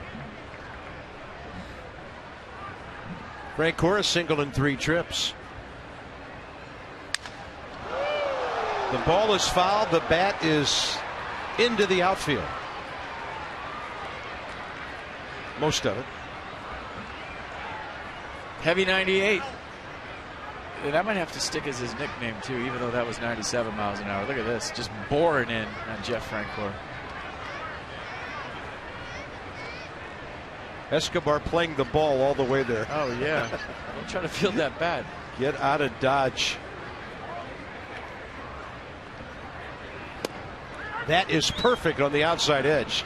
Francoeur is single in 3 trips. The ball is fouled. The bat is into the outfield. Most of it. Heavy 98. That might have to stick as his nickname too, even though that was 97 miles an hour. Look at this, just boring in on Jeff Francoeur. Escobar playing the ball all the way there. Oh yeah. Don't try to field that bat. Get out of Dodge. That is perfect on the outside edge.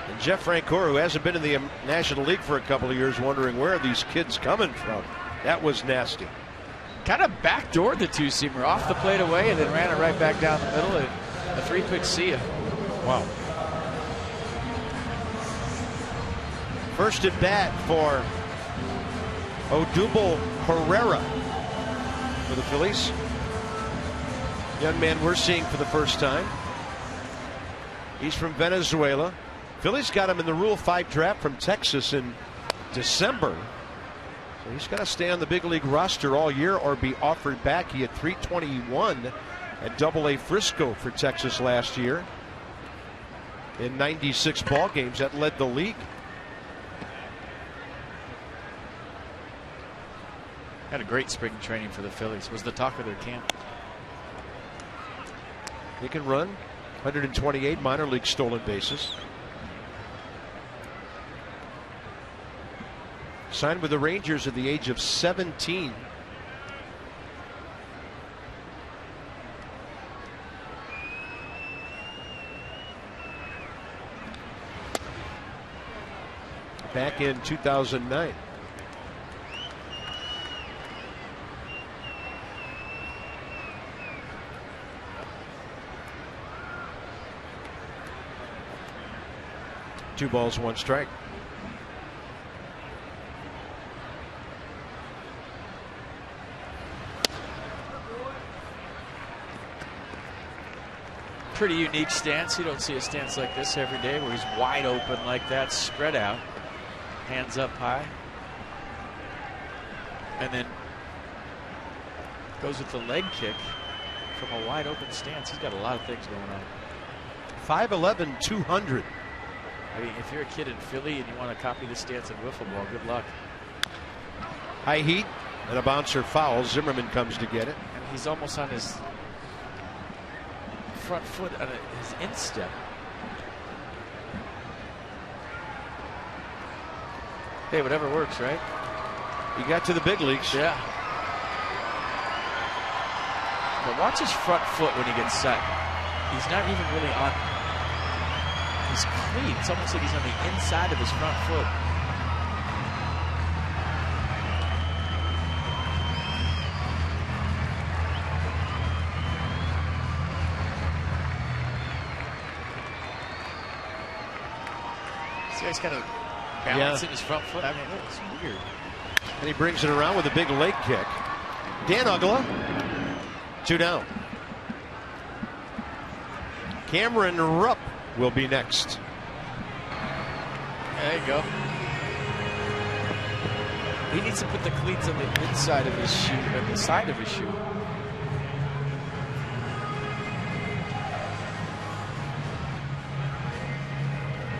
And Jeff Francoeur, who hasn't been in the National League for a couple of years, wondering where are these kids coming from. That was nasty. Kind of backdoored the 2-seamer off the plate away and then ran it right back down the middle. And a 3-pitch see ya. Wow. First at bat for Odubel Herrera for the Phillies. Young man we're seeing for the first time. He's from Venezuela. Phillies got him in the Rule 5 draft from Texas in December. So he's got to stay on the big league roster all year or be offered back. He had .321 at AA Frisco for Texas last year. In 96 ball games, that led the league. Had a great spring training for the Phillies. Was the talk of their camp. He can run. 128 minor league stolen bases. Signed with the Rangers at the age of 17. Back in 2009. 2 balls, 1 strike. Pretty unique stance. You don't see a stance like this every day where he's wide open like that, spread out, hands up high, and then goes with the leg kick from a wide open stance. He's got a lot of things going on. 5'11", 200. I mean, if you're a kid in Philly and you want to copy this stance in wiffle ball, good luck. High heat and a bouncer foul. Zimmerman comes to get it. And he's almost on his front foot on his instep. Hey, whatever works, right? He got to the big leagues. Yeah. But watch his front foot when he gets set. He's not even really on his cleat. It's almost like he's on the inside of his front foot. See, he's kind of balancing his front foot. I mean, it's weird. And he brings it around with a big leg kick. Dan Uggla, 2 down. Cameron Rupp will be next. There you go. He needs to put the cleats on the inside of his shoe, on the side of his shoe.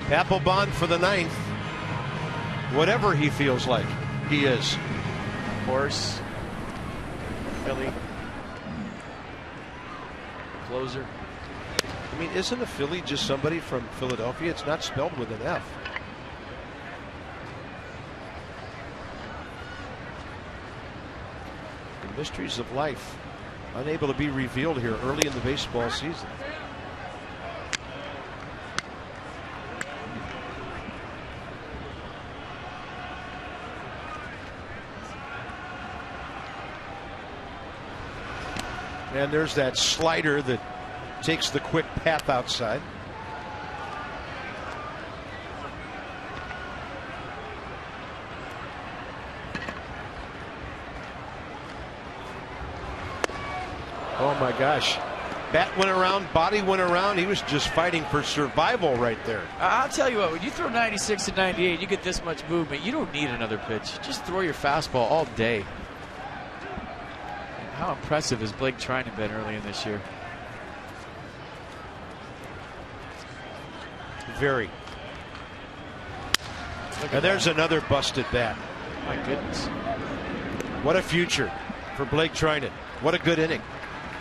Papelbon for the 9th. Whatever he feels like, he is. Horse. Philly. Closer. I mean, isn't a Philly just somebody from Philadelphia? It's not spelled with an F. The mysteries of life unable to be revealed here early in the baseball season. And there's that slider that takes the quick path outside. Oh my gosh. Bat went around, body went around. He was just fighting for survival right there. I'll tell you what, when you throw 96 and 98, you get this much movement. You don't need another pitch. Just throw your fastball all day. How impressive has Blake Trinan been early in this year? Very. And there's another busted bat. My goodness. What a future for Blake Trinan. What a good inning.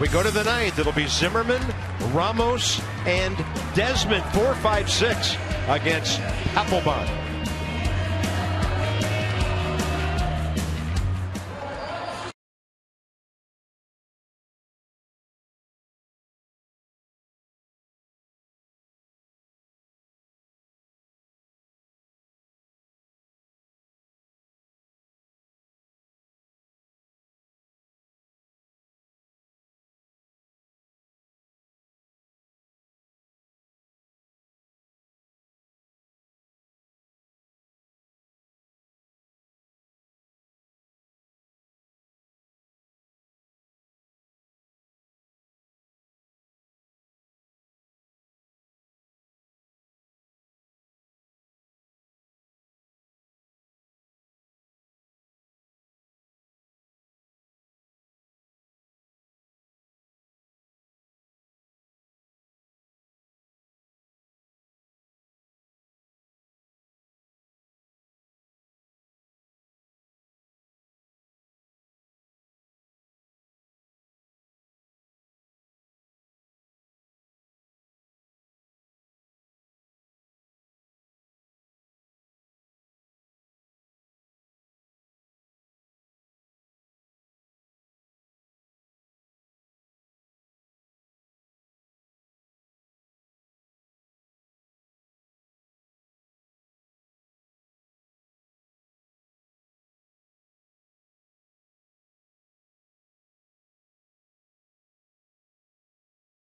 We go to the 9th. It'll be Zimmerman, Ramos, and Desmond. 4, 5, 6 against Papelbon.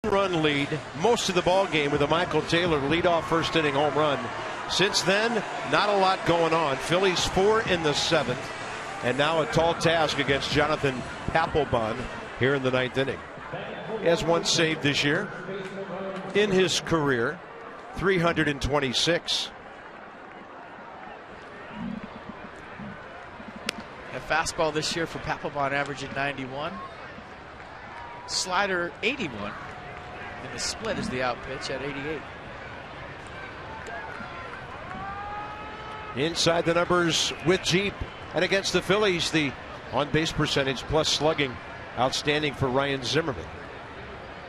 Run lead most of the ball game with a Michael Taylor leadoff first inning home run Since then, not a lot going on. Phillies 4 in the 7th, and now a tall task against Jonathan Papelbon here in the 9th inning. He has one save this year in his career, 326. A fastball this year for Papelbon averaging 91. Slider 81. And the split is the out pitch at 88. Inside the numbers with Jeep. And against the Phillies, the on-base percentage plus slugging outstanding for Ryan Zimmerman.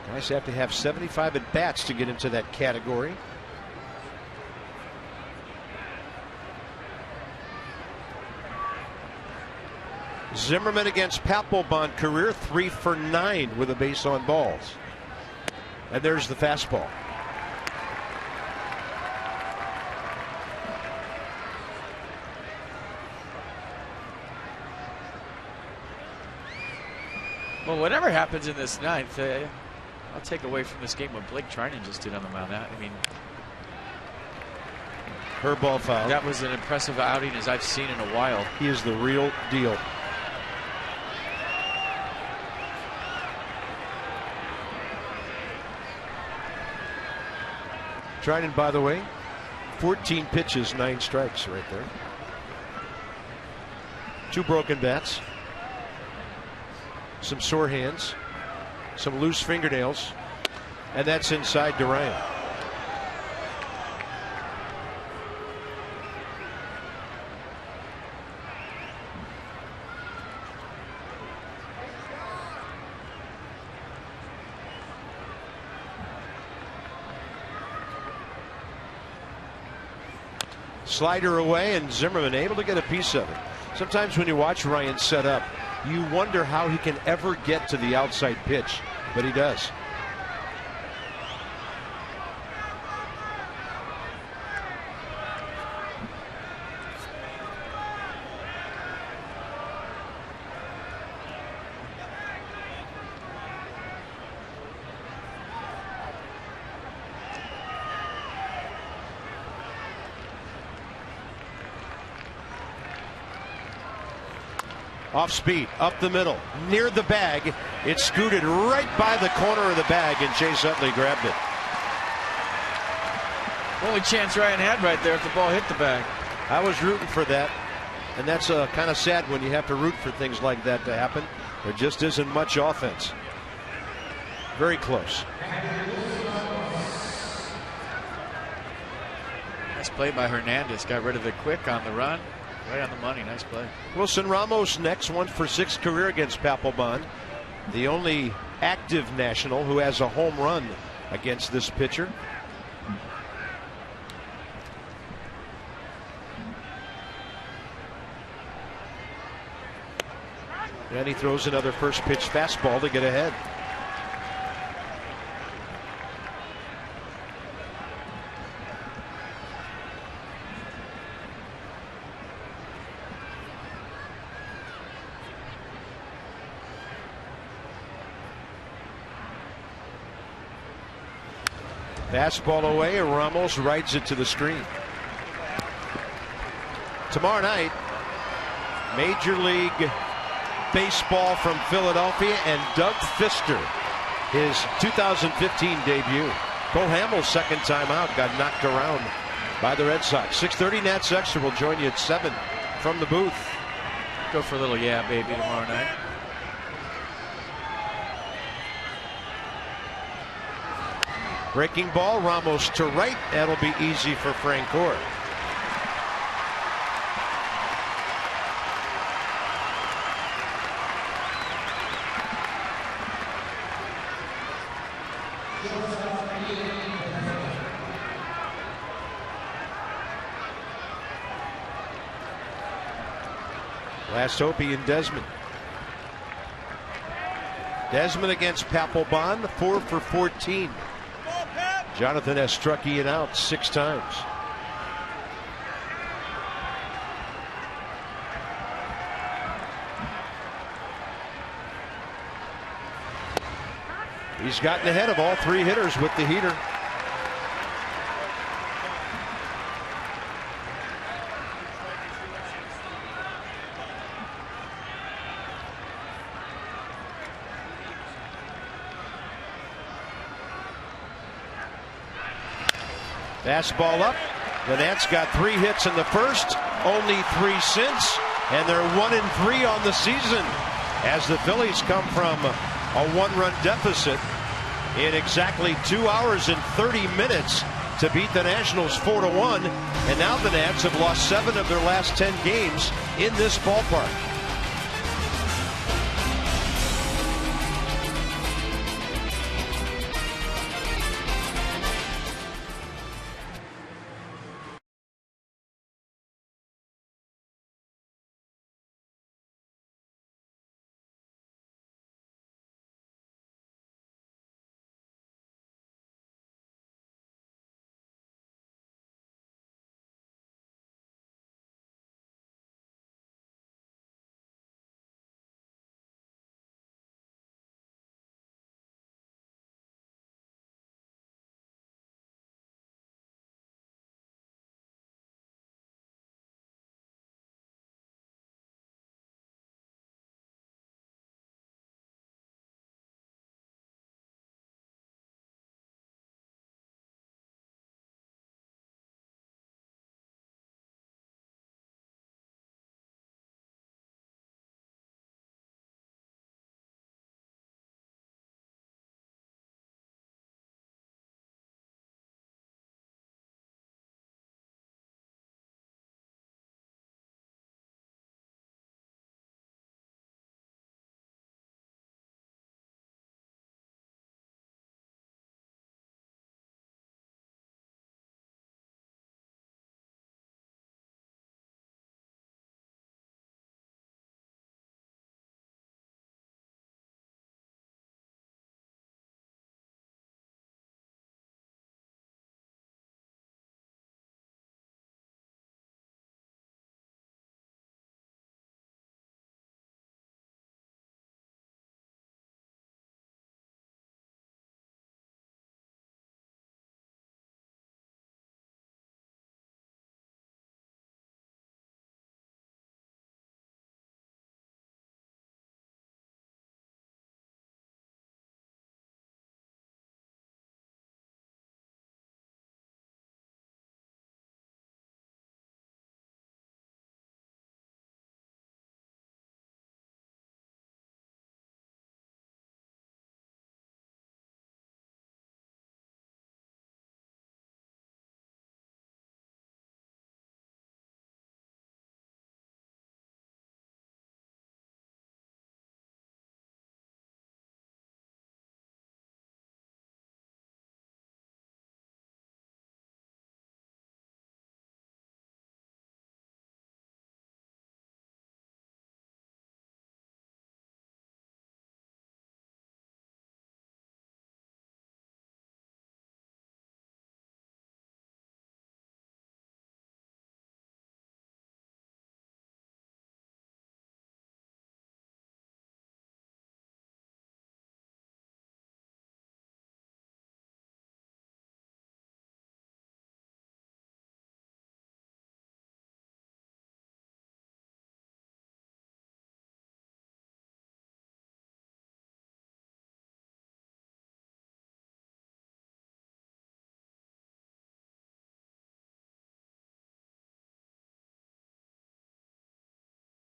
Guys have to have 75 at-bats to get into that category. Zimmerman against Papelbon, career 3 for 9 with a base on balls. And there's the fastball. Well, whatever happens in this 9th, I'll take away from this game what Blake Trinan just did on the mound. I mean, curveball foul. That was an impressive outing as I've seen in a while. He is the real deal. Trinan, by the way, 14 pitches, 9 strikes right there. 2 broken bats. Some sore hands. Some loose fingernails. And that's inside to Ryan. Slider away, and Zimmerman able to get a piece of it. Sometimes when you watch Ryan set up, you wonder how he can ever get to the outside pitch, but he does. Off speed, up the middle, near the bag. It scooted right by the corner of the bag, and Chase Utley grabbed it. Only chance Ryan had right there if the ball hit the bag. I was rooting for that, and that's kind of sad when you have to root for things like that to happen. There just isn't much offense. Very close. Nice play by Hernandez. Got rid of it quick on the run. Right on the money. Nice play. Wilson Ramos next, 1 for 6 career against Papelbon. The only active national who has a home run against this pitcher. And he throws another first pitch fastball to get ahead. Fastball away, and Ramos rides it to the screen. Tomorrow night, Major League Baseball from Philadelphia, and Doug Fister, his 2015 debut. Cole Hamels, second time out, got knocked around by the Red Sox. 6:30 Nats Extra will join you at 7 from the booth. Go for a little yeah, baby, tomorrow night. Breaking ball, Ramos to right. That'll be easy for Francoeur. Last Opie and Desmond. Desmond against Papelbon, 4 for 14. Jonathan has struck Ian out 6 times. He's gotten ahead of all 3 hitters with the heater. Fastball up. The Nats got 3 hits in the first, only 3 since, and they're 1-3 on the season as the Phillies come from a 1-run deficit in exactly 2 hours and 30 minutes to beat the Nationals 4-1, and now the Nats have lost 7 of their last 10 games in this ballpark.